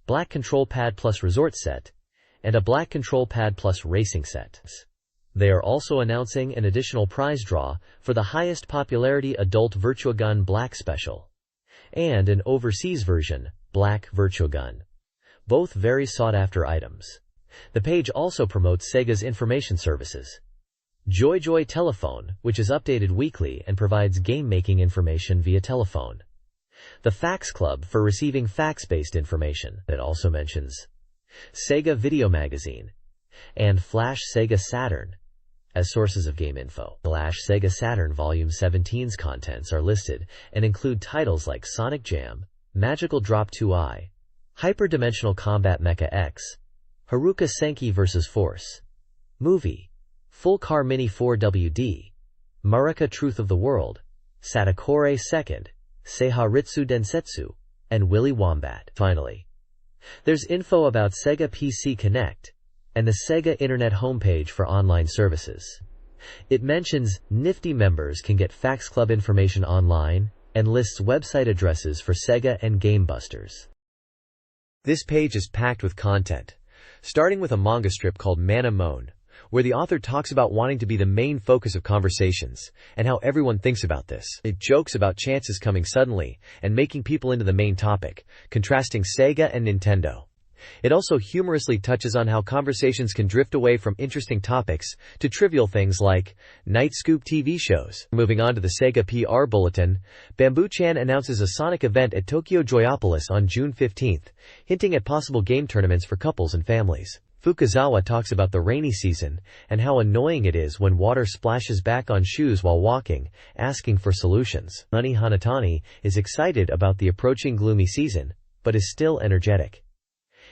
black control pad plus resort set, and a black control pad plus racing set. They are also announcing an additional prize draw for the highest popularity adult Virtua Gun Black Special and an overseas version, Black Virtua Gun. Both very sought-after items. The page also promotes Sega's information services. Joy Telephone, which is updated weekly and provides game-making information via telephone. The Fax Club for receiving fax-based information. It also mentions SEGA Video Magazine and Flash SEGA Saturn as sources of game info. Flash SEGA Saturn Volume 17's contents are listed and include titles like Sonic Jam, Magical Drop 2i, Hyperdimensional Combat Mecha X, Haruka Senki vs. Force, Movie, Full Car Mini 4WD, Marika Truth of the World, Satakore 2nd, Seiharitsu Densetsu, and Willy Wombat. Finally, there's info about Sega PC Connect and the Sega Internet homepage for online services. It mentions Nifty members can get Fax Club information online and lists website addresses for Sega and Game Busters. This page is packed with content, starting with a manga strip called Mana Moan, where the author talks about wanting to be the main focus of conversations and how everyone thinks about this. It jokes about chances coming suddenly and making people into the main topic, contrasting Sega and Nintendo. It also humorously touches on how conversations can drift away from interesting topics to trivial things like Night Scoop TV shows. Moving on to the Sega PR Bulletin, Bamboo-chan announces a Sonic event at Tokyo Joyopolis on June 15th, hinting at possible game tournaments for couples and families. Fukuzawa talks about the rainy season and how annoying it is when water splashes back on shoes while walking, asking for solutions. Nani Hanatani is excited about the approaching gloomy season, but is still energetic.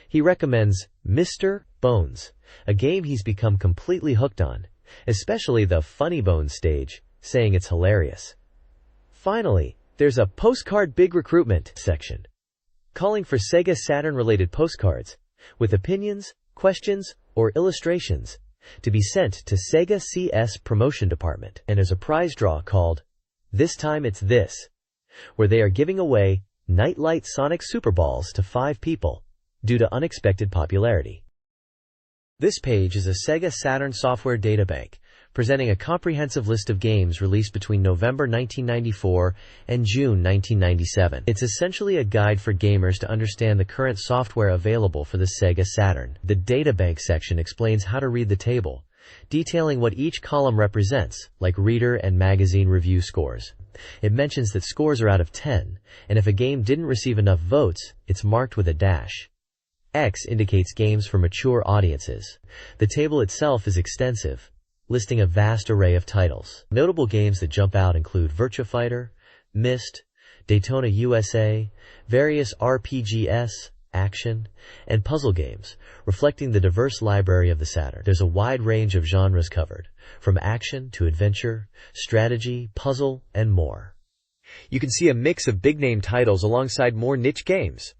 He recommends Mr. Bones, a game he's become completely hooked on, especially the Funny Bones stage, saying it's hilarious. Finally, there's a Postcard Big Recruitment section, calling for Sega Saturn-related postcards, with opinions, questions, or illustrations, to be sent to Sega CS Promotion Department, and there's a prize draw called This Time It's This, where they are giving away Nightlight Sonic Super Balls to 5 people, due to unexpected popularity. This page is a Sega Saturn software databank, presenting a comprehensive list of games released between November 1994 and June 1997. It's essentially a guide for gamers to understand the current software available for the Sega Saturn. The databank section explains how to read the table, detailing what each column represents, like reader and magazine review scores. It mentions that scores are out of 10, and if a game didn't receive enough votes, it's marked with a dash. X indicates games for mature audiences. The table itself is extensive, listing a vast array of titles. Notable games that jump out include Virtua Fighter, Myst, Daytona USA, various RPGs, action, and puzzle games, reflecting the diverse library of the Saturn. There's a wide range of genres covered, from action to adventure, strategy, puzzle, and more. You can see a mix of big-name titles alongside more niche games.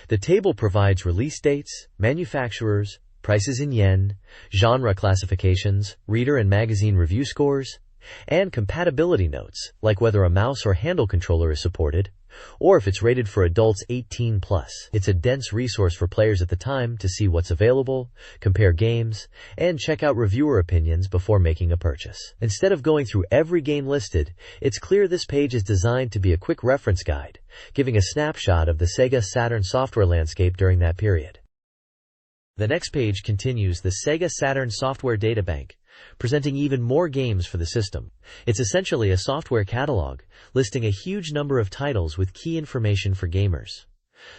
The table provides release dates, manufacturers, prices in yen, genre classifications, reader and magazine review scores, and compatibility notes, like whether a mouse or handle controller is supported, or if it's rated for adults 18+. It's a dense resource for players at the time to see what's available, compare games, and check out reviewer opinions before making a purchase. Instead of going through every game listed, it's clear this page is designed to be a quick reference guide, giving a snapshot of the Sega Saturn software landscape during that period. The next page continues the Sega Saturn software databank, presenting even more games for the system. It's essentially a software catalog, listing a huge number of titles with key information for gamers.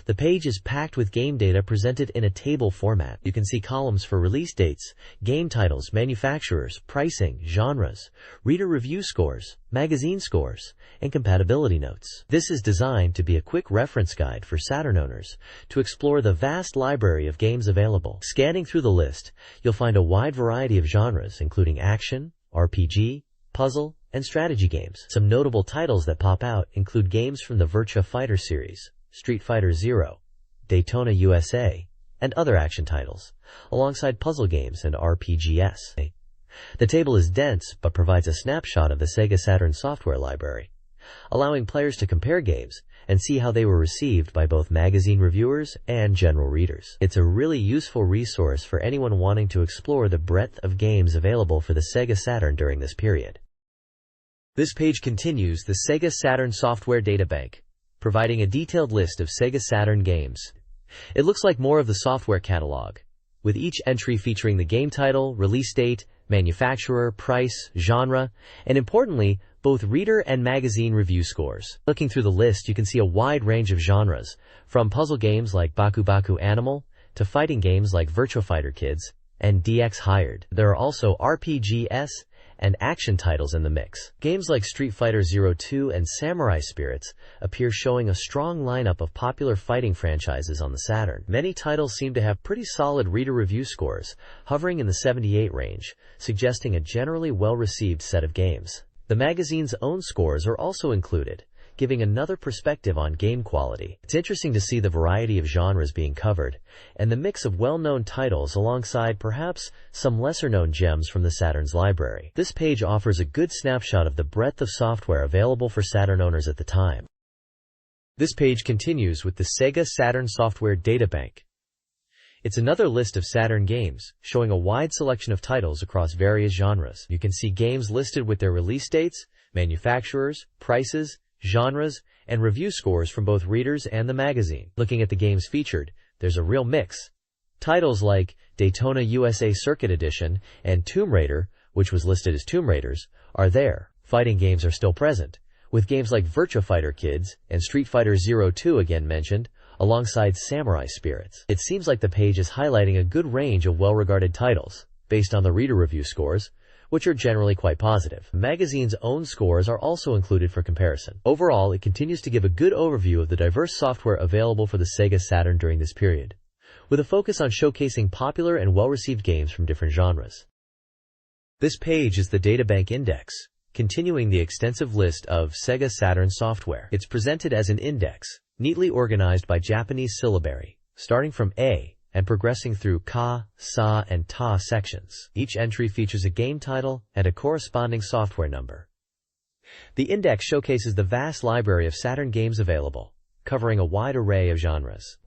The page is packed with game data presented in a table format. You can see columns for release dates, game titles, manufacturers, pricing, genres, reader review scores, magazine scores, and compatibility notes. This is designed to be a quick reference guide for Saturn owners to explore the vast library of games available. Scanning through the list, you'll find a wide variety of genres, including action, RPG, puzzle, and strategy games. Some notable titles that pop out include games from the Virtua Fighter series, Street Fighter Zero, Daytona USA, and other action titles, alongside puzzle games and RPGs. The table is dense but provides a snapshot of the Sega Saturn software library. allowing players to compare games and see how they were received by both magazine reviewers and general readers. It's a really useful resource for anyone wanting to explore the breadth of games available for the Sega Saturn during this period. This page continues the Sega Saturn Software Databank, providing a detailed list of Sega Saturn games. It looks like more of the software catalog, with each entry featuring the game title, release date, manufacturer, price, genre, and importantly, both reader and magazine review scores. Looking through the list, you can see a wide range of genres, from puzzle games like Baku Baku Animal to fighting games like Virtua Fighter Kids and DX Hired. There are also RPGs and action titles in the mix. Games like Street Fighter 02 and Samurai Spirits appear, showing a strong lineup of popular fighting franchises on the Saturn. Many titles seem to have pretty solid reader review scores, hovering in the 78 range, suggesting a generally well-received set of games. The magazine's own scores are also included, giving another perspective on game quality. It's interesting to see the variety of genres being covered, and the mix of well-known titles alongside perhaps some lesser-known gems from the Saturn's library. This page offers a good snapshot of the breadth of software available for Saturn owners at the time. This page continues with the Sega Saturn Software Databank. It's another list of Saturn games, showing a wide selection of titles across various genres. You can see games listed with their release dates, manufacturers, prices, genres, and review scores from both readers and the magazine. Looking at the games featured, there's a real mix. Titles like Daytona USA Circuit Edition and Tomb Raider, which was listed as Tomb Raiders, are there. Fighting games are still present, with games like Virtua Fighter Kids and Street Fighter 02 again mentioned, alongside Samurai Spirits. It seems like the page is highlighting a good range of well-regarded titles, based on the reader review scores, which are generally quite positive. The magazine's own scores are also included for comparison. Overall, it continues to give a good overview of the diverse software available for the Sega Saturn during this period, with a focus on showcasing popular and well-received games from different genres. This page is the Databank Index, continuing the extensive list of Sega Saturn software. It's presented as an index, neatly organized by Japanese syllabary, starting from A and progressing through Ka, Sa, and Ta sections. Each entry features a game title and a corresponding software number. The index showcases the vast library of Saturn games available, covering a wide array of genres.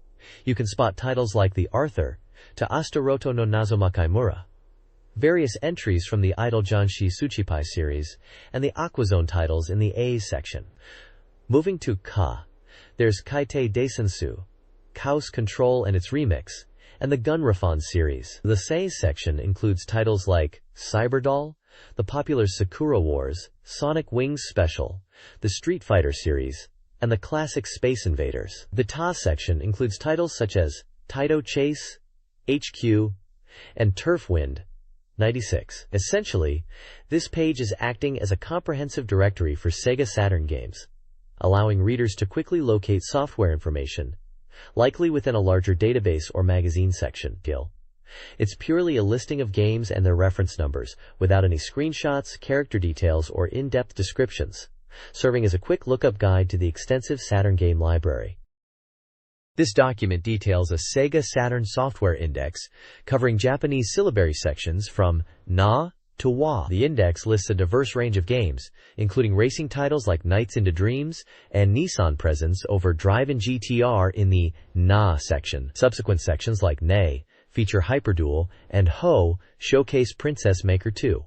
You can spot titles like the Arthur to Astaroto no Nazuma Kaimura, various entries from the Idol Janshi Tsuchipai series, and the Aquazone titles in the A's section. Moving to Ka, there's Kaite Deisensu, Chaos Control and its remix, and the Gunrafon series. The Sais section includes titles like Cyberdoll, the popular Sakura Wars, Sonic Wings Special, the Street Fighter series, and the classic Space Invaders. The Ta section includes titles such as Taito Chase, HQ, and Turfwind 96. Essentially, this page is acting as a comprehensive directory for Sega Saturn games, allowing readers to quickly locate software information, likely within a larger database or magazine section. It's purely a listing of games and their reference numbers, without any screenshots, character details, or in-depth descriptions, serving as a quick lookup guide to the extensive Saturn game library. This document details a Sega Saturn software index covering Japanese syllabary sections from Na to Wa. The index lists a diverse range of games, including racing titles like Nights into Dreams and Nissan presence over Drive-In GTR in the Na section. Subsequent sections like Ne feature Hyperduel, and Ho showcase Princess Maker 2.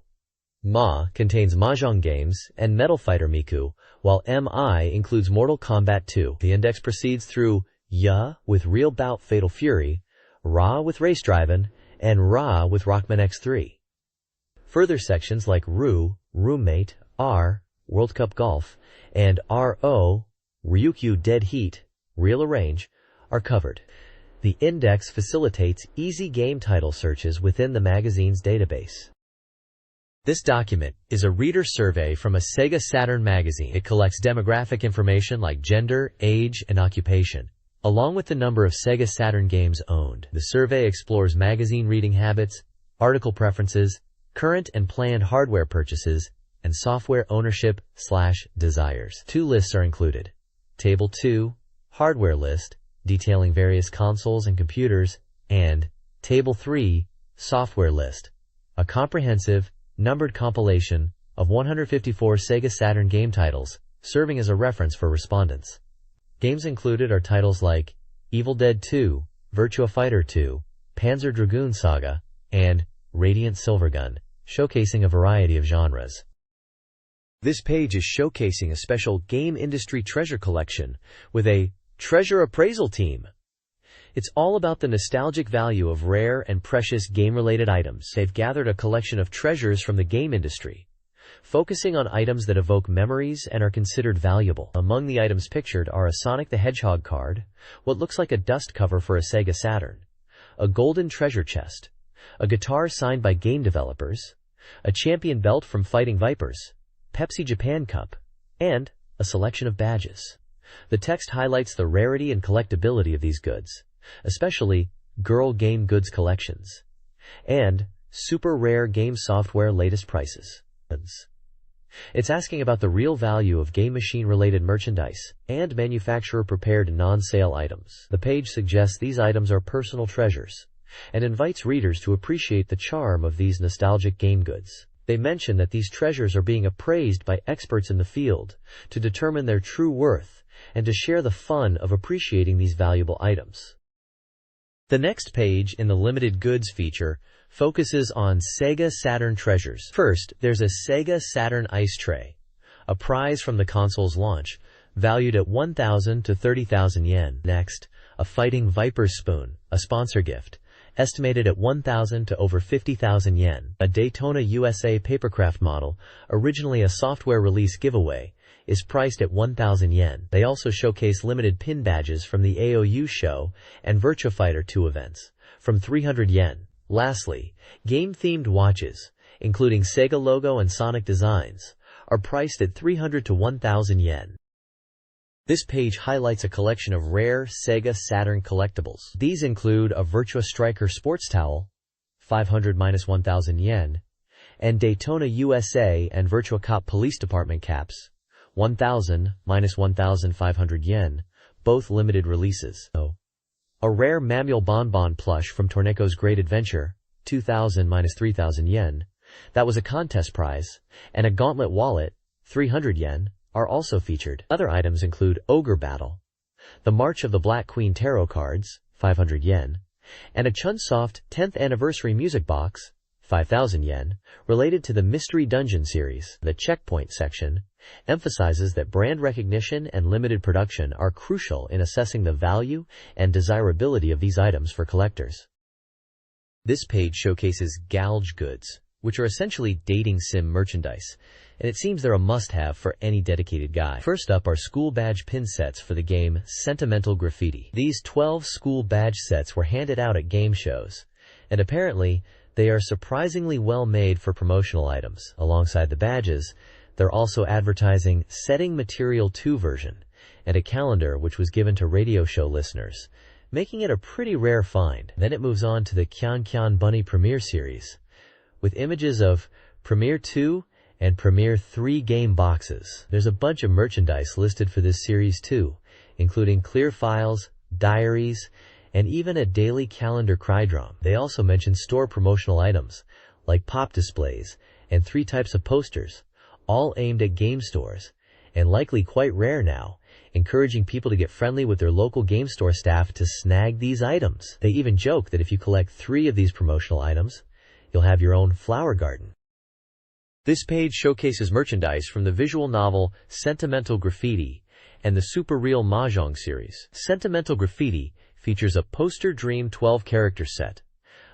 Ma contains Mahjong games and Metal Fighter Miku, while Mi includes Mortal Kombat 2. The index proceeds through Ya with Real Bout Fatal Fury, Ra with Race Drivin', and Ra with Rockman X3. Further sections like Ru, Roommate, R, World Cup Golf, and RO, Ryukyu Dead Heat, Real Arrange, are covered. The index facilitates easy game title searches within the magazine's database. This document is a reader survey from a Sega Saturn magazine. It collects demographic information like gender, age, and occupation, along with the number of Sega Saturn games owned. The survey explores magazine reading habits, article preferences, current and planned hardware purchases, and software ownership/desires. Two lists are included. Table 2, Hardware List, detailing various consoles and computers, and Table 3, Software List, a comprehensive, numbered compilation of 154 Sega Saturn game titles serving as a reference for respondents. Games included are titles like Evil Dead 2, Virtua Fighter 2, Panzer Dragoon Saga, and Radiant Silvergun, showcasing a variety of genres. This page is showcasing a special game industry treasure collection with a treasure appraisal team. It's all about the nostalgic value of rare and precious game-related items. They've gathered a collection of treasures from the game industry, focusing on items that evoke memories and are considered valuable. Among the items pictured are a Sonic the Hedgehog card, what looks like a dust cover for a SEGA Saturn, a golden treasure chest, a guitar signed by game developers, a champion belt from Fighting Vipers, Pepsi Japan Cup, and a selection of badges. The text highlights the rarity and collectability of these goods, especially Girl Game Goods collections, and super rare game software latest prices. It's asking about the real value of game machine-related merchandise and manufacturer-prepared non-sale items. The page suggests these items are personal treasures and invites readers to appreciate the charm of these nostalgic game goods. They mention that these treasures are being appraised by experts in the field to determine their true worth and to share the fun of appreciating these valuable items. The next page in the limited goods feature focuses on SEGA Saturn treasures. First, there's a SEGA Saturn ice tray, a prize from the console's launch, valued at 1,000 to 30,000 yen. Next, a Fighting Vipers spoon, a sponsor gift, estimated at 1,000 to over 50,000 yen. A Daytona USA papercraft model, originally a software release giveaway, is priced at 1,000 yen. They also showcase limited pin badges from the AOU show and Virtua Fighter 2 events, from 300 yen. Lastly, game-themed watches, including Sega logo and Sonic designs, are priced at 300 to 1,000 yen. This page highlights a collection of rare SEGA Saturn collectibles. These include a Virtua Striker sports towel, 500-1,000 yen, and Daytona USA and Virtua Cop Police Department caps, 1,000-1,500 yen, both limited releases. A rare Manuel Bonbon plush from Torneco's Great Adventure, 2,000-3,000 yen, that was a contest prize, and a Gauntlet wallet, 300 yen, are also featured. Other items include Ogre Battle, the March of the Black Queen tarot cards, 500 yen, and a Chunsoft 10th Anniversary music box, 5,000 yen, related to the Mystery Dungeon series. The checkpoint section emphasizes that brand recognition and limited production are crucial in assessing the value and desirability of these items for collectors. This page showcases Galge goods, which are essentially dating sim merchandise, and it seems they're a must-have for any dedicated guy. First up are school badge pin sets for the game Sentimental Graffiti. These 12 school badge sets were handed out at game shows, and apparently they are surprisingly well made for promotional items. Alongside the badges, they're also advertising Setting Material 2 version and a calendar which was given to radio show listeners, making it a pretty rare find. Then it moves on to the Kyan Kyan Bunny Premiere series, with images of Premiere 2 and Premiere 3 game boxes. There's a bunch of merchandise listed for this series too, including clear files, diaries, and even a daily calendar crydrom. They also mention store promotional items, like pop displays and 3 types of posters, all aimed at game stores, and likely quite rare now, encouraging people to get friendly with their local game store staff to snag these items. They even joke that if you collect 3 of these promotional items, you'll have your own flower garden. This page showcases merchandise from the visual novel Sentimental Graffiti and the Super Real Mahjong series. Sentimental Graffiti features a Poster Dream 12-character set,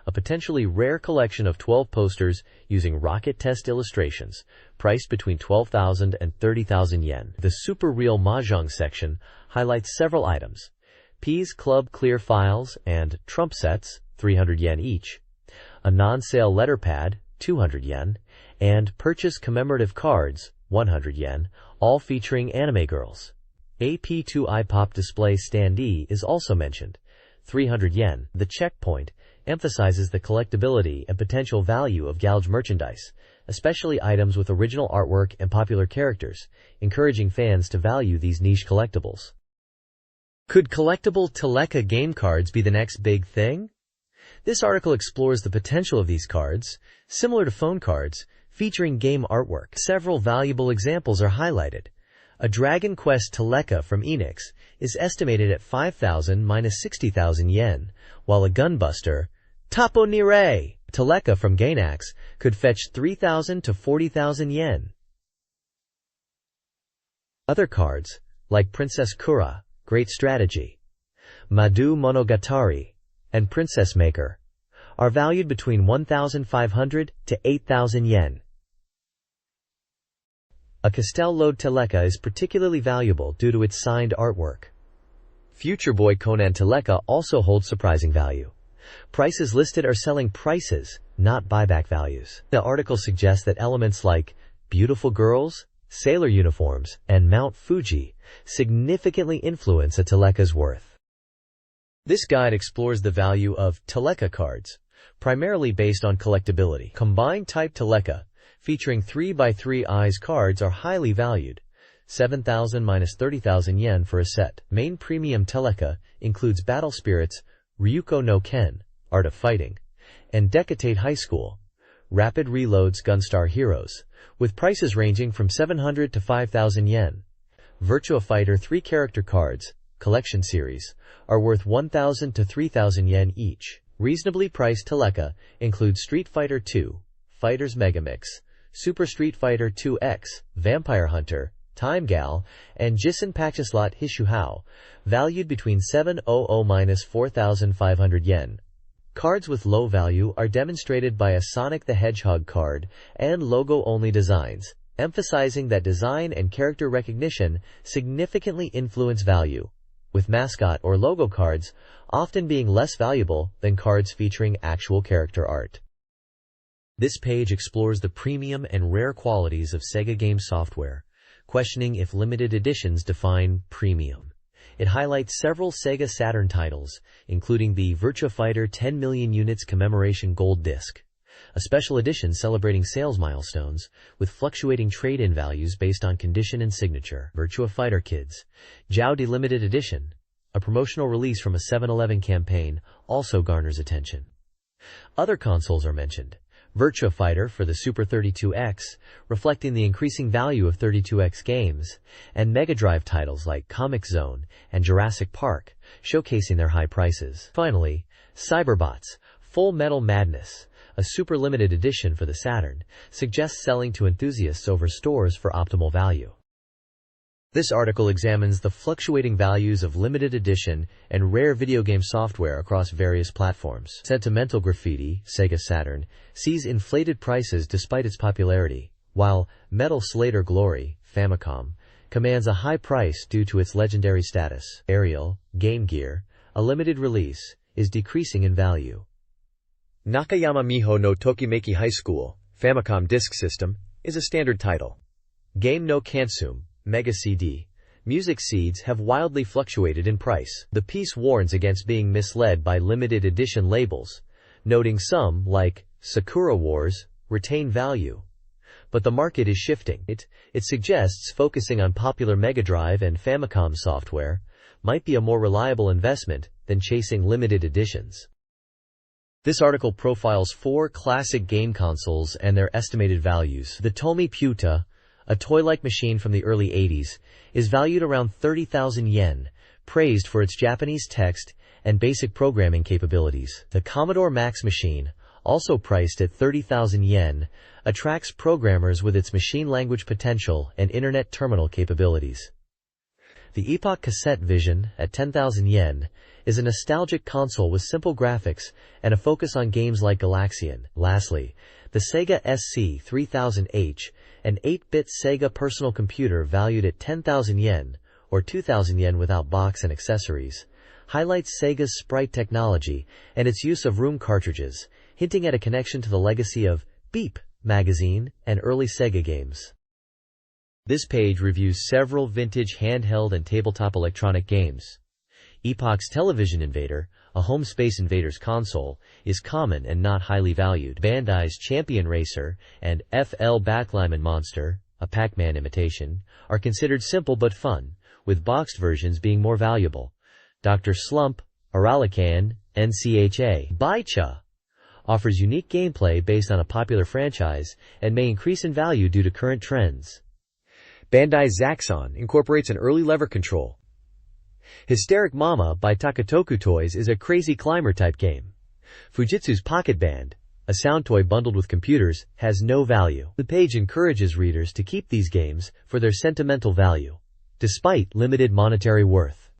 a potentially rare collection of 12 posters using rocket test illustrations, priced between 12,000 and 30,000 yen. The Super Real Mahjong section highlights several items: Peas Club clear files and trump sets, 300 yen each, a non-sale letter pad, 200 yen, and purchase commemorative cards, 100 yen, all featuring anime girls. A P2i pop display standee is also mentioned, 300 yen. The checkpoint emphasizes the collectability and potential value of Galge merchandise, especially items with original artwork and popular characters, encouraging fans to value these niche collectibles. Could collectible Teleka game cards be the next big thing? This article explores the potential of these cards, similar to phone cards, featuring game artwork. Several valuable examples are highlighted. A Dragon Quest Teleka from Enix is estimated at 5,000–60,000 yen, while a Gunbuster Tapo Nire Teleka from Gainax could fetch 3,000–40,000 yen. Other cards, like Princess Kura, Great Strategy, Madu Monogatari, and Princess Maker, are valued between 1,500 to 8,000 yen. A Castel Load Teleka is particularly valuable due to its signed artwork. Future Boy Conan Teleka also holds surprising value. Prices listed are selling prices, not buyback values. The article suggests that elements like beautiful girls, sailor uniforms, and Mount Fuji significantly influence a Teleka's worth. This guide explores the value of Teleka cards, primarily based on collectability. Combined type Teleka, featuring 3x3 eyes cards, are highly valued, 7,000–30,000 yen for a set. Main premium Teleka includes Battle Spirits, Ryuko no Ken, Art of Fighting, and Decadate High School, Rapid Reloads Gunstar Heroes, with prices ranging from 700 to 5,000 yen. Virtua Fighter 3-character cards, Collection Series, are worth 1,000 to 3,000 yen each. Reasonably priced Teleka include Street Fighter II, Fighters Megamix, Super Street Fighter 2X, Vampire Hunter, Time Gal, and Jisen Pachislot Hishuhao, valued between 700–4,500 yen. Cards with low value are demonstrated by a Sonic the Hedgehog card and logo-only designs, emphasizing that design and character recognition significantly influence value, with mascot or logo cards often being less valuable than cards featuring actual character art. This page explores the premium and rare qualities of Sega game software, questioning if limited editions define premium. It highlights several Sega Saturn titles, including the Virtua Fighter 10 million units commemoration gold disc, a special edition celebrating sales milestones with fluctuating trade-in values based on condition and signature. Virtua Fighter Kids, Jowdy Limited Edition, a promotional release from a 7-Eleven campaign, also garners attention. Other consoles are mentioned. Virtua Fighter for the Super 32X, reflecting the increasing value of 32X games, and Mega Drive titles like Comic Zone and Jurassic Park, showcasing their high prices. Finally, Cyberbots, Full Metal Madness, a super limited edition for the Saturn, suggests selling to enthusiasts over stores for optimal value. This article examines the fluctuating values of limited edition and rare video game software across various platforms. Sentimental Graffiti, Sega Saturn, sees inflated prices despite its popularity, while Metal Slater Glory, Famicom, commands a high price due to its legendary status. Aerial, Game Gear, a limited release, is decreasing in value. Nakayama Miho no Tokimeki High School, Famicom Disk System, is a standard title. Game no Kansum, Mega CD, music seeds have wildly fluctuated in price. The piece warns against being misled by limited edition labels, noting some, like Sakura Wars, retain value. But the market is shifting. It suggests focusing on popular Mega Drive and Famicom software might be a more reliable investment than chasing limited editions. This article profiles 4 classic game consoles and their estimated values. The Tomy Puta, a toy-like machine from the early 80s, is valued around 30,000 yen, praised for its Japanese text and basic programming capabilities. The Commodore Max machine, also priced at 30,000 yen, attracts programmers with its machine language potential and internet terminal capabilities. The Epoch Cassette Vision, at 10,000 yen, is a nostalgic console with simple graphics and a focus on games like Galaxian. Lastly, the Sega SC3000H, an 8-bit Sega personal computer valued at 10,000 yen, or 2,000 yen without box and accessories, highlights Sega's sprite technology and its use of room cartridges, hinting at a connection to the legacy of Beep magazine and early Sega games. This page reviews several vintage handheld and tabletop electronic games. Epoch's Television Invader, a home Space Invaders console, is common and not highly valued. Bandai's Champion Racer and FL Backlineman Monster, a Pac-Man imitation, are considered simple but fun, with boxed versions being more valuable. Dr. Slump, Aralakan, NCHA Baicha offers unique gameplay based on a popular franchise and may increase in value due to current trends. Bandai Zaxxon incorporates an early lever control. Hysteric Mama by Takatoku Toys is a crazy climber-type game. Fujitsu's Pocket Band, a sound toy bundled with computers, has no value. The page encourages readers to keep these games for their sentimental value, despite limited monetary worth.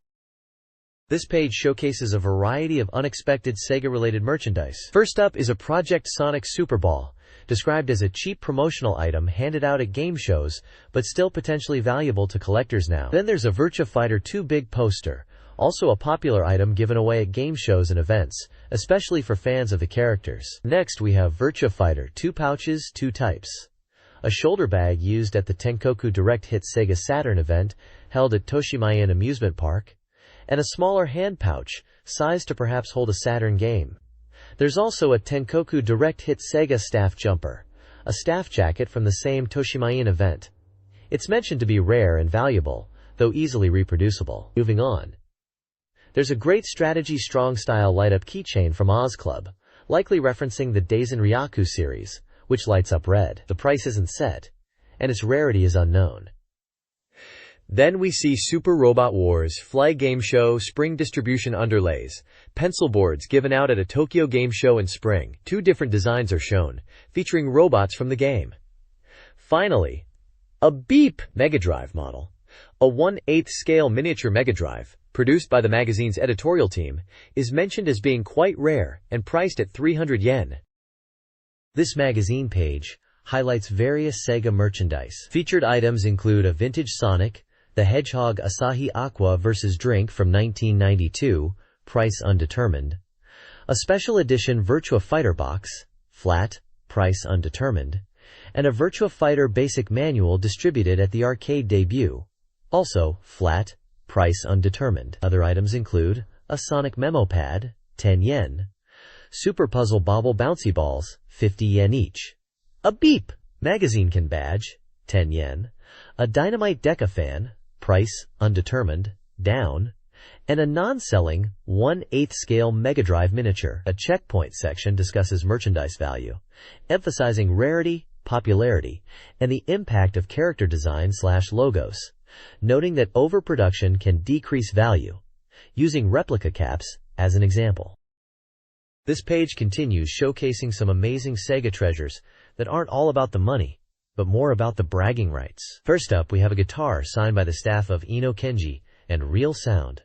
This page showcases a variety of unexpected Sega-related merchandise. First up is a Project Sonic Super Ball, described as a cheap promotional item handed out at game shows, but still potentially valuable to collectors now. Then there's a Virtua Fighter 2 Big Poster, also a popular item given away at game shows and events, especially for fans of the characters. Next we have Virtua Fighter 2 Pouches 2 Types. A shoulder bag used at the Tenkoku Direct Hit SEGA Saturn event held at Toshimaen Amusement Park, and a smaller hand pouch, sized to perhaps hold a Saturn game. There's also a Tenkoku Direct Hit Sega Staff Jumper, a staff jacket from the same Toshimaen event. It's mentioned to be rare and valuable, though easily reproducible. Moving on. There's a great strategy strong style light-up keychain from Oz Club, likely referencing the Daisen Ryaku series, which lights up red. The price isn't set, and its rarity is unknown. Then we see Super Robot Wars Flag Game Show Spring Distribution Underlays, pencil boards given out at a Tokyo Game Show in spring. 2 different designs are shown, featuring robots from the game. Finally, a Beep Mega Drive model, a 1/8 scale miniature Mega Drive, produced by the magazine's editorial team, is mentioned as being quite rare and priced at 300 yen. This magazine page highlights various Sega merchandise. Featured items include a vintage Sonic, the Hedgehog Asahi Aqua vs. Drink from 1992, price undetermined. A special edition Virtua Fighter box, flat, price undetermined. And a Virtua Fighter basic manual distributed at the arcade debut, also flat, price undetermined. Other items include a Sonic memo pad, 10 yen. Super Puzzle Bobble Bouncy Balls, 50 yen each. A Beep magazine can badge, 10 yen. A Dynamite Deca fan, price undetermined, down, and a non-selling 1/8 scale Mega Drive miniature. A checkpoint section discusses merchandise value, emphasizing rarity, popularity, and the impact of character design/logos, noting that overproduction can decrease value, using replica caps as an example. This page continues showcasing some amazing Sega treasures that aren't all about the money, but more about the bragging rights. First up, we have a guitar signed by the staff of Ino Kenji and Real Sound,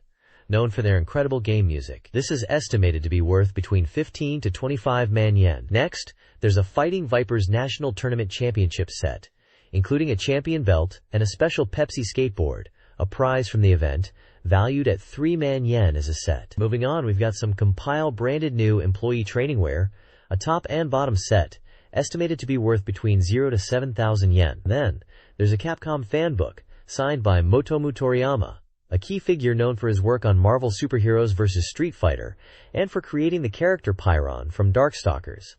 known for their incredible game music. This is estimated to be worth between 15 to 25 man yen. Next, there's a Fighting Vipers National Tournament Championship set, including a champion belt and a special Pepsi skateboard, a prize from the event, valued at 3 man yen as a set. Moving on, we've got some Compile branded new employee training wear, a top and bottom set, estimated to be worth between 0 to 7,000 yen. Then, there's a Capcom fan book, signed by Motomu Toriyama, a key figure known for his work on Marvel Superheroes vs. Street Fighter, and for creating the character Pyron from Darkstalkers.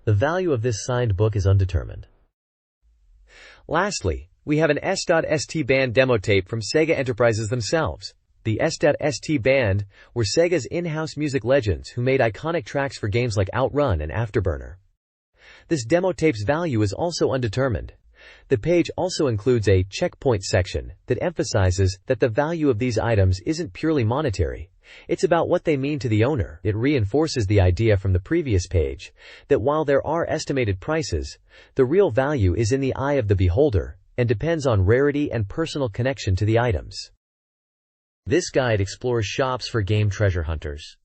The value of this signed book is undetermined. Lastly, we have an S.ST band demo tape from Sega Enterprises themselves. The S.ST band were Sega's in-house music legends who made iconic tracks for games like Outrun and Afterburner. This demo tape's value is also undetermined. The page also includes a checkpoint section that emphasizes that the value of these items isn't purely monetary. It's about what they mean to the owner. It reinforces the idea from the previous page that while there are estimated prices, the real value is in the eye of the beholder and depends on rarity and personal connection to the items. This guide explores shops for game treasure hunters.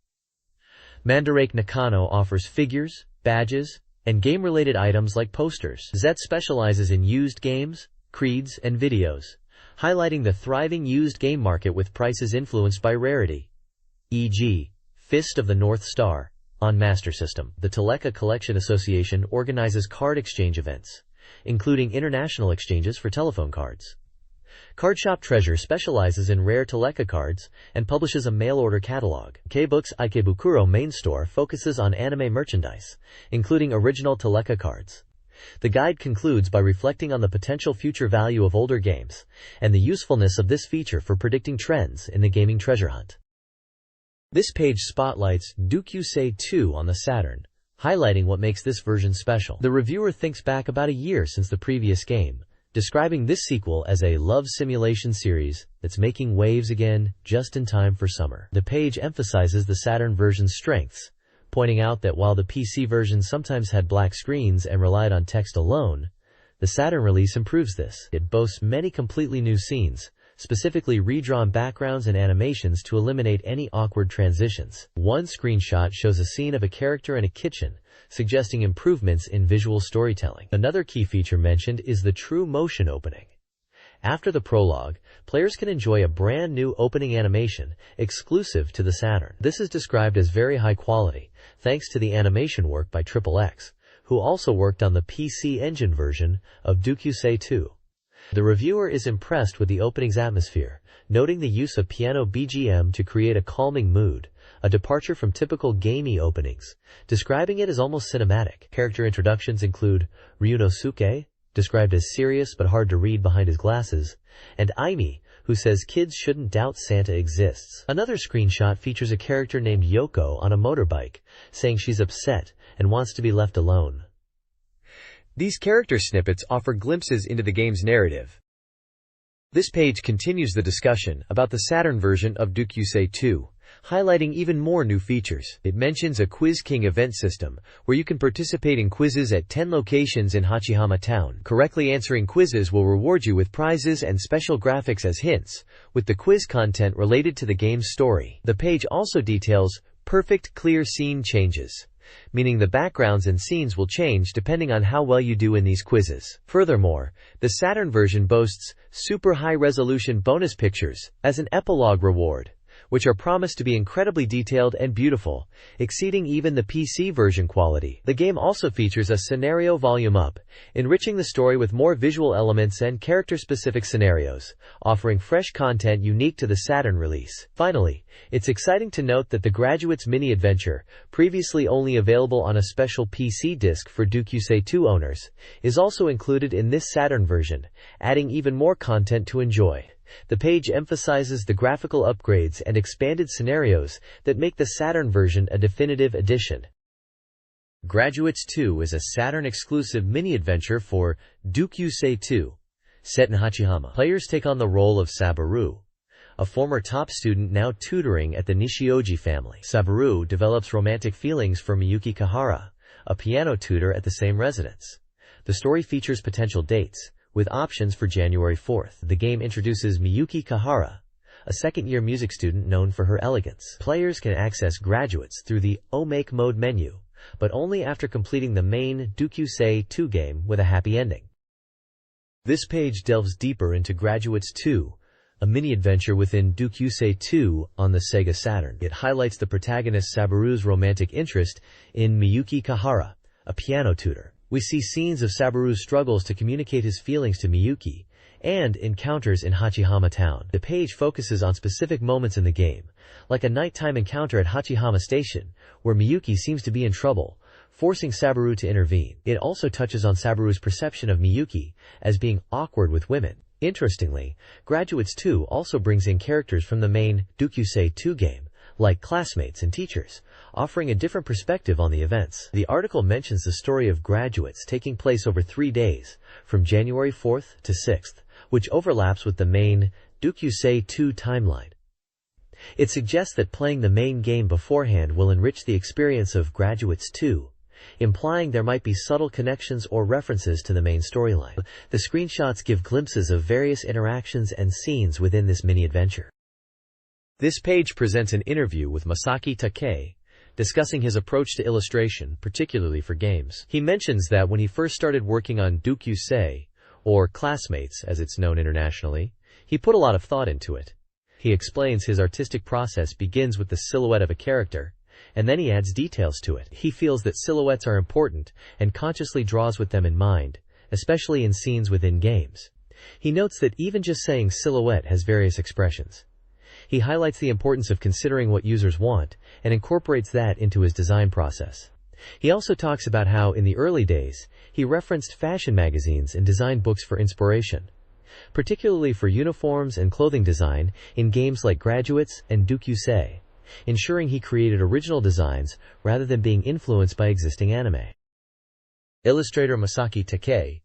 Mandarake Nakano offers figures, badges, and game-related items like posters. Zet specializes in used games, creeds, and videos, highlighting the thriving used game market with prices influenced by rarity. E.g., Fist of the North Star, on Master System. The Teleka Collection Association organizes card exchange events, including international exchanges for telephone cards. Cardshop Treasure specializes in rare Teleka cards and publishes a mail-order catalog. K-Books Ikebukuro main store focuses on anime merchandise, including original Teleka cards. The guide concludes by reflecting on the potential future value of older games and the usefulness of this feature for predicting trends in the gaming treasure hunt. This page spotlights Dukyusei 2 on the Saturn, highlighting what makes this version special. The reviewer thinks back about a year since the previous game, describing this sequel as a love simulation series that's making waves again just in time for summer. The page emphasizes the Saturn version's strengths, pointing out that while the PC version sometimes had black screens and relied on text alone, the Saturn release improves this. It boasts many completely new scenes, specifically redrawn backgrounds and animations to eliminate any awkward transitions. One screenshot shows a scene of a character in a kitchen, suggesting improvements in visual storytelling. Another key feature mentioned is the true motion opening. After the prologue, players can enjoy a brand new opening animation exclusive to the Saturn. This is described as very high quality, thanks to the animation work by XXX, who also worked on the PC Engine version of DOQSE 2. The reviewer is impressed with the opening's atmosphere, noting the use of piano BGM to create a calming mood, a departure from typical gamey openings, describing it as almost cinematic. Character introductions include Ryunosuke, described as serious but hard to read behind his glasses, and Aimi, who says kids shouldn't doubt Santa exists. Another screenshot features a character named Yoko on a motorbike, saying she's upset and wants to be left alone. These character snippets offer glimpses into the game's narrative. This page continues the discussion about the Saturn version of DOQSE 2, highlighting even more new features. It mentions a Quiz King event system, where you can participate in quizzes at 10 locations in Hachihama Town. Correctly answering quizzes will reward you with prizes and special graphics as hints, with the quiz content related to the game's story. The page also details perfect clear scene changes, meaning the backgrounds and scenes will change depending on how well you do in these quizzes. Furthermore, the Saturn version boasts super high-resolution bonus pictures as an epilogue reward, which are promised to be incredibly detailed and beautiful, exceeding even the PC version quality. The game also features a scenario volume up, enriching the story with more visual elements and character-specific scenarios, offering fresh content unique to the Saturn release. Finally, it's exciting to note that the Graduates mini-adventure, previously only available on a special PC disc for DOQSE 2 owners, is also included in this Saturn version, adding even more content to enjoy. The page emphasizes the graphical upgrades and expanded scenarios that make the Saturn version a definitive addition. Graduates 2 is a Saturn-exclusive mini-adventure for DOQSE 2, set in Hachihama. Players take on the role of Sabaru, a former top student now tutoring at the Nishioji family. Sabaru develops romantic feelings for Miyuki Kahara, a piano tutor at the same residence. The story features potential dates, with options for January 4th. The game introduces Miyuki Kahara, a second-year music student known for her elegance. Players can access Graduates through the Make Mode menu, but only after completing the main DOQSE 2 game with a happy ending. This page delves deeper into Graduates 2, a mini-adventure within DOQSE 2 on the SEGA Saturn. It highlights the protagonist Sabaru's romantic interest in Miyuki Kahara, a piano tutor. We see scenes of Sabaru's struggles to communicate his feelings to Miyuki, and encounters in Hachihama Town. The page focuses on specific moments in the game, like a nighttime encounter at Hachihama Station, where Miyuki seems to be in trouble, forcing Sabaru to intervene. It also touches on Sabaru's perception of Miyuki as being awkward with women. Interestingly, Graduates 2 also brings in characters from the main DOQSE 2 game, like classmates and teachers, offering a different perspective on the events. The article mentions the story of Graduates taking place over 3 days, from January 4th to 6th, which overlaps with the main DOQSE 2 timeline. It suggests that playing the main game beforehand will enrich the experience of Graduates 2, implying there might be subtle connections or references to the main storyline. The screenshots give glimpses of various interactions and scenes within this mini-adventure. This page presents an interview with Masaki Takei, discussing his approach to illustration, particularly for games. He mentions that when he first started working on DOQSE, or Classmates as it's known internationally, he put a lot of thought into it. He explains his artistic process begins with the silhouette of a character, and then he adds details to it. He feels that silhouettes are important and consciously draws with them in mind, especially in scenes within games. He notes that even just saying silhouette has various expressions. He highlights the importance of considering what users want and incorporates that into his design process. He also talks about how, in the early days, he referenced fashion magazines and design books for inspiration, particularly for uniforms and clothing design in games like Graduates and DOQSE, ensuring he created original designs rather than being influenced by existing anime. Illustrator Masaki Takei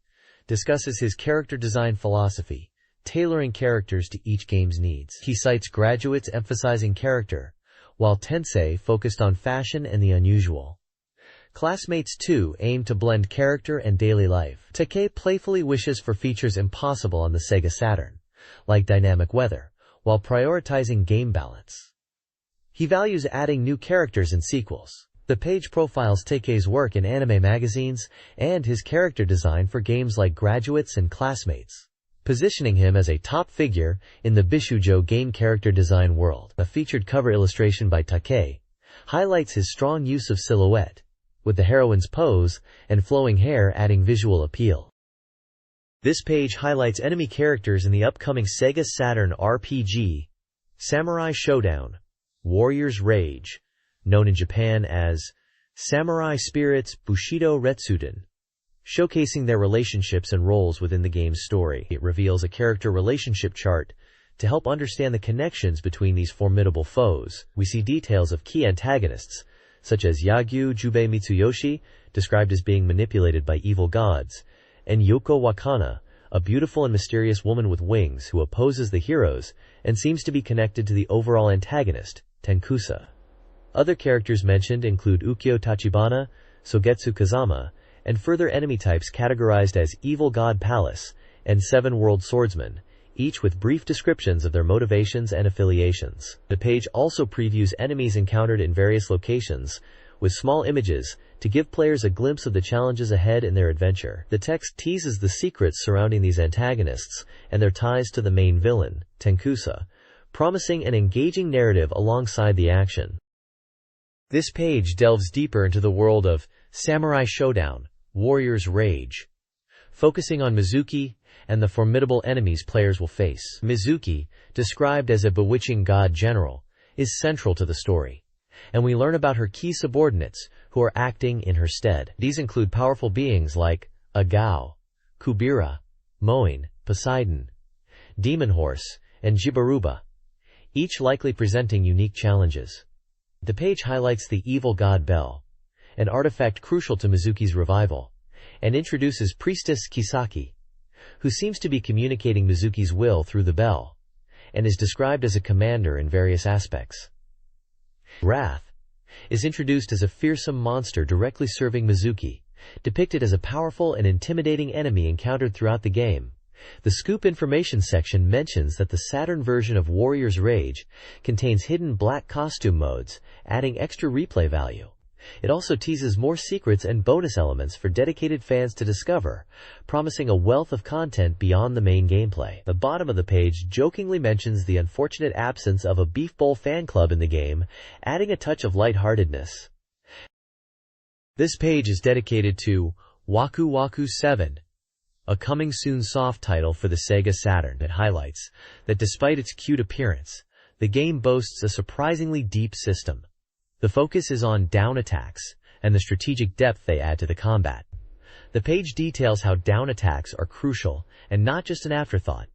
discusses his character design philosophy, tailoring characters to each game's needs. He cites graduates emphasizing character, while Tensei focused on fashion and the unusual. Classmates 2 aim to blend character and daily life. Takei playfully wishes for features impossible on the Sega Saturn, like dynamic weather, while prioritizing game balance. He values adding new characters in sequels. The page profiles Takei's work in anime magazines and his character design for games like Graduates and Classmates, positioning him as a top figure in the Bishoujo game character design world. A featured cover illustration by Takei highlights his strong use of silhouette, with the heroine's pose and flowing hair adding visual appeal. This page highlights enemy characters in the upcoming Sega Saturn RPG, Samurai Showdown, Warrior's Rage, known in Japan as Samurai Spirits Bushido Retsuden, showcasing their relationships and roles within the game's story. It reveals a character relationship chart to help understand the connections between these formidable foes. We see details of key antagonists, such as Yagyu Jubei Mitsuyoshi, described as being manipulated by evil gods, and Yoko Wakana, a beautiful and mysterious woman with wings who opposes the heroes and seems to be connected to the overall antagonist, Tenkusa. Other characters mentioned include Ukyo Tachibana, Sogetsu Kazama, and further enemy types categorized as Evil God Palace and Seven World Swordsman, each with brief descriptions of their motivations and affiliations. The page also previews enemies encountered in various locations, with small images to give players a glimpse of the challenges ahead in their adventure. The text teases the secrets surrounding these antagonists and their ties to the main villain, Tenkusa, promising an engaging narrative alongside the action. This page delves deeper into the world of Samurai Showdown, Warrior's Rage, focusing on Mizuki and the formidable enemies players will face. Mizuki, described as a bewitching god general, is central to the story, and we learn about her key subordinates who are acting in her stead. These include powerful beings like Agao, Kubira, Moin, Poseidon, Demon Horse, and Jibaruba, each likely presenting unique challenges. The page highlights the evil god Bell, an artifact crucial to Mizuki's revival, and introduces Priestess Kisaki, who seems to be communicating Mizuki's will through the bell, and is described as a commander in various aspects. Wrath is introduced as a fearsome monster directly serving Mizuki, depicted as a powerful and intimidating enemy encountered throughout the game. The Scoop information section mentions that the Saturn version of Warrior's Rage contains hidden black costume modes, adding extra replay value. It also teases more secrets and bonus elements for dedicated fans to discover, promising a wealth of content beyond the main gameplay. The bottom of the page jokingly mentions the unfortunate absence of a Beef Bowl fan club in the game, adding a touch of lightheartedness. This page is dedicated to Waku Waku 7, a coming soon soft title for the Sega Saturn. It highlights that despite its cute appearance, the game boasts a surprisingly deep system. The focus is on down attacks and the strategic depth they add to the combat. The page details how down attacks are crucial and not just an afterthought.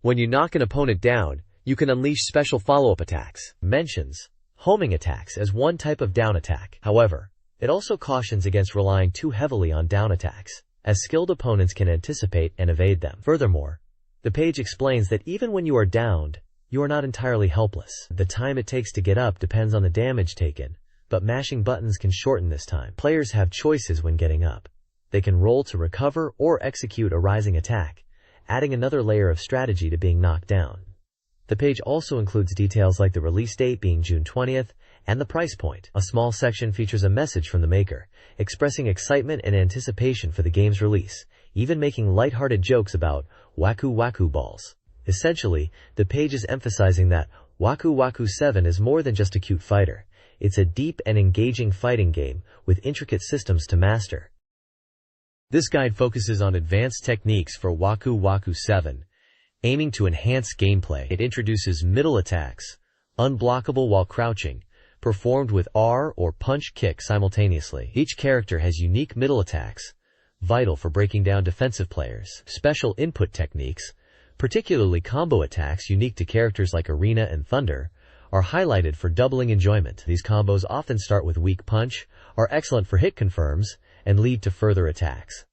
When you knock an opponent down, you can unleash special follow-up attacks. Mentions homing attacks as one type of down attack. However, it also cautions against relying too heavily on down attacks, as skilled opponents can anticipate and evade them. Furthermore, the page explains that even when you are downed, you are not entirely helpless. The time it takes to get up depends on the damage taken, but mashing buttons can shorten this time. Players have choices when getting up. They can roll to recover or execute a rising attack, adding another layer of strategy to being knocked down. The page also includes details like the release date being June 20th and the price point. A small section features a message from the maker, expressing excitement and anticipation for the game's release, even making lighthearted jokes about Waku Waku balls. Essentially, the page is emphasizing that Waku Waku 7 is more than just a cute fighter. It's a deep and engaging fighting game with intricate systems to master. This guide focuses on advanced techniques for Waku Waku 7, aiming to enhance gameplay. It introduces middle attacks, unblockable while crouching, performed with R or punch kick simultaneously. Each character has unique middle attacks, vital for breaking down defensive players. Special input techniques, particularly combo attacks unique to characters like Arena and Thunder, are highlighted for doubling enjoyment. These combos often start with weak punch, are excellent for hit confirms, and lead to further attacks.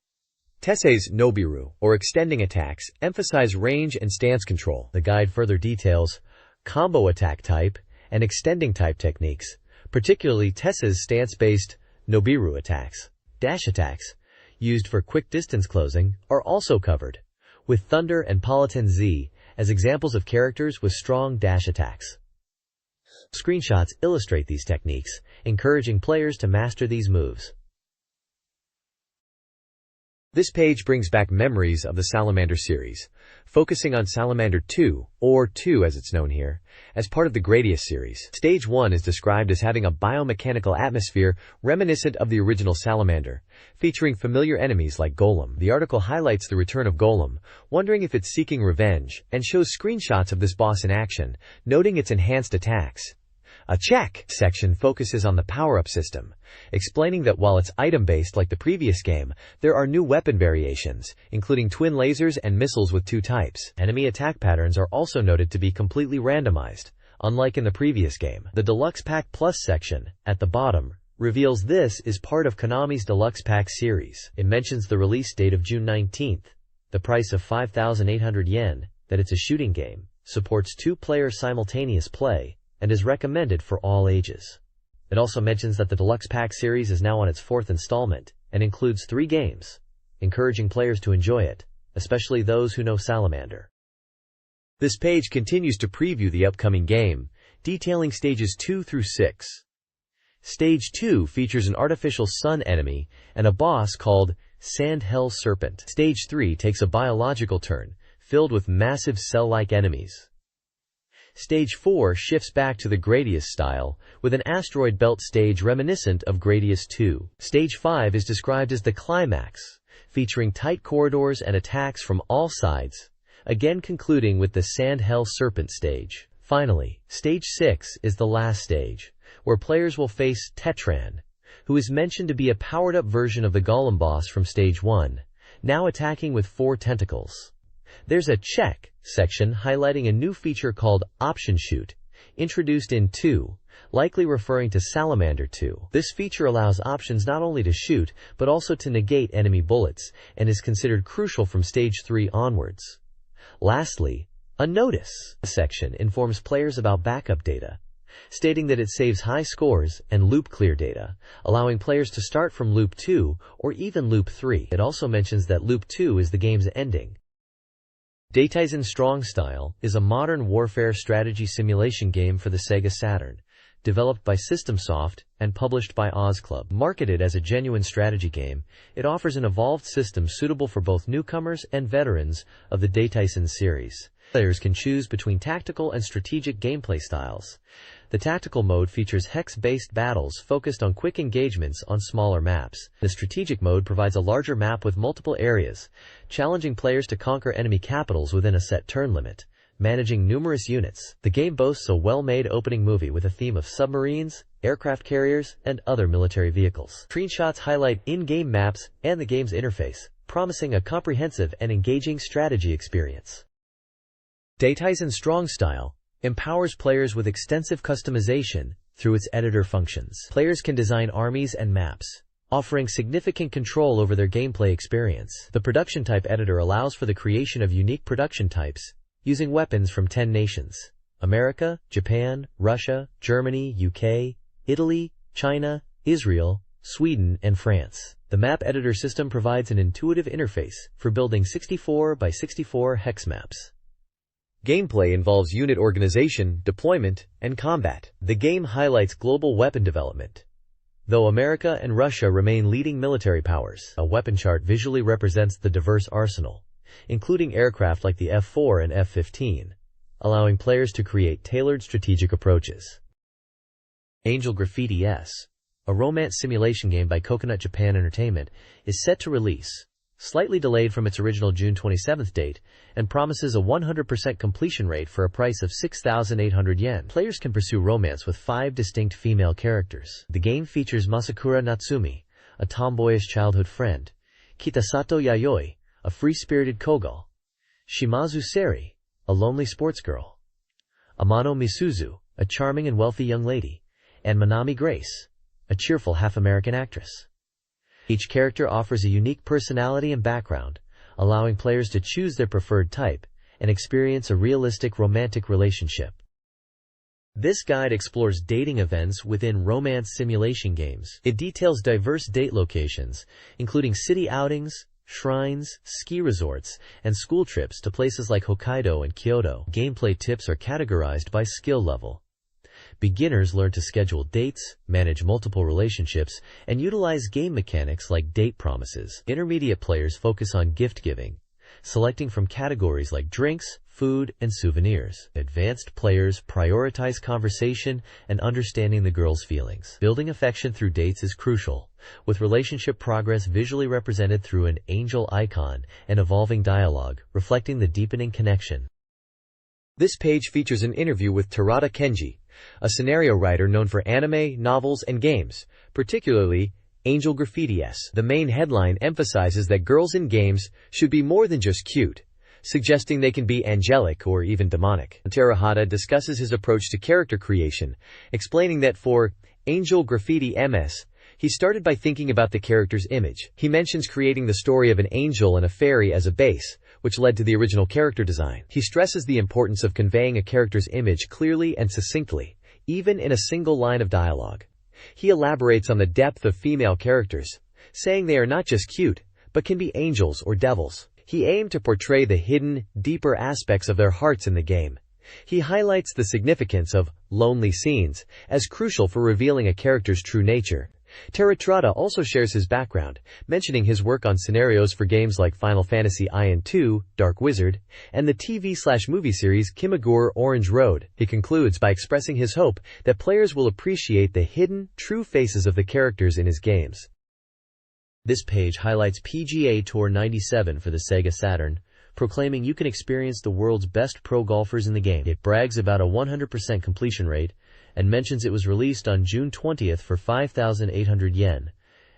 Tesse's Nobiru, or extending attacks, emphasize range and stance control. The guide further details combo attack type and extending type techniques, particularly Tesse's stance-based Nobiru attacks. Dash attacks, used for quick distance closing, are also covered, with Thunder and Politan Z as examples of characters with strong dash attacks. Screenshots illustrate these techniques, encouraging players to master these moves. This page brings back memories of the Salamander series, focusing on Salamander 2, or 2 as it's known here, as part of the Gradius series. Stage 1 is described as having a biomechanical atmosphere reminiscent of the original Salamander, featuring familiar enemies like Golem. The article highlights the return of Golem, wondering if it's seeking revenge, and shows screenshots of this boss in action, noting its enhanced attacks. A check section focuses on the power-up system, explaining that while it's item-based like the previous game, there are new weapon variations, including twin lasers and missiles with 2 types. Enemy attack patterns are also noted to be completely randomized, unlike in the previous game. The Deluxe Pack Plus section, at the bottom, reveals this is part of Konami's Deluxe Pack series. It mentions the release date of June 19th, the price of 5,800 yen, that it's a shooting game, supports 2-player simultaneous play, and is recommended for all ages. It also mentions that the Deluxe Pack series is now on its 4th installment, and includes 3 games, encouraging players to enjoy it, especially those who know Salamander. This page continues to preview the upcoming game, detailing stages 2 through 6. Stage 2 features an artificial sun enemy and a boss called Sandhell Serpent. Stage 3 takes a biological turn, filled with massive cell-like enemies. Stage 4 shifts back to the Gradius style, with an asteroid belt stage reminiscent of Gradius 2. Stage 5 is described as the climax, featuring tight corridors and attacks from all sides, again concluding with the Sandhell Serpent stage. Finally, Stage 6 is the last stage, where players will face Tetran, who is mentioned to be a powered-up version of the Golem boss from Stage 1, now attacking with 4 tentacles. There's a check section highlighting a new feature called Option Shoot, introduced in 2, likely referring to Salamander 2. This feature allows options not only to shoot, but also to negate enemy bullets, and is considered crucial from Stage 3 onwards. Lastly, a Notice section informs players about backup data, stating that it saves high scores and loop clear data, allowing players to start from Loop 2 or even Loop 3. It also mentions that Loop 2 is the game's ending. Dataisen Strong Style is a modern warfare strategy simulation game for the SEGA Saturn, developed by Systemsoft and published by Oz Club. Marketed as a genuine strategy game, it offers an evolved system suitable for both newcomers and veterans of the Dataisen series. Players can choose between tactical and strategic gameplay styles. The tactical mode features hex-based battles focused on quick engagements on smaller maps. The strategic mode provides a larger map with multiple areas, challenging players to conquer enemy capitals within a set turn limit, managing numerous units. The game boasts a well-made opening movie with a theme of submarines, aircraft carriers, and other military vehicles. Screenshots highlight in-game maps and the game's interface, promising a comprehensive and engaging strategy experience. Dataisen Strong Style empowers players with extensive customization through its editor functions. Players can design armies and maps, offering significant control over their gameplay experience. The production type editor allows for the creation of unique production types, using weapons from 10 nations: America, Japan, Russia, Germany, UK, Italy, China, Israel, Sweden, and France. The map editor system provides an intuitive interface for building 64 by 64 hex maps. Gameplay involves unit organization, deployment, and combat. The game highlights global weapon development. Though America and Russia remain leading military powers, a weapon chart visually represents the diverse arsenal, including aircraft like the F-4 and F-15, allowing players to create tailored strategic approaches. Angel Graffiti S, a romance simulation game by Coconut Japan Entertainment, is set to release, slightly delayed from its original June 27th date, and promises a 100% completion rate for a price of 6,800 yen. Players can pursue romance with 5 distinct female characters. The game features Masakura Natsumi, a tomboyish childhood friend, Kitasato Yayoi, a free-spirited kogal, Shimazu Seri, a lonely sports girl, Amano Misuzu, a charming and wealthy young lady, and Manami Grace, a cheerful half-American actress. Each character offers a unique personality and background, allowing players to choose their preferred type and experience a realistic romantic relationship. This guide explores dating events within romance simulation games. It details diverse date locations, including city outings, shrines, ski resorts, and school trips to places like Hokkaido and Kyoto. Gameplay tips are categorized by skill level. Beginners learn to schedule dates, manage multiple relationships, and utilize game mechanics like date promises. Intermediate players focus on gift giving, selecting from categories like drinks, food, and souvenirs. Advanced players prioritize conversation and understanding the girl's feelings. Building affection through dates is crucial, with relationship progress visually represented through an angel icon and evolving dialogue, reflecting the deepening connection. This page features an interview with Terada Kenji, a scenario writer known for anime, novels, and games, particularly Angel Graffiti S. The main headline emphasizes that girls in games should be more than just cute, suggesting they can be angelic or even demonic. Terada discusses his approach to character creation, explaining that for Angel Graffiti MS, he started by thinking about the character's image. He mentions creating the story of an angel and a fairy as a base, which led to the original character design. He stresses the importance of conveying a character's image clearly and succinctly, even in a single line of dialogue. He elaborates on the depth of female characters, saying they are not just cute, but can be angels or devils. He aimed to portray the hidden, deeper aspects of their hearts in the game. He highlights the significance of lonely scenes as crucial for revealing a character's true nature. Terada also shares his background, mentioning his work on scenarios for games like Final Fantasy IN2, Dark Wizard, and the TV/movie series Kimagure Orange Road. He concludes by expressing his hope that players will appreciate the hidden, true faces of the characters in his games. This page highlights PGA Tour 97 for the SEGA Saturn, proclaiming you can experience the world's best pro golfers in the game. It brags about a 100% completion rate, and mentions it was released on June 20th for 5,800 yen,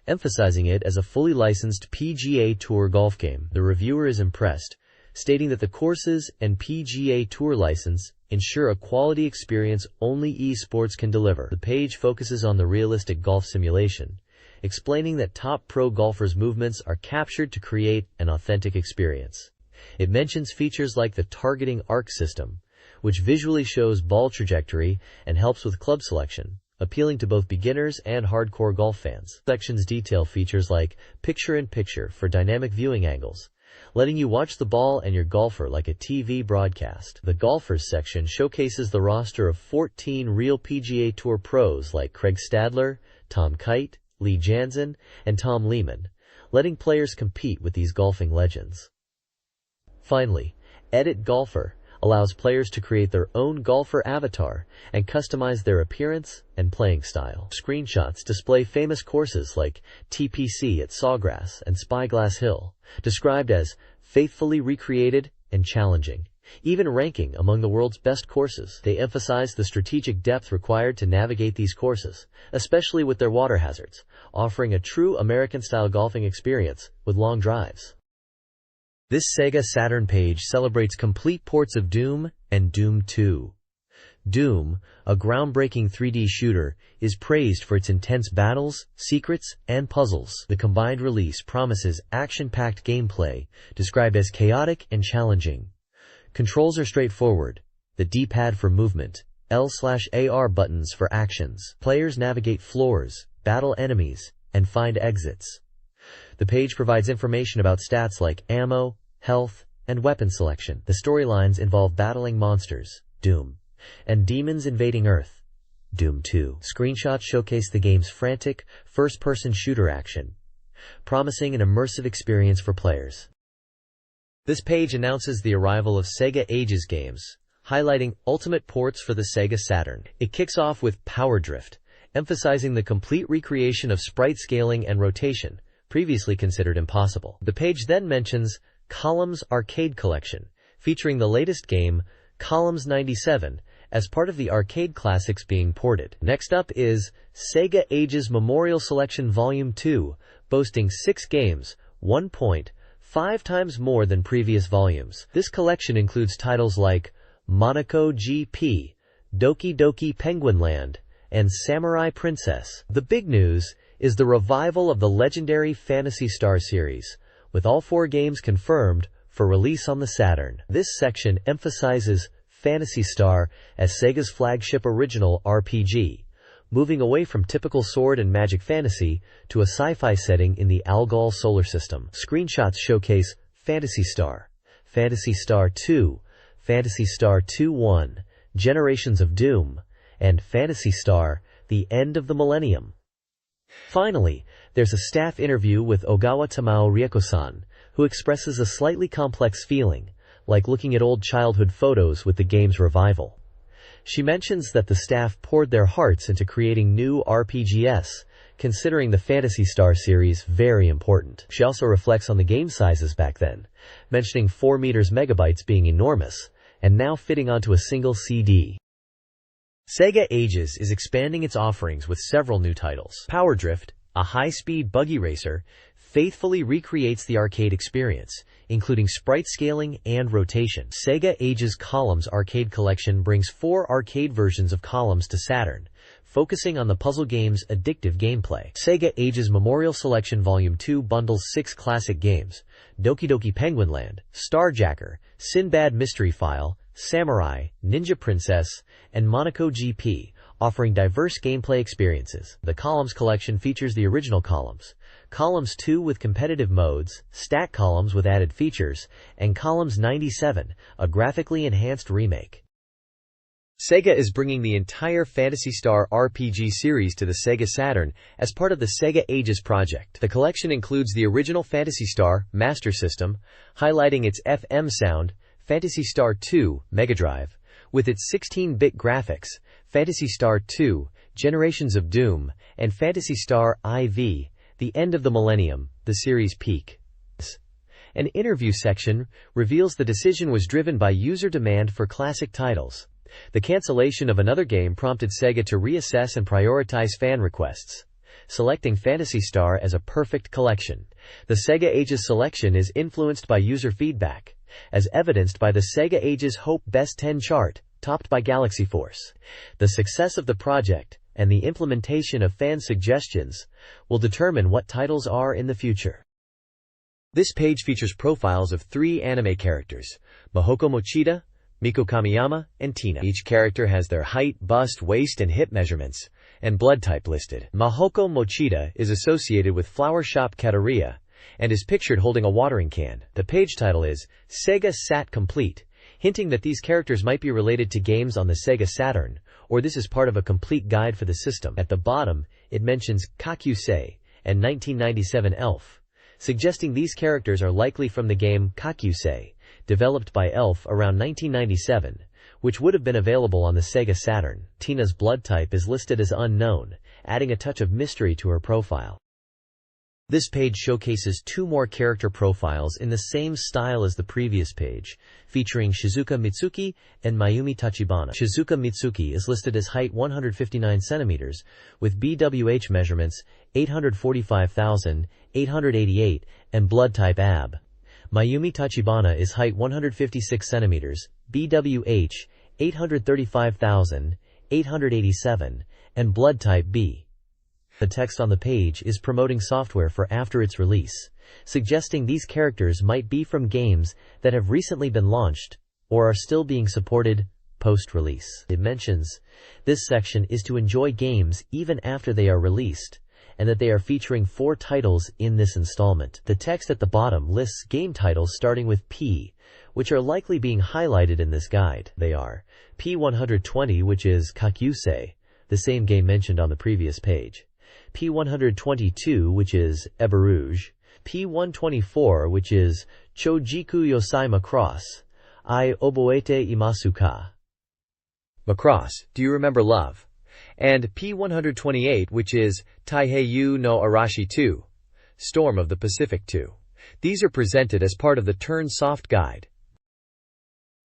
emphasizing it as a fully licensed PGA Tour golf game. The reviewer is impressed, stating that the courses and PGA Tour license ensure a quality experience only esports can deliver. The page focuses on the realistic golf simulation, explaining that top pro golfers' movements are captured to create an authentic experience. It mentions features like the targeting arc system, which visually shows ball trajectory and helps with club selection, appealing to both beginners and hardcore golf fans. Sections detail features like picture-in-picture for dynamic viewing angles, letting you watch the ball and your golfer like a TV broadcast. The golfers section showcases the roster of 14 real PGA Tour pros like Craig Stadler, Tom Kite, Lee Janzen, and Tom Lehman, letting players compete with these golfing legends. Finally, Edit Golfer allows players to create their own golfer avatar and customize their appearance and playing style. Screenshots display famous courses like TPC at Sawgrass and Spyglass Hill, described as faithfully recreated and challenging, even ranking among the world's best courses. They emphasize the strategic depth required to navigate these courses, especially with their water hazards, offering a true American-style golfing experience with long drives. This SEGA Saturn page celebrates complete ports of Doom and Doom 2. Doom, a groundbreaking 3D shooter, is praised for its intense battles, secrets, and puzzles. The combined release promises action-packed gameplay, described as chaotic and challenging. Controls are straightforward: the D-pad for movement, L/AR buttons for actions. Players navigate floors, battle enemies, and find exits. The page provides information about stats like ammo, health, and weapon selection. The storylines involve battling monsters, Doom, and demons invading Earth, Doom 2. Screenshots showcase the game's frantic, first-person shooter action, promising an immersive experience for players. This page announces the arrival of Sega Ages games, highlighting ultimate ports for the Sega Saturn. It kicks off with Power Drift, emphasizing the complete recreation of sprite scaling and rotation, previously considered impossible. The page then mentions Columns Arcade Collection, featuring the latest game, Columns 97, as part of the arcade classics being ported. Next up is Sega Ages Memorial Selection Volume 2, boasting 6 games, 1.5 times more than previous volumes. This collection includes titles like Monaco GP, Doki Doki Penguin Land, and Samurai Princess. The big news is the revival of the legendary Phantasy Star series, with all 4 games confirmed for release on the Saturn. This section emphasizes Phantasy Star as Sega's flagship original RPG, moving away from typical sword and magic fantasy to a sci-fi setting in the Algol solar system. Screenshots showcase Phantasy Star 2, Phantasy Star 2-1, Generations of Doom, and Phantasy Star, The End of the Millennium. Finally, there's a staff interview with Ogawa Tamao Rieko-san, who expresses a slightly complex feeling, like looking at old childhood photos with the game's revival. She mentions that the staff poured their hearts into creating new RPGs, considering the Phantasy Star series very important. She also reflects on the game sizes back then, mentioning 4 megabytes being enormous, and now fitting onto a single CD. Sega Ages is expanding its offerings with several new titles. Power Drift, a high-speed buggy racer, faithfully recreates the arcade experience, including sprite scaling and rotation. Sega Ages Columns Arcade Collection brings 4 arcade versions of Columns to Saturn, focusing on the puzzle game's addictive gameplay. Sega Ages Memorial Selection Volume 2 bundles 6 classic games: Doki Doki Penguin Land, Starjacker, Sinbad Mystery File, Samurai, Ninja Princess, and Monaco GP, offering diverse gameplay experiences. The Columns collection features the original Columns, Columns 2 with competitive modes, Stack Columns with added features, and Columns 97, a graphically enhanced remake. Sega is bringing the entire Phantasy Star RPG series to the Sega Saturn as part of the Sega Ages project. The collection includes the original Phantasy Star Master System, highlighting its FM sound, Phantasy Star 2 Mega Drive, with its 16-bit graphics, Phantasy Star 2 Generations of Doom, and Phantasy Star IV The End of the Millennium, the series peak. An interview section reveals the decision was driven by user demand for classic titles. The cancellation of another game prompted Sega to reassess and prioritize fan requests, selecting Phantasy Star as a perfect collection. The Sega Ages selection is influenced by user feedback, as evidenced by the Sega Ages Hope Best 10 chart, topped by Galaxy Force. The success of the project and the implementation of fan suggestions will determine what titles are in the future. This page features profiles of 3 anime characters: Mahoko Mochida, Miko Kamiyama, and Tina. Each character has their height, bust, waist, and hip measurements, and blood type listed. Mahoko Mochida is associated with Flower Shop Kateria, and is pictured holding a watering can. The page title is SEGA Sat Complete, hinting that these characters might be related to games on the Sega Saturn, or this is part of a complete guide for the system. At the bottom, it mentions Kakyusei and 1997 Elf, suggesting these characters are likely from the game Kakyusei, developed by Elf around 1997, which would have been available on the Sega Saturn. Tina's blood type is listed as unknown, adding a touch of mystery to her profile. This page showcases 2 more character profiles in the same style as the previous page, featuring Shizuka Mitsuki and Mayumi Tachibana. Shizuka Mitsuki is listed as height 159 cm, with BWH measurements 845,888, and blood type AB. Mayumi Tachibana is height 156 cm, BWH 835,887, and blood type B. The text on the page is promoting software for after its release, suggesting these characters might be from games that have recently been launched or are still being supported post-release. It mentions this section is to enjoy games even after they are released, and that they are featuring 4 titles in this installment. The text at the bottom lists game titles starting with P, which are likely being highlighted in this guide. They are P120, which is Kakyusei, the same game mentioned on the previous page; P122, which is Eberouge; P124, which is Chojiku Yosai Macross, I Oboete Imasu ka. Macross, Do You Remember Love? And P128, which is Taiheiyu no Arashi 2, Storm of the Pacific 2. These are presented as part of the Turn Soft Guide.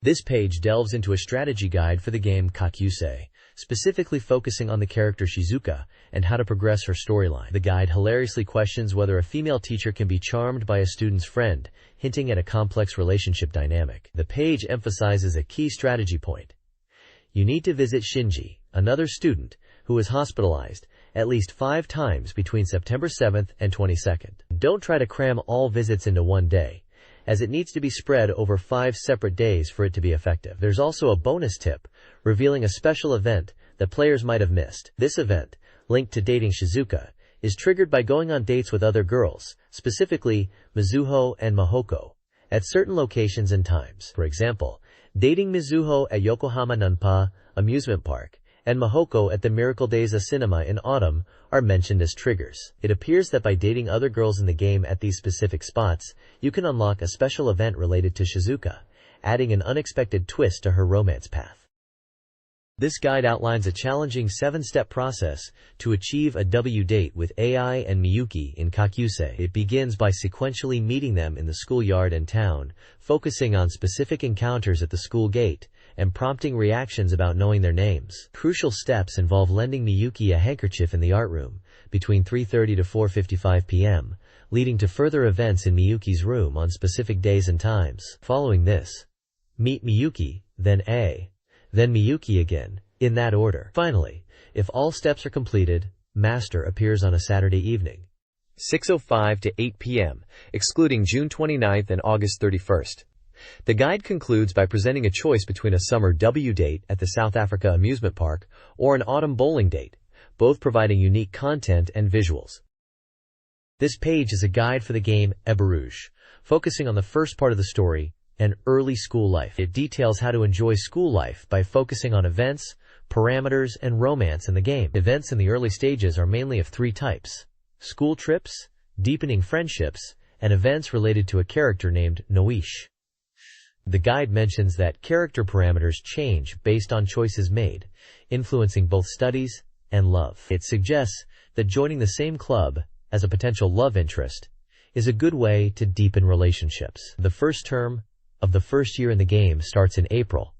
This page delves into a strategy guide for the game Kakyusei, specifically focusing on the character Shizuka and how to progress her storyline. The guide hilariously questions whether a female teacher can be charmed by a student's friend, hinting at a complex relationship dynamic. The page emphasizes a key strategy point. You need to visit Shinji, another student, who is hospitalized, at least 5 times between September 7th and 22nd. Don't try to cram all visits into one day, as it needs to be spread over 5 separate days for it to be effective. There's also a bonus tip, revealing a special event that players might have missed. This event, linked to dating Shizuka, is triggered by going on dates with other girls, specifically Mizuho and Mahoko, at certain locations and times. For example, dating Mizuho at Yokohama Nanpa Amusement Park and Mahoko at the Miracle Days Cinema in autumn are mentioned as triggers. It appears that by dating other girls in the game at these specific spots, you can unlock a special event related to Shizuka, adding an unexpected twist to her romance path. This guide outlines a challenging 7-step process to achieve a W date with Ai and Miyuki in Kakyusei. It begins by sequentially meeting them in the schoolyard and town, focusing on specific encounters at the school gate, and prompting reactions about knowing their names. Crucial steps involve lending Miyuki a handkerchief in the art room, between 3:30 to 4:55 p.m., leading to further events in Miyuki's room on specific days and times. Following this, meet Miyuki, then A, then Miyuki again, in that order. Finally, if all steps are completed, Master appears on a Saturday evening, 6:05 to 8 p.m., excluding June 29th and August 31st. The guide concludes by presenting a choice between a summer W date at the South Africa amusement park or an autumn bowling date, both providing unique content and visuals. This page is a guide for the game Eberouge, focusing on the first part of the story, and early school life. It details how to enjoy school life by focusing on events, parameters, and romance in the game. Events in the early stages are mainly of 3 types: school trips, deepening friendships, and events related to a character named Noish. The guide mentions that character parameters change based on choices made, influencing both studies and love. It suggests that joining the same club as a potential love interest is a good way to deepen relationships. The first term of the first year in the game starts in April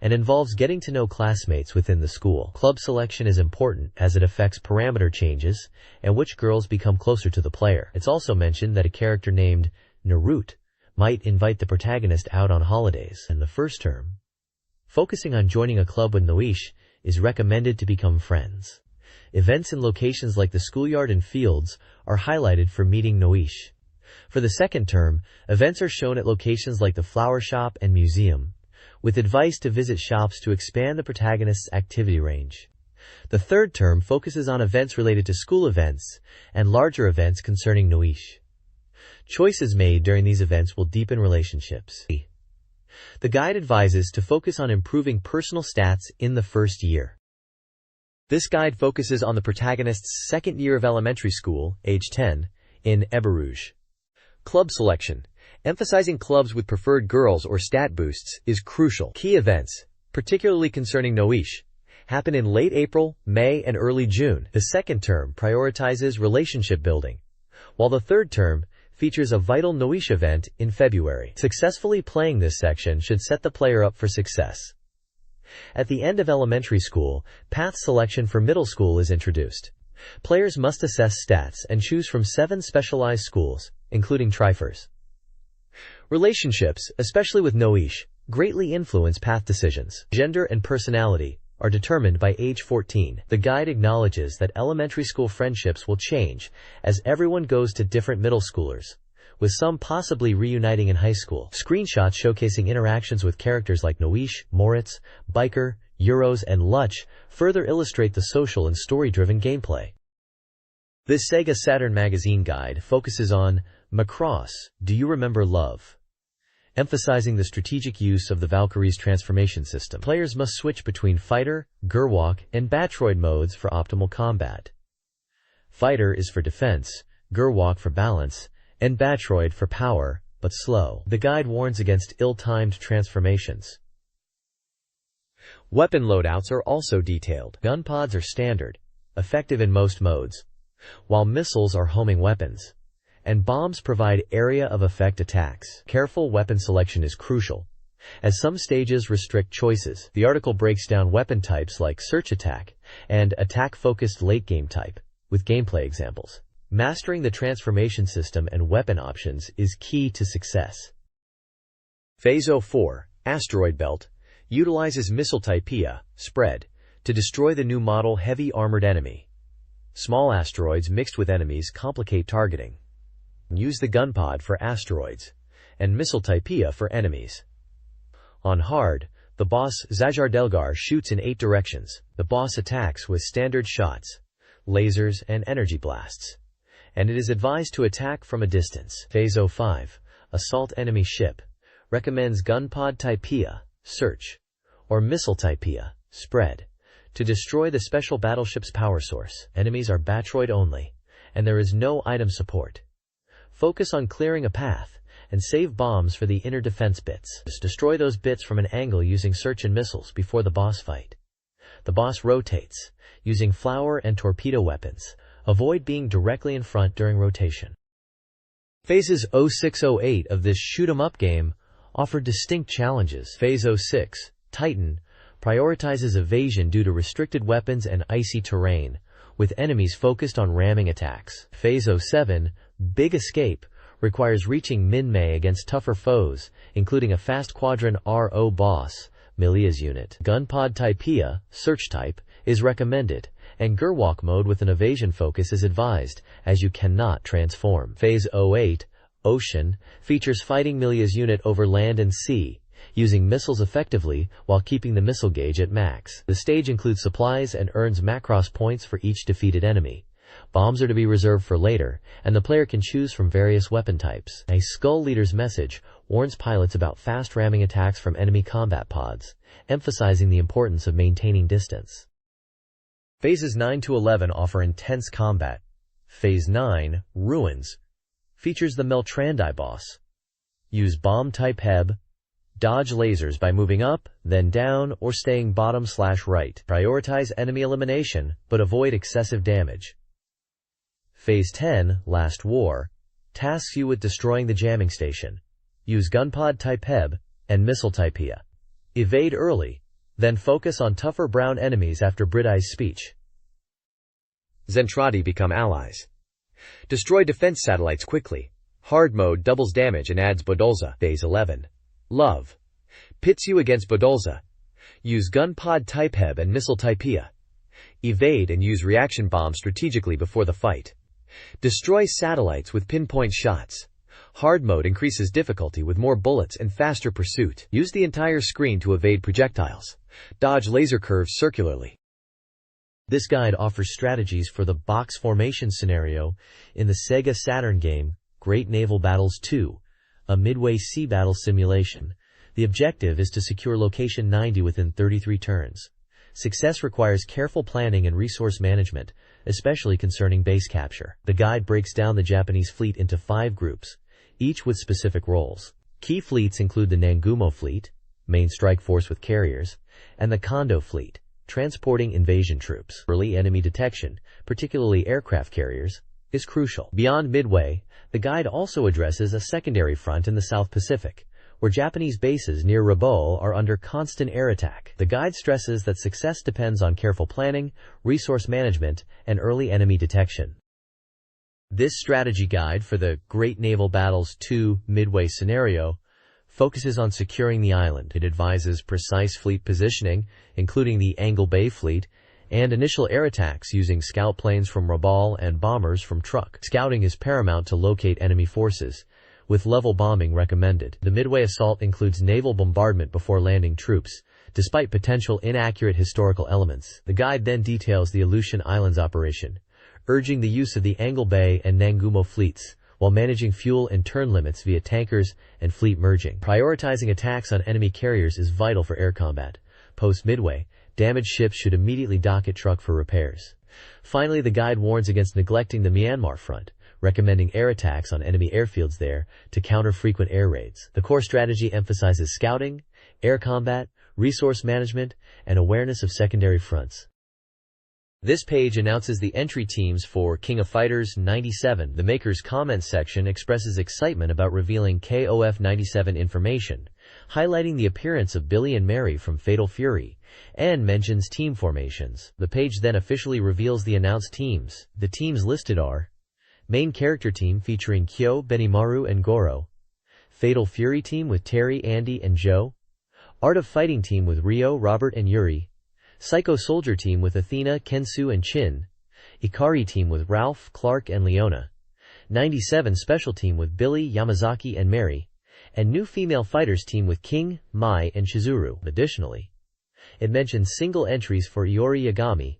and involves getting to know classmates within the school. Club selection is important as it affects parameter changes and which girls become closer to the player. It's also mentioned that a character named Narrated might invite the protagonist out on holidays. In the first term, focusing on joining a club with Noish is recommended to become friends. Events in locations like the schoolyard and fields are highlighted for meeting Noish. For the second term, events are shown at locations like the flower shop and museum, with advice to visit shops to expand the protagonist's activity range. The third term focuses on events related to school events and larger events concerning Noish. Choices made during these events will deepen relationships. The guide advises to focus on improving personal stats in the first year. This guide focuses on the protagonist's second year of elementary school, age 10, in Eberouge. Club selection, emphasizing clubs with preferred girls or stat boosts, is crucial. Key events, particularly concerning Noish, happen in late April, May, and early June. The second term prioritizes relationship building, while the third term features a vital Noish event in February. Successfully playing this section should set the player up for success. At the end of elementary school, path selection for middle school is introduced. Players must assess stats and choose from 7 specialized schools, including trifers. Relationships, especially with Noish, greatly influence path decisions. Gender and personality are determined by age 14. The guide acknowledges that elementary school friendships will change as everyone goes to different middle schoolers, with some possibly reuniting in high school. Screenshots showcasing interactions with characters like Noish, Moritz, Biker, Euros, and Lutch further illustrate the social and story-driven gameplay. This SEGA Saturn magazine guide focuses on Macross, Do You Remember Love?, emphasizing the strategic use of the Valkyrie's transformation system. Players must switch between Fighter, Gerwalk, and Batroid modes for optimal combat. Fighter is for defense, Gerwalk for balance, and Batroid for power, but slow. The guide warns against ill-timed transformations. Weapon loadouts are also detailed. Gun pods are standard, effective in most modes, while missiles are homing weapons, and bombs provide area of effect attacks. Careful weapon selection is crucial, as some stages restrict choices. The article breaks down weapon types like search attack and attack-focused late-game type, with gameplay examples. Mastering the transformation system and weapon options is key to success. Phase 04, Asteroid Belt, utilizes missile type IA, spread, to destroy the new model heavy armored enemy. Small asteroids mixed with enemies complicate targeting. Use the gun pod for asteroids, and missile typea for enemies. On hard, the boss Zajar Delgar shoots in 8 directions. The boss attacks with standard shots, lasers, and energy blasts, and it is advised to attack from a distance. Phase 05, assault enemy ship, recommends gun pod typea, search, or missile typea, spread, to destroy the special battleship's power source. Enemies are Batroid only, and there is no item support. Focus on clearing a path, and save bombs for the inner defense bits. Just destroy those bits from an angle using search and missiles before the boss fight. The boss rotates, using flower and torpedo weapons. Avoid being directly in front during rotation. Phases 06-08 of this shoot-'em-up game offer distinct challenges. Phase 06, Titan, prioritizes evasion due to restricted weapons and icy terrain, with enemies focused on ramming attacks. Phase 07, Big Escape, requires reaching min-may against tougher foes, including a fast quadrant RO boss, Milia's unit. Gun pod typea, search type, is recommended, and Gerwalk mode with an evasion focus is advised, as you cannot transform. Phase 08, Ocean, features fighting Milia's unit over land and sea, using missiles effectively while keeping the missile gauge at max. The stage includes supplies and earns Macross points for each defeated enemy. Bombs are to be reserved for later, and the player can choose from various weapon types. A Skull Leader's message warns pilots about fast ramming attacks from enemy combat pods, emphasizing the importance of maintaining distance. Phases 9-11 offer intense combat. Phase 9, Ruins, features the Meltrandi boss. Use bomb-type Heb, dodge lasers by moving up, then down, or staying bottom/right. Prioritize enemy elimination, but avoid excessive damage. Phase 10, Last War, tasks you with destroying the jamming station. Use gunpod type Heb and missile typea. Evade early, then focus on tougher brown enemies after Bridai's speech. Zentradi become allies. Destroy defense satellites quickly. Hard mode doubles damage and adds Bodolza. Phase 11, Love, pits you against Bodolza. Use gunpod type Heb and missile typea. Evade and use reaction bombs strategically before the fight. Destroy satellites with pinpoint shots. Hard mode increases difficulty with more bullets and faster pursuit. Use the entire screen to evade projectiles. Dodge laser curves circularly. This guide offers strategies for the box formation scenario in the SEGA Saturn game, Great Naval Battles 2, a midway sea battle simulation. The objective is to secure location 90 within 33 turns. Success requires careful planning and resource management, especially concerning base capture. The guide breaks down the Japanese fleet into 5 groups, each with specific roles. Key fleets include the Nangumo Fleet, main strike force with carriers, and the Kondo Fleet, transporting invasion troops. Early enemy detection, particularly aircraft carriers, is crucial. Beyond Midway, the guide also addresses a secondary front in the South Pacific, where Japanese bases near Rabaul are under constant air attack. The guide stresses that success depends on careful planning, resource management, and early enemy detection. This strategy guide for the Great Naval Battles 2 Midway scenario focuses on securing the island. It advises precise fleet positioning, including the Angle Bay Fleet, and initial air attacks using scout planes from Rabaul and bombers from Truk. Scouting is paramount to locate enemy forces, with level bombing recommended. The Midway assault includes naval bombardment before landing troops, despite potential inaccurate historical elements. The guide then details the Aleutian Islands operation, urging the use of the Angle Bay and Nangumo fleets, while managing fuel and turn limits via tankers and fleet merging. Prioritizing attacks on enemy carriers is vital for air combat. Post-Midway, damaged ships should immediately dock at Truk for repairs. Finally, the guide warns against neglecting the Myanmar front, recommending air attacks on enemy airfields there to counter frequent air raids. The core strategy emphasizes scouting, air combat, resource management, and awareness of secondary fronts. This page announces the entry teams for King of Fighters 97. The Maker's comments section expresses excitement about revealing KOF 97 information, highlighting the appearance of Billy and Mary from Fatal Fury, and mentions team formations. The page then officially reveals the announced teams. The teams listed are: Main Character Team featuring Kyo, Benimaru, and Goro. Fatal Fury Team with Terry, Andy, and Joe. Art of Fighting Team with Rio, Robert, and Yuri. Psycho Soldier Team with Athena, Kensu, and Chin. Ikari team with Ralph, Clark, and Leona. 97 special team with Billy, Yamazaki, and Mary. And new female fighters team with King, Mai, and Chizuru. Additionally, it mentions single entries for Iori Yagami,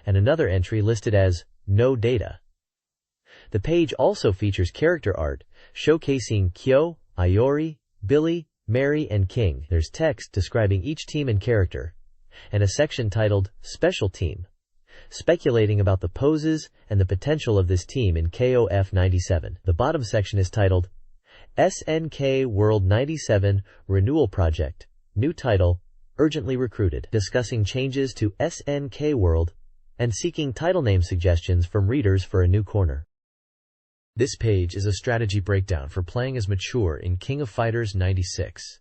and another entry listed as no data. The page also features character art, showcasing Kyo, Iori, Billy, Mary, and King. There's text describing each team and character, and a section titled Special Team, speculating about the poses and the potential of this team in KOF 97. The bottom section is titled SNK World 97 Renewal Project, new title, urgently recruited, discussing changes to SNK World and seeking title name suggestions from readers for a new corner. This page is a strategy breakdown for playing as Mature in King of Fighters 96.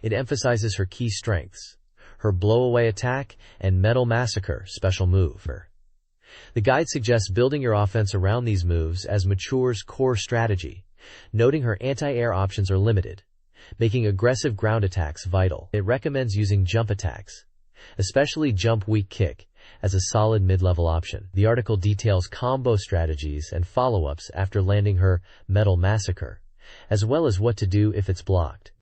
It emphasizes her key strengths, her blow-away attack, and Metal Massacre special move. The guide suggests building your offense around these moves as Mature's core strategy, noting her anti-air options are limited, making aggressive ground attacks vital. It recommends using jump attacks, especially jump weak kick, as a solid mid-level option. The article details combo strategies and follow-ups after landing her Metal Massacre, as well as what to do if it's blocked.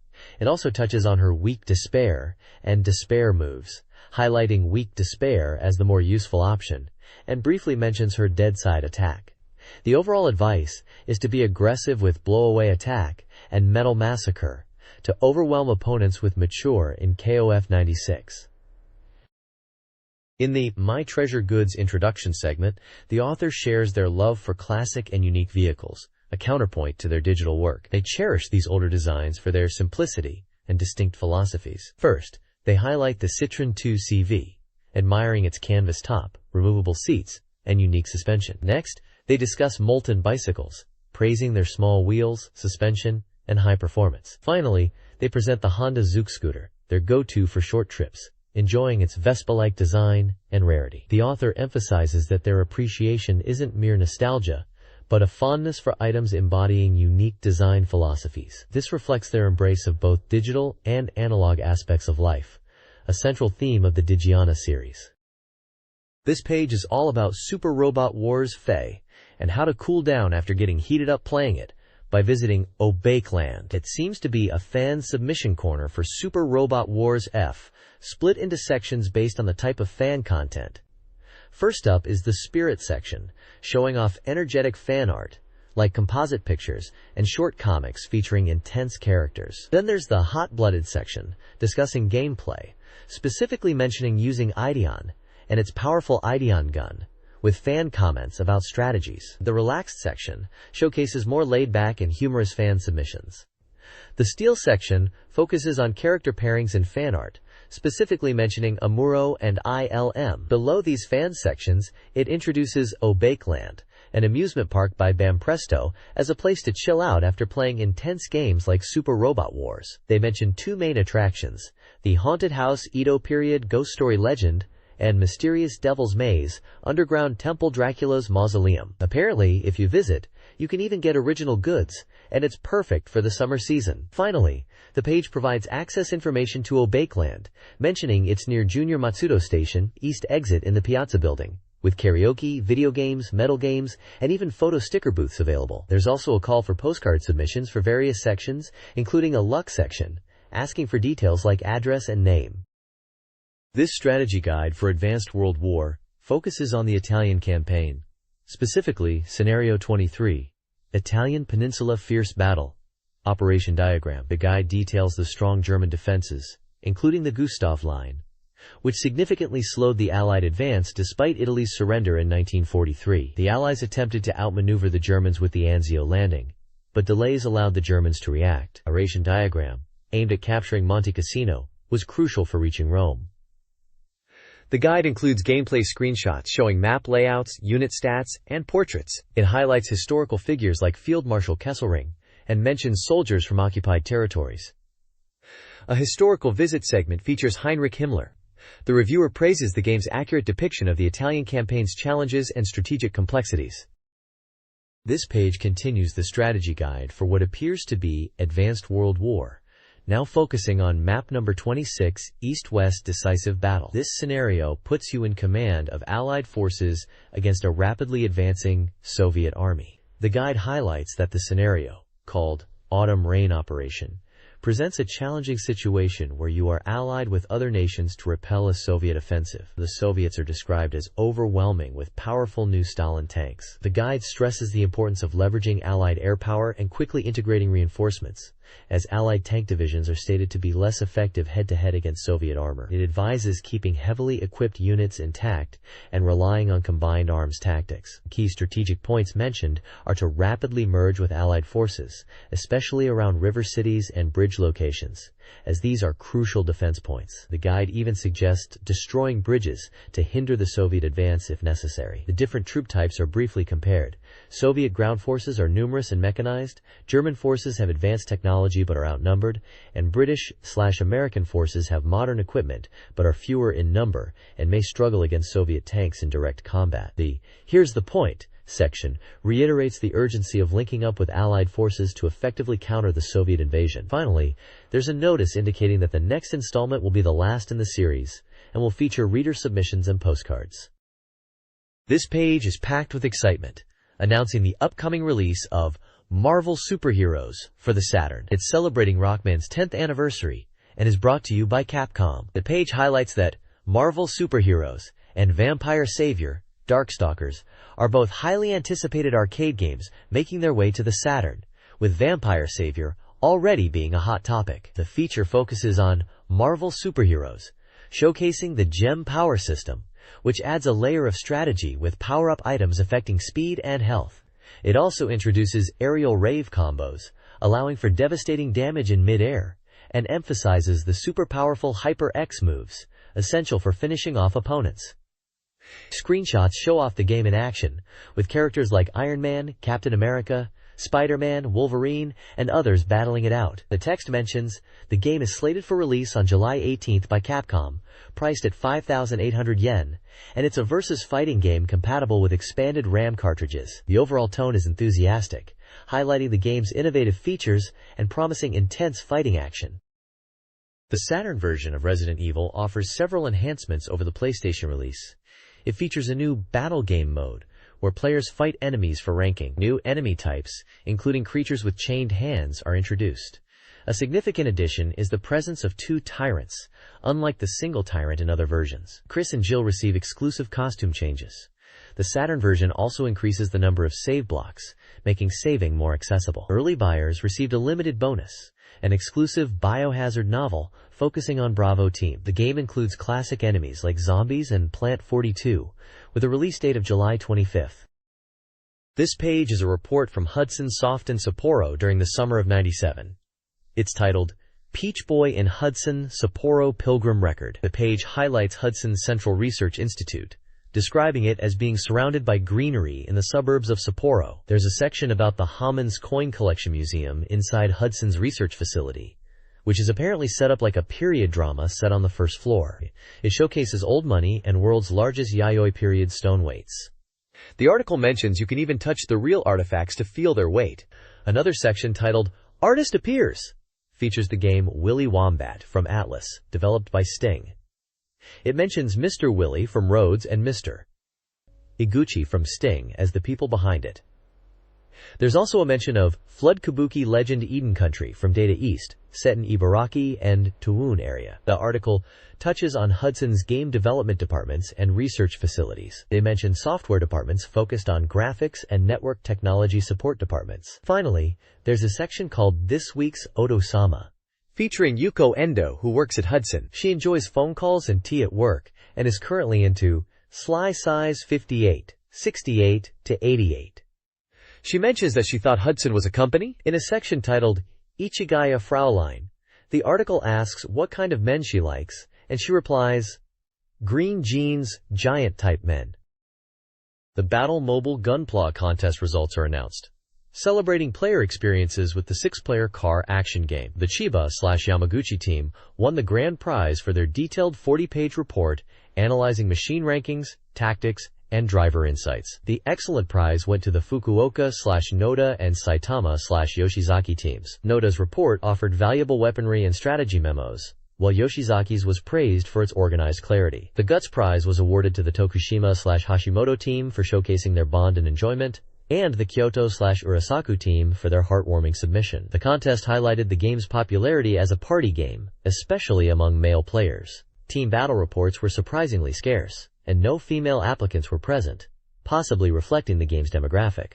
It also touches on her Weak Despair and Despair moves, highlighting Weak Despair as the more useful option, and briefly mentions her Dead Side attack. The overall advice is to be aggressive with Blow-Away attack and Metal Massacre to overwhelm opponents with Mature in KOF 96. In the My Treasure Goods introduction segment, the author shares their love for classic and unique vehicles, a counterpoint to their digital work. They cherish these older designs for their simplicity and distinct philosophies. First, they highlight the Citroën 2CV, admiring its canvas top, removable seats, and unique suspension. Next, they discuss Molten bicycles, praising their small wheels, suspension, and high performance. Finally, they present the Honda Zook scooter, their go-to for short trips, enjoying its Vespa-like design and rarity. The author emphasizes that their appreciation isn't mere nostalgia, but a fondness for items embodying unique design philosophies. This reflects their embrace of both digital and analog aspects of life, a central theme of the Digiana series. This page is all about Super Robot Wars Fae, and how to cool down after getting heated up playing it by visiting Obakeland. It seems to be a fan submission corner for Super Robot Wars F, split into sections based on the type of fan content. First up is the Spirit section, showing off energetic fan art, like composite pictures and short comics featuring intense characters. Then there's the Hot-Blooded section, discussing gameplay, specifically mentioning using Ideon and its powerful Ideon gun, with fan comments about strategies. The Relaxed section showcases more laid-back and humorous fan submissions. The Steel section focuses on character pairings and fan art, specifically mentioning Amuro and ILM. Below these fan sections, it introduces Obakeland, an amusement park by Bampresto, as a place to chill out after playing intense games like Super Robot Wars. They mention two main attractions, the Haunted House Edo Period Ghost Story Legend, and Mysterious Devil's Maze, Underground Temple Dracula's Mausoleum. Apparently, if you visit, you can even get original goods, and it's perfect for the summer season. Finally, the page provides access information to Obakeland, mentioning it's near Junior Matsudo Station, East Exit in the Piazza Building, with karaoke, video games, metal games, and even photo sticker booths available. There's also a call for postcard submissions for various sections, including a luck section, asking for details like address and name. This strategy guide for Advanced World War focuses on the Italian campaign, specifically Scenario 23, Italian Peninsula Fierce Battle, Operation Diagram. The guide details the strong German defenses, including the Gustav Line, which significantly slowed the Allied advance despite Italy's surrender in 1943. The Allies attempted to outmaneuver the Germans with the Anzio landing, but delays allowed the Germans to react. Operation Diagram, aimed at capturing Monte Cassino, was crucial for reaching Rome. The guide includes gameplay screenshots showing map layouts, unit stats, and portraits. It highlights historical figures like Field Marshal Kesselring and mentions soldiers from occupied territories. A historical visit segment features Heinrich Himmler. The reviewer praises the game's accurate depiction of the Italian campaign's challenges and strategic complexities. This page continues the strategy guide for what appears to be Advanced World War, Now focusing on map number 26, East-West Decisive Battle. This scenario puts you in command of Allied forces against a rapidly advancing Soviet army. The guide highlights that the scenario, called Autumn Rain Operation, presents a challenging situation where you are allied with other nations to repel a Soviet offensive. The Soviets are described as overwhelming with powerful new Stalin tanks. The guide stresses the importance of leveraging Allied air power and quickly integrating reinforcements, as Allied tank divisions are stated to be less effective head-to-head against Soviet armor. It advises keeping heavily equipped units intact and relying on combined arms tactics. Key strategic points mentioned are to rapidly merge with Allied forces, especially around river cities and bridge locations, as these are crucial defense points. The guide even suggests destroying bridges to hinder the Soviet advance if necessary. The different troop types are briefly compared. Soviet ground forces are numerous and mechanized, German forces have advanced technology but are outnumbered, and British/American forces have modern equipment but are fewer in number and may struggle against Soviet tanks in direct combat. The "Here's the point" section reiterates the urgency of linking up with Allied forces to effectively counter the Soviet invasion. Finally, there's a notice indicating that the next installment will be the last in the series and will feature reader submissions and postcards. This page is packed with excitement, announcing the upcoming release of Marvel Superheroes for the Saturn. It's celebrating Rockman's 10th anniversary and is brought to you by Capcom. The page highlights that Marvel Superheroes and Vampire Savior, Darkstalkers, are both highly anticipated arcade games making their way to the Saturn, with Vampire Savior already being a hot topic. The feature focuses on Marvel Superheroes, showcasing the Gem Power System, which adds a layer of strategy with power-up items affecting speed and health. It also introduces aerial rave combos, allowing for devastating damage in mid-air, and emphasizes the super powerful Hyper X moves, essential for finishing off opponents. Screenshots show off the game in action, with characters like Iron Man, Captain America, Spider-Man, Wolverine, and others battling it out. The text mentions, the game is slated for release on July 18th by Capcom, priced at 5,800 yen, and it's a versus fighting game compatible with expanded RAM cartridges. The overall tone is enthusiastic, highlighting the game's innovative features and promising intense fighting action. The Saturn version of Resident Evil offers several enhancements over the PlayStation release. It features a new battle game mode, where players fight enemies for ranking. New enemy types, including creatures with chained hands, are introduced. A significant addition is the presence of 2 tyrants, unlike the single tyrant in other versions. Chris and Jill receive exclusive costume changes. The Saturn version also increases the number of save blocks, making saving more accessible. Early buyers received a limited bonus, an exclusive Biohazard novel focusing on Bravo Team. The game includes classic enemies like zombies and Plant 42, with a release date of July 25th. This page is a report from Hudson Soft in Sapporo during the summer of '97. It's titled, Peach Boy in Hudson, Sapporo Pilgrim Record. The page highlights Hudson's Central Research Institute, describing it as being surrounded by greenery in the suburbs of Sapporo. There's a section about the Hammond's Coin Collection Museum inside Hudson's research facility, which is apparently set up like a period drama set on the first floor. It showcases old money and world's largest Yayoi period stone weights. The article mentions you can even touch the real artifacts to feel their weight. Another section titled, Artist Appears, features the game Willy Wombat from Atlas, developed by Sting. It mentions Mr. Willy from Rhodes and Mr. Iguchi from Sting as the people behind it. There's also a mention of Flood Kabuki Legend Eden Country from Data East, set in Ibaraki and Toon area. The article touches on Hudson's game development departments and research facilities. They mention software departments focused on graphics and network technology support departments. Finally, there's a section called This Week's Oto-sama, featuring Yuko Endo, who works at Hudson. She enjoys phone calls and tea at work and is currently into Sly Size 58, 68 to 88. She mentions that she thought Hudson was a company. In a section titled Ichigaya Fraulein, the article asks what kind of men she likes, and she replies, green jeans, giant-type men. The Battle Mobile Gunpla contest results are announced, celebrating player experiences with the 6-player car action game. The Chiba/Yamaguchi team won the grand prize for their detailed 40-page report analyzing machine rankings, tactics, and driver insights. The excellent prize went to the Fukuoka/Noda and Saitama/Yoshizaki teams. Noda's report offered valuable weaponry and strategy memos, while Yoshizaki's was praised for its organized clarity. The Guts Prize was awarded to the Tokushima/Hashimoto team for showcasing their bond and enjoyment, and the Kyoto/Urasaku team for their heartwarming submission. The contest highlighted the game's popularity as a party game, especially among male players. Team battle reports were surprisingly scarce, and no female applicants were present, possibly reflecting the game's demographic.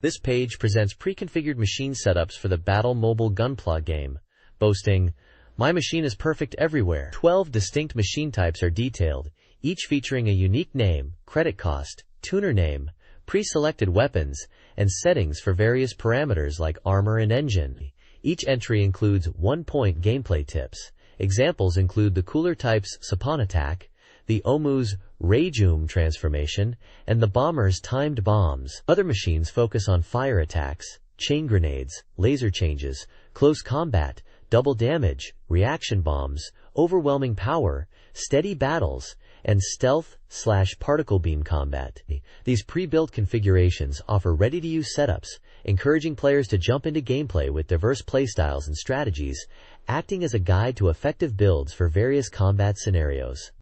This page presents pre-configured machine setups for the Battle Mobile Gunpla game, boasting, "My machine is perfect everywhere." 12 distinct machine types are detailed, each featuring a unique name, credit cost, tuner name, pre-selected weapons, and settings for various parameters like armor and engine. Each entry includes 1-point gameplay tips. Examples include the cooler type's Sapon attack, the Omu's Rajum transformation, and the bomber's timed bombs. Other machines focus on fire attacks, chain grenades, laser changes, close combat, double damage, reaction bombs, overwhelming power, steady battles, and stealth/particle beam combat. These pre-built configurations offer ready-to-use setups, encouraging players to jump into gameplay with diverse playstyles and strategies, acting as a guide to effective builds for various combat scenarios.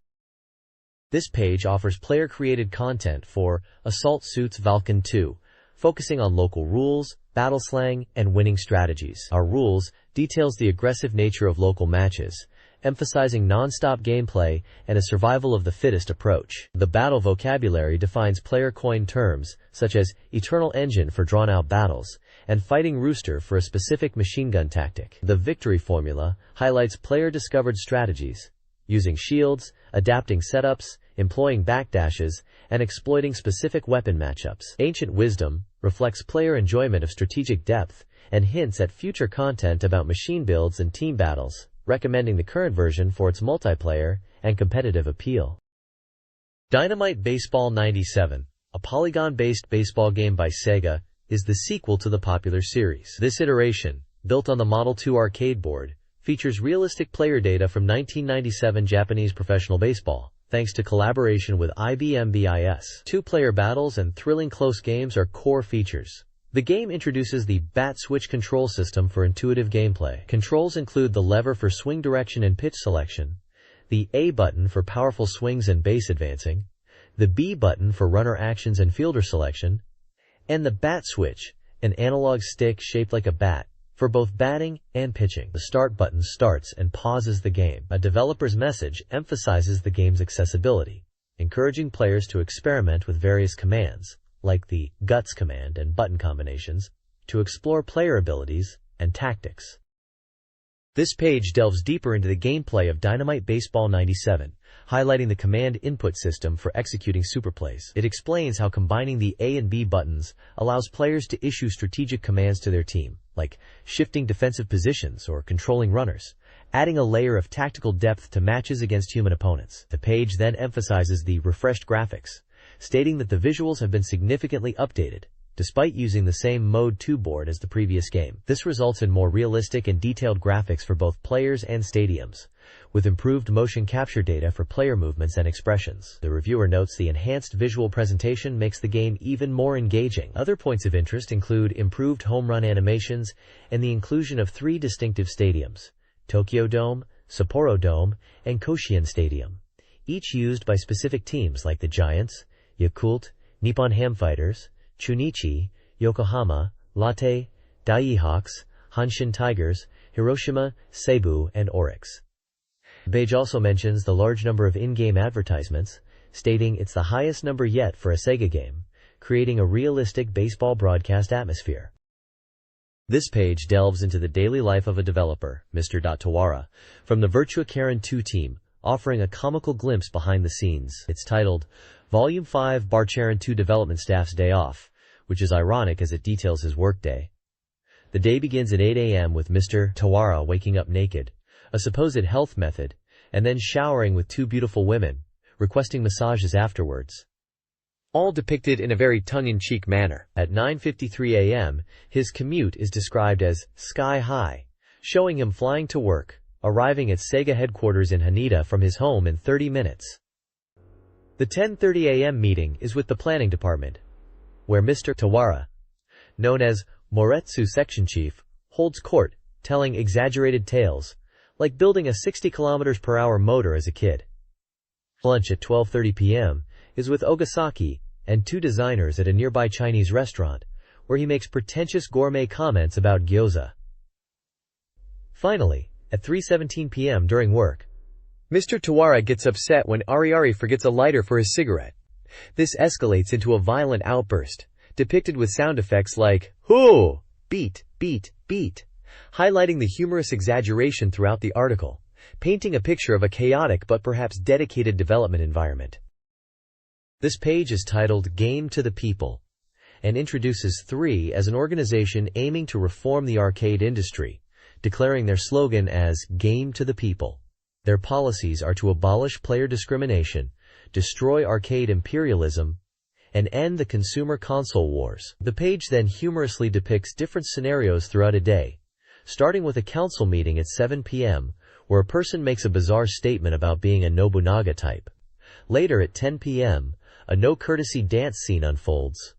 This page offers player-created content for Assault Suits Valken 2, focusing on local rules, battle slang, and winning strategies. Our rules details the aggressive nature of local matches, emphasizing non-stop gameplay and a survival of the fittest approach. The battle vocabulary defines player-coined terms, such as Eternal Engine for drawn-out battles, and Fighting Rooster for a specific machine gun tactic. The victory formula highlights player-discovered strategies, using shields, adapting setups, employing backdashes, and exploiting specific weapon matchups. Ancient Wisdom reflects player enjoyment of strategic depth and hints at future content about machine builds and team battles, recommending the current version for its multiplayer and competitive appeal. Dynamite Baseball 97, a polygon-based baseball game by SEGA, is the sequel to the popular series. This iteration, built on the Model 2 arcade board, features realistic player data from 1997 Japanese professional baseball, thanks to collaboration with IBM BIS. Two-player battles and thrilling close games are core features. The game introduces the bat switch control system for intuitive gameplay. Controls include the lever for swing direction and pitch selection, the A button for powerful swings and base advancing, the B button for runner actions and fielder selection, and the bat switch, an analog stick shaped like a bat, for both batting and pitching. The start button starts and pauses the game. A developer's message emphasizes the game's accessibility, encouraging players to experiment with various commands, like the Guts command and button combinations, to explore player abilities and tactics. This page delves deeper into the gameplay of Dynamite Baseball 97, highlighting the command input system for executing superplays. It explains how combining the A and B buttons allows players to issue strategic commands to their team, like shifting defensive positions or controlling runners, adding a layer of tactical depth to matches against human opponents. The page then emphasizes the refreshed graphics, stating that the visuals have been significantly updated, despite using the same Mode 2 board as the previous game. This results in more realistic and detailed graphics for both players and stadiums, with improved motion capture data for player movements and expressions. The reviewer notes the enhanced visual presentation makes the game even more engaging. Other points of interest include improved home run animations and the inclusion of 3 distinctive stadiums: Tokyo Dome, Sapporo Dome, and Koshien Stadium, each used by specific teams like the Giants, Yakult, Nippon Ham Fighters, Chunichi, Yokohama, Lotte, Daiei Hawks, Hanshin Tigers, Hiroshima, Seibu, and Oryx. The page also mentions the large number of in-game advertisements, stating it's the highest number yet for a SEGA game, creating a realistic baseball broadcast atmosphere. This page delves into the daily life of a developer, Mr. Tawara, from the Virtua Karen 2 team, offering a comical glimpse behind the scenes. It's titled, Volume 5 Barcharan 2 Development Staff's Day Off, which is ironic as it details his workday. The day begins at 8 a.m. with Mr. Tawara waking up naked, a supposed health method, and then showering with 2 beautiful women, requesting massages afterwards. All depicted in a very tongue-in-cheek manner. At 9:53 a.m., his commute is described as sky high, showing him flying to work, arriving at SEGA headquarters in Haneda from his home in 30 minutes. The 10:30 a.m. meeting is with the planning department, where Mr. Tawara, known as Moretsu section chief, holds court, telling exaggerated tales, like building a 60 km/h motor as a kid. Lunch at 12:30 p.m. is with Ogasaki and two designers at a nearby Chinese restaurant, where he makes pretentious gourmet comments about gyoza. Finally, at 3:17 p.m. during work, Mr. Tawara gets upset when Ariari forgets a lighter for his cigarette. This escalates into a violent outburst, depicted with sound effects like, "Hoo! Beat, beat, beat," highlighting the humorous exaggeration throughout the article, painting a picture of a chaotic but perhaps dedicated development environment. This page is titled Game to the People, and introduces 3 as an organization aiming to reform the arcade industry, declaring their slogan as Game to the People. Their policies are to abolish player discrimination, destroy arcade imperialism, and end the consumer console wars. The page then humorously depicts different scenarios throughout a day, starting with a council meeting at 7 p.m., where a person makes a bizarre statement about being a Nobunaga type. Later at 10 p.m., a no-courtesy dance scene unfolds.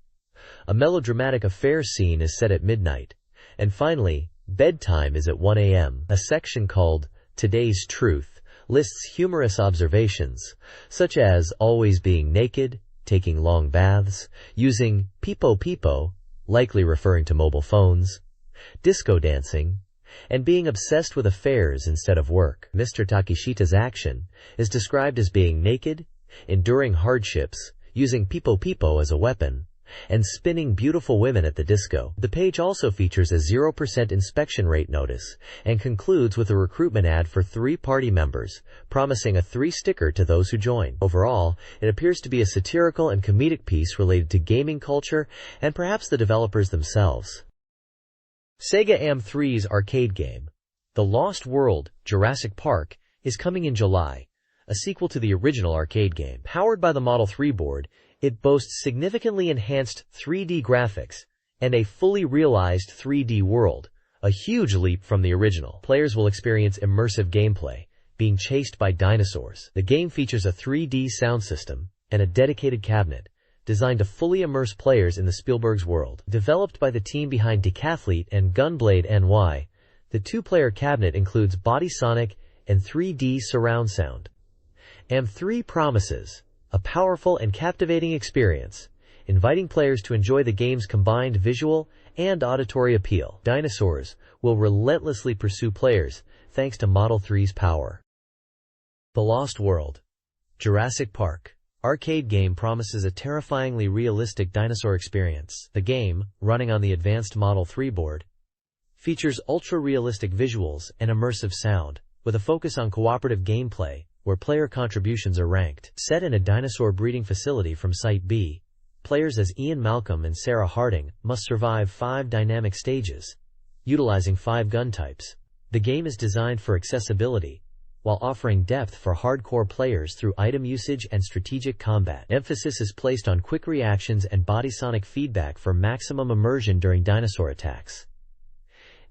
A melodramatic affair scene is set at midnight. And finally, bedtime is at 1 a.m. A section called Today's Truth lists humorous observations, such as always being naked, taking long baths, using pipo, likely referring to mobile phones, disco dancing, and being obsessed with affairs instead of work. Mr. Takeshita's action is described as being naked, enduring hardships, using pipo as a weapon, and spinning beautiful women at the disco. The page also features a 0% inspection rate notice, and concludes with a recruitment ad for 3 party members, promising a 3 sticker to those who join. Overall, it appears to be a satirical and comedic piece related to gaming culture and perhaps the developers themselves. Sega AM3's arcade game, The Lost World: Jurassic Park, is coming in July, a sequel to the original arcade game. Powered by the Model 3 board, it boasts significantly enhanced 3D graphics and a fully realized 3D world, a huge leap from the original. Players will experience immersive gameplay, being chased by dinosaurs. The game features a 3D sound system and a dedicated cabinet, designed to fully immerse players in the Spielberg's world. Developed by the team behind Decathlete and Gunblade NY, the 2-player cabinet includes Bodysonic and 3D surround sound. AM3 promises a powerful and captivating experience, inviting players to enjoy the game's combined visual and auditory appeal. Dinosaurs will relentlessly pursue players thanks to Model 3's power. The Lost World: Jurassic Park arcade game promises a terrifyingly realistic dinosaur experience. The game, running on the advanced Model 3 board, features ultra-realistic visuals and immersive sound, with a focus on cooperative gameplay, where player contributions are ranked. Set in a dinosaur breeding facility from Site B, players as Ian Malcolm and Sarah Harding must survive 5 dynamic stages, utilizing 5 gun types. The game is designed for accessibility, while offering depth for hardcore players through item usage and strategic combat. Emphasis is placed on quick reactions and bodysonic feedback for maximum immersion during dinosaur attacks.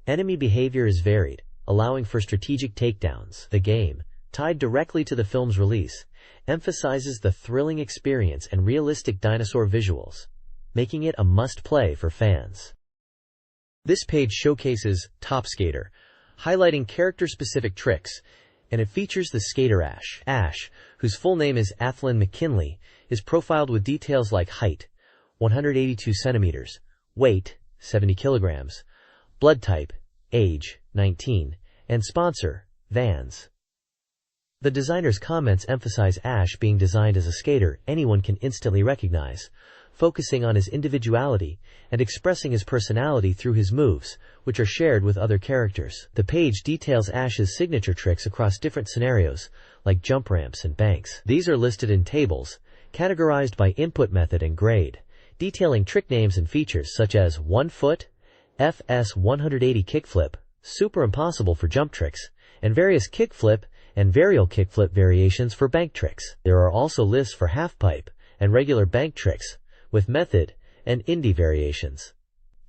Enemy behavior is varied, allowing for strategic takedowns. The game, tied directly to the film's release, emphasizes the thrilling experience and realistic dinosaur visuals, making it a must-play for fans. This page showcases Top Skater, highlighting character-specific tricks, and it features the skater Ash. Ash, whose full name is Athlyn McKinley, is profiled with details like height, 182 centimeters, weight, 70 kilograms, blood type, age, 19, and sponsor, Vans. The designer's comments emphasize Ash being designed as a skater anyone can instantly recognize, focusing on his individuality and expressing his personality through his moves, which are shared with other characters. The page details Ash's signature tricks across different scenarios, like jump ramps and banks. These are listed in tables, categorized by input method and grade, detailing trick names and features such as 1 foot, FS 180 kickflip, super impossible for jump tricks, and various kickflip and varial kickflip variations for bank tricks. There are also lists for half-pipe and regular bank tricks, with method and indie variations.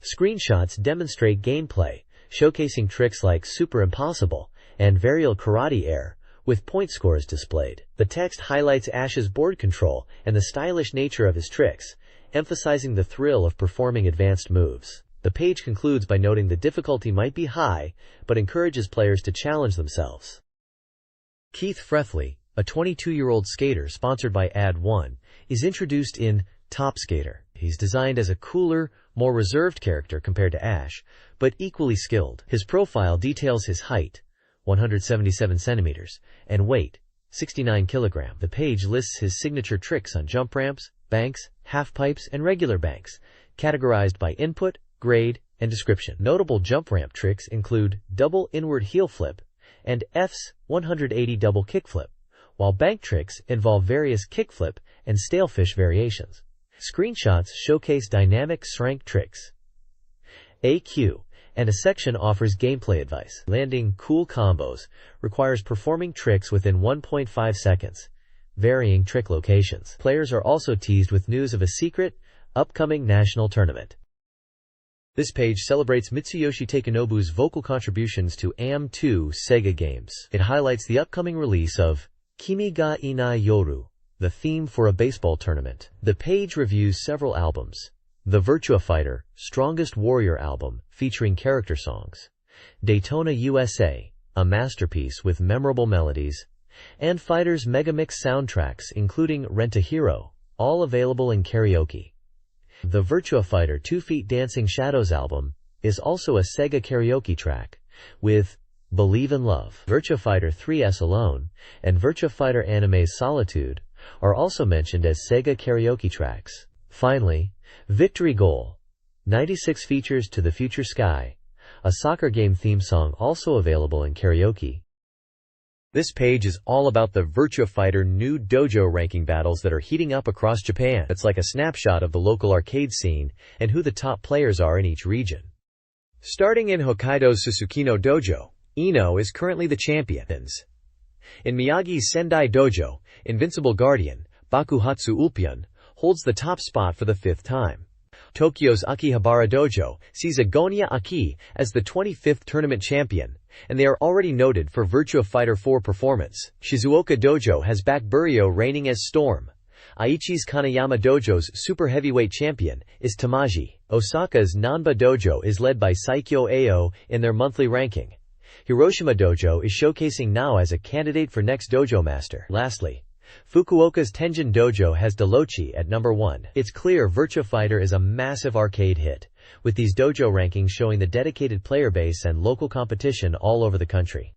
Screenshots demonstrate gameplay, showcasing tricks like Super Impossible and Varial Karate Air, with point scores displayed. The text highlights Ash's board control and the stylish nature of his tricks, emphasizing the thrill of performing advanced moves. The page concludes by noting the difficulty might be high, but encourages players to challenge themselves. Keith Frethly, a 22-year-old skater sponsored by Ad1, is introduced in Top Skater. He's designed as a cooler, more reserved character compared to Ash, but equally skilled. His profile details his height, 177 centimeters, and weight, 69 kilograms. The page lists his signature tricks on jump ramps, banks, half-pipes, and regular banks, categorized by input, grade, and description. Notable jump ramp tricks include double inward heel flip and F's 180 double kickflip, while bank tricks involve various kickflip and stalefish variations. Screenshots showcase dynamic shrank tricks. AQ, and a section offers gameplay advice. Landing cool combos requires performing tricks within 1.5 seconds, varying trick locations. Players are also teased with news of a secret, upcoming national tournament. This page celebrates Mitsuyoshi Takenobu's vocal contributions to AM2 SEGA games. It highlights the upcoming release of Kimi ga Inai Yoru, the theme for a baseball tournament. The page reviews several albums. The Virtua Fighter, Strongest Warrior album, featuring character songs. Daytona USA, a masterpiece with memorable melodies. And Fighter's Megamix soundtracks including Rent a Hero, all available in karaoke. The Virtua Fighter 2 Feet Dancing Shadows album is also a Sega karaoke track, with Believe in Love. Virtua Fighter 3S Alone and Virtua Fighter Anime's Solitude are also mentioned as Sega karaoke tracks. Finally, Victory Goal, 96 features to the Future Sky, a soccer game theme song also available in karaoke. This page is all about the Virtua Fighter new dojo ranking battles that are heating up across Japan. It's like a snapshot of the local arcade scene and who the top players are in each region. Starting in Hokkaido's Susukino Dojo, Ino is currently the champion. In Miyagi's Sendai Dojo, Invincible Guardian, Bakuhatsu Ulpion, holds the top spot for the 5th time. Tokyo's Akihabara Dojo sees Agonia Aki as the 25th tournament champion, and they are already noted for Virtua Fighter 4 performance. Shizuoka Dojo has back Burio reigning as Storm. Aichi's Kanayama Dojo's super heavyweight champion is Tamaji. Osaka's Nanba Dojo is led by Saikyo Ao in their monthly ranking. Hiroshima Dojo is showcasing Nao as a candidate for next dojo master. Lastly, Fukuoka's Tenjin Dojo has Delochi at number 1. It's clear Virtua Fighter is a massive arcade hit, with these dojo rankings showing the dedicated player base and local competition all over the country.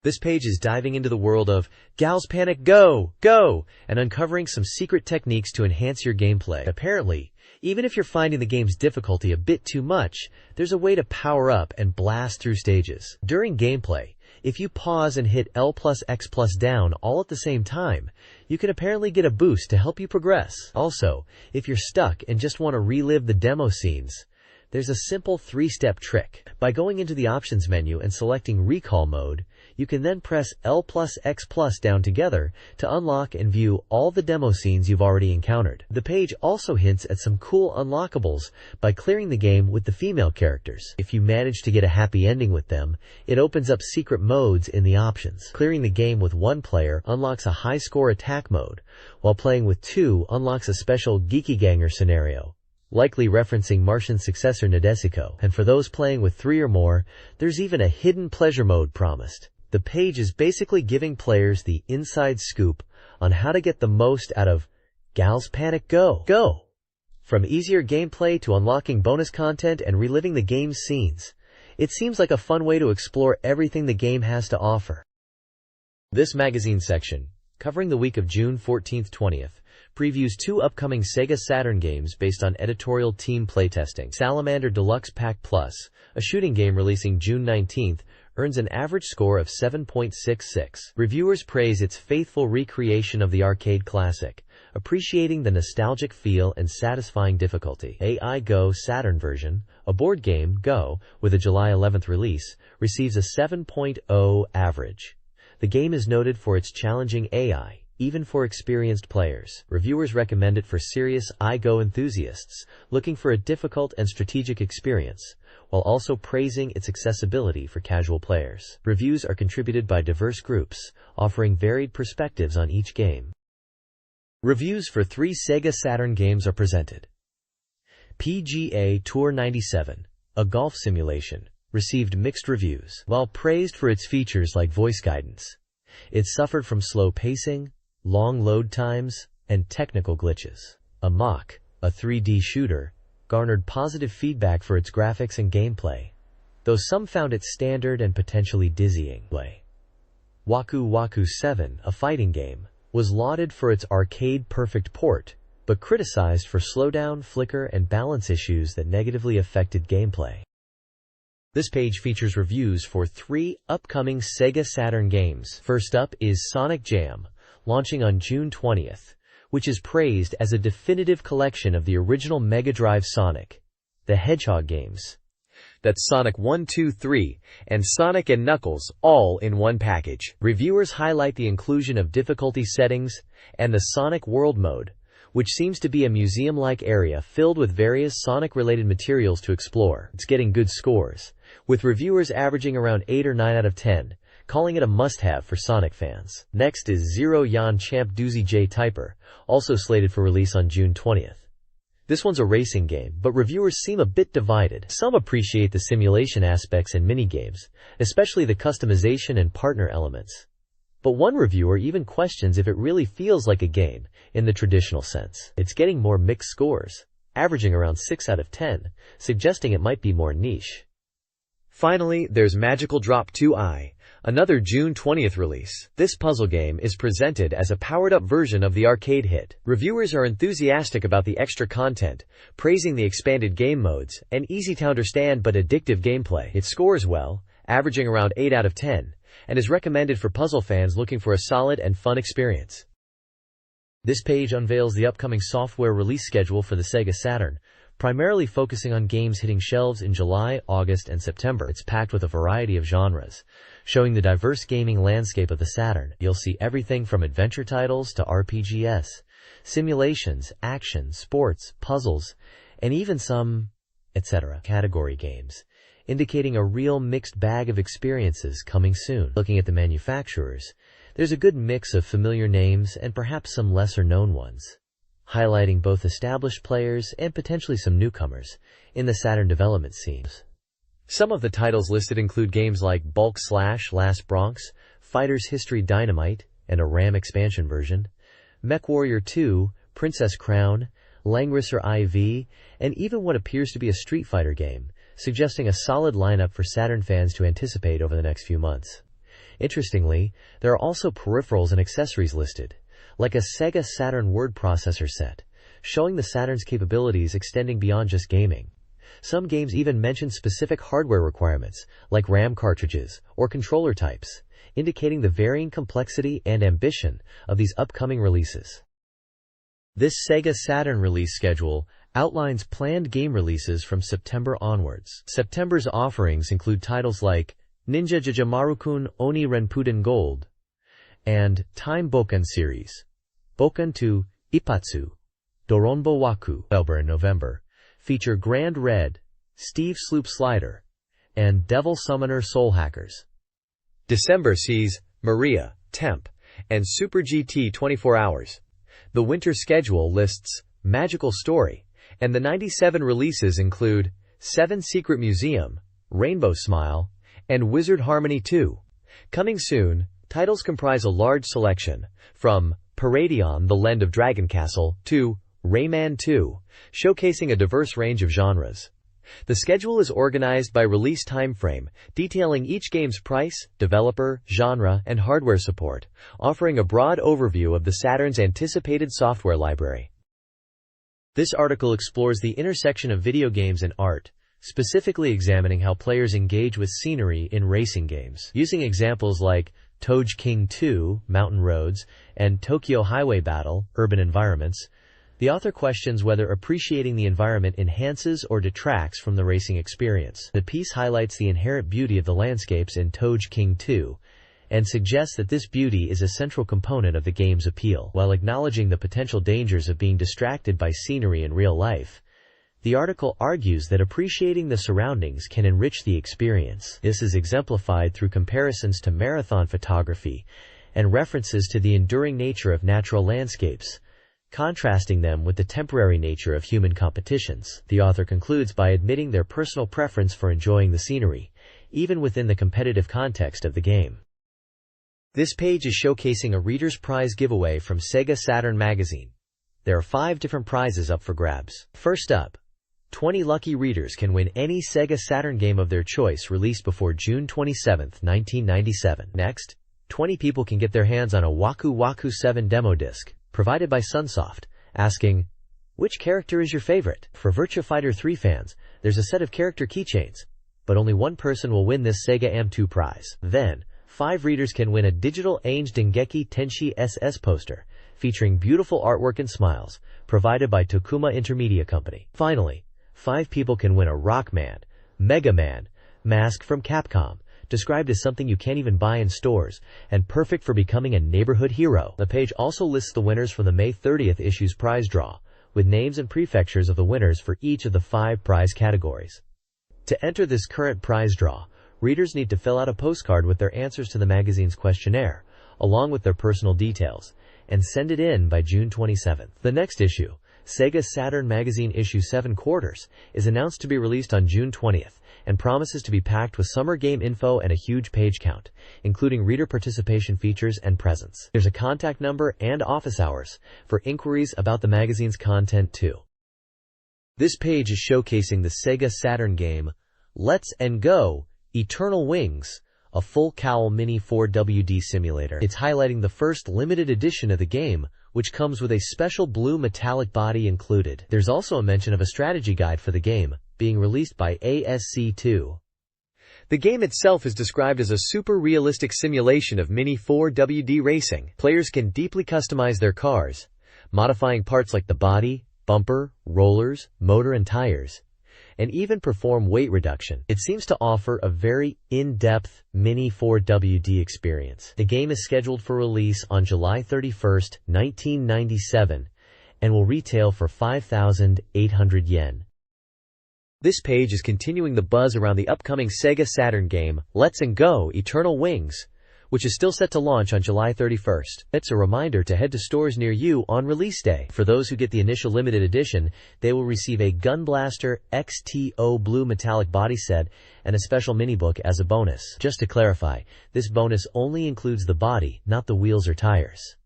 This page is diving into the world of Gals Panic Go! Go! And uncovering some secret techniques to enhance your gameplay. Apparently, even if you're finding the game's difficulty a bit too much, there's a way to power up and blast through stages. During gameplay, if you pause and hit L plus X plus down all at the same time, you can apparently get a boost to help you progress. Also, if you're stuck and just want to relive the demo scenes, there's a simple 3-step trick. By going into the options menu and selecting recall mode, you can then press L plus X plus down together to unlock and view all the demo scenes you've already encountered. The page also hints at some cool unlockables by clearing the game with the female characters. If you manage to get a happy ending with them, it opens up secret modes in the options. Clearing the game with one player unlocks a high score attack mode, while playing with two unlocks a special Geekyganger scenario, likely referencing Martian's successor Nadesico. And for those playing with 3 or more, there's even a hidden pleasure mode promised. The page is basically giving players the inside scoop on how to get the most out of Gals Panic Go! Go! From easier gameplay to unlocking bonus content and reliving the game's scenes, it seems like a fun way to explore everything the game has to offer. This magazine section, covering the week of June 14th-20th, previews 2 upcoming SEGA Saturn games based on editorial team playtesting. Salamander Deluxe Pack Plus, a shooting game releasing June 19th, earns an average score of 7.66. Reviewers praise its faithful recreation of the arcade classic, appreciating the nostalgic feel and satisfying difficulty. AI Go Saturn version, a board game, Go, with a July 11th release, receives a 7.0 average. The game is noted for its challenging AI, even for experienced players. Reviewers recommend it for serious SEGA enthusiasts looking for a difficult and strategic experience, while also praising its accessibility for casual players. Reviews are contributed by diverse groups, offering varied perspectives on each game. Reviews for 3 SEGA Saturn games are presented. PGA Tour 97, a golf simulation, received mixed reviews. While praised for its features like voice guidance, it suffered from slow pacing, long load times, and technical glitches. Amok, a 3D shooter, garnered positive feedback for its graphics and gameplay, though some found it standard and potentially dizzying. Waku Waku 7, a fighting game, was lauded for its arcade-perfect port, but criticized for slowdown, flicker, and balance issues that negatively affected gameplay. This page features reviews for 3 upcoming SEGA Saturn games. First up is Sonic Jam, launching on June 20th, which is praised as a definitive collection of the original Mega Drive Sonic the Hedgehog games. That's Sonic 1, 2, 3, and Sonic and Knuckles all in one package. Reviewers highlight the inclusion of difficulty settings and the Sonic World mode, which seems to be a museum-like area filled with various Sonic-related materials to explore. It's getting good scores, with reviewers averaging around 8 or 9 out of 10, calling it a must-have for Sonic fans. Next is Zero Yan Champ Doozy J Typer, also slated for release on June 20th. This one's a racing game, but reviewers seem a bit divided. Some appreciate the simulation aspects and minigames, especially the customization and partner elements. But one reviewer even questions if it really feels like a game in the traditional sense. It's getting more mixed scores, averaging around 6 out of 10, suggesting it might be more niche. Finally, there's Magical Drop 2i, another June 20th release. This puzzle game is presented as a powered-up version of the arcade hit. Reviewers are enthusiastic about the extra content, praising the expanded game modes and easy-to-understand but addictive gameplay. It scores well, averaging around 8 out of 10, and is recommended for puzzle fans looking for a solid and fun experience. This page unveils the upcoming software release schedule for the SEGA Saturn, primarily focusing on games hitting shelves in July, August, and September. It's packed with a variety of genres, showing the diverse gaming landscape of the Saturn. You'll see everything from adventure titles to RPGs, simulations, action, sports, puzzles, and even some, etc. category games, indicating a real mixed bag of experiences coming soon. Looking at the manufacturers, there's a good mix of familiar names and perhaps some lesser-known ones, highlighting both established players and potentially some newcomers in the Saturn development scenes. Some of the titles listed include games like Bulk Slash Last Bronx, Fighter's History Dynamite, and a RAM expansion version, MechWarrior 2, Princess Crown, Langrisser IV, and even what appears to be a Street Fighter game, suggesting a solid lineup for Saturn fans to anticipate over the next few months. Interestingly, there are also peripherals and accessories listed, like a SEGA Saturn word processor set, showing the Saturn's capabilities extending beyond just gaming. Some games even mention specific hardware requirements, like RAM cartridges or controller types, indicating the varying complexity and ambition of these upcoming releases. This SEGA Saturn release schedule outlines planned game releases from September onwards. September's offerings include titles like Ninja Jajamaru-kun Oni Renpuden Gold and Time Bokken series, Bokken to Ipatsu, Doronbo Waku. October and November feature Grand Red, Steve Sloop Slider, and Devil Summoner Soul Hackers. December sees Maria, Temp, and Super GT 24 Hours. The winter schedule lists Magical Story, and the 97 releases include 7 Secret Museum, Rainbow Smile, and Wizard Harmony 2. Coming soon, titles comprise a large selection, from Paradion the Land of Dragon Castle to Rayman 2, showcasing a diverse range of genres. The schedule is organized by release timeframe, detailing each game's price, developer, genre, and hardware support, offering a broad overview of the Saturn's anticipated software library. This article explores the intersection of video games and art, specifically examining how players engage with scenery in racing games. Using examples like Toge King 2, Mountain Roads, and Tokyo Highway Battle, Urban Environments, the author questions whether appreciating the environment enhances or detracts from the racing experience. The piece highlights the inherent beauty of the landscapes in Toge King 2, and suggests that this beauty is a central component of the game's appeal. While acknowledging the potential dangers of being distracted by scenery in real life, the article argues that appreciating the surroundings can enrich the experience. This is exemplified through comparisons to marathon photography and references to the enduring nature of natural landscapes, contrasting them with the temporary nature of human competitions. The author concludes by admitting their personal preference for enjoying the scenery, even within the competitive context of the game. This page is showcasing a Reader's Prize giveaway from SEGA Saturn Magazine. There are 5 different prizes up for grabs. First up, 20 lucky readers can win any SEGA Saturn game of their choice released before June 27, 1997. Next, 20 people can get their hands on a Waku Waku 7 demo disc, provided by Sunsoft, asking, which character is your favorite? For Virtua Fighter 3 fans, there's a set of character keychains, but only one person will win this Sega AM2 prize. Then, 5 readers can win a digital Ainge Dengeki Tenshi SS poster, featuring beautiful artwork and smiles, provided by Tokuma Intermedia Company. Finally, 5 people can win a Rockman, Mega Man mask from Capcom, described as something you can't even buy in stores, and perfect for becoming a neighborhood hero. The page also lists the winners from the May 30th issue's prize draw, with names and prefectures of the winners for each of the 5 prize categories. To enter this current prize draw, readers need to fill out a postcard with their answers to the magazine's questionnaire, along with their personal details, and send it in by June 27th. The next issue, SEGA Saturn Magazine Issue 7/4, is announced to be released on June 20th, and promises to be packed with summer game info and a huge page count, including reader participation features and presents. There's a contact number and office hours for inquiries about the magazine's content too. This page is showcasing the SEGA Saturn game, Let's and Go, Eternal Wings, a full cowl mini 4WD simulator. It's highlighting the first limited edition of the game, which comes with a special blue metallic body included. There's also a mention of a strategy guide for the game, being released by ASC2. The game itself is described as a super realistic simulation of mini 4WD racing. Players can deeply customize their cars, modifying parts like the body, bumper, rollers, motor and tires, and even perform weight reduction. It seems to offer a very in-depth mini 4WD experience. The game is scheduled for release on July 31st, 1997, and will retail for 5,800 yen. This page is continuing the buzz around the upcoming Sega Saturn game, Let's and Go, Eternal Wings, which is still set to launch on July 31st. It's a reminder to head to stores near you on release day. For those who get the initial limited edition, they will receive a Gunblaster XTO blue metallic body set and a special mini-book as a bonus. Just to clarify, this bonus only includes the body, not the wheels or tires.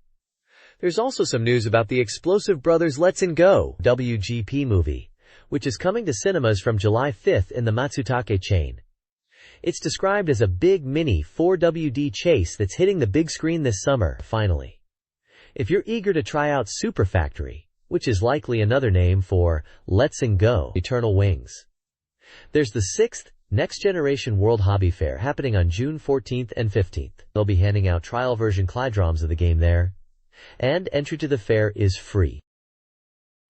There's also some news about the Explosive Brothers Let's and Go WGP movie, which is coming to cinemas from July 5th in the Matsutake chain. It's described as a big mini 4WD chase that's hitting the big screen this summer. Finally, if you're eager to try out Super Factory, which is likely another name for Let's and Go, Eternal Wings, there's the 6th Next Generation World Hobby Fair happening on June 14th and 15th. They'll be handing out trial version Clydroms of the game there, and entry to the fair is free.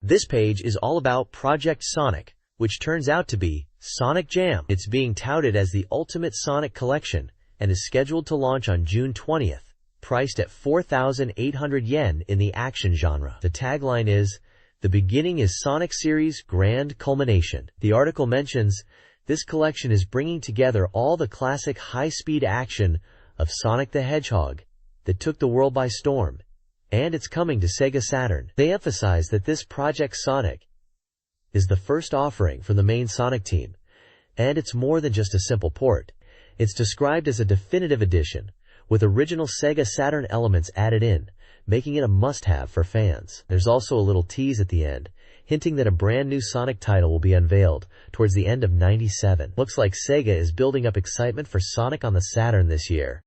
This page is all about Project Sonic, which turns out to be Sonic Jam. It's being touted as the ultimate Sonic collection and is scheduled to launch on June 20th, priced at 4,800 yen in the action genre. The tagline is, "The beginning is Sonic series grand culmination." The article mentions, this collection is bringing together all the classic high-speed action of Sonic the Hedgehog that took the world by storm, and it's coming to Sega Saturn. They emphasize that this Project Sonic is the first offering from the main Sonic team, and it's more than just a simple port. It's described as a definitive edition, with original Sega Saturn elements added in, making it a must-have for fans. There's also a little tease at the end, hinting that a brand new Sonic title will be unveiled towards the end of '97. Looks like Sega is building up excitement for Sonic on the Saturn this year.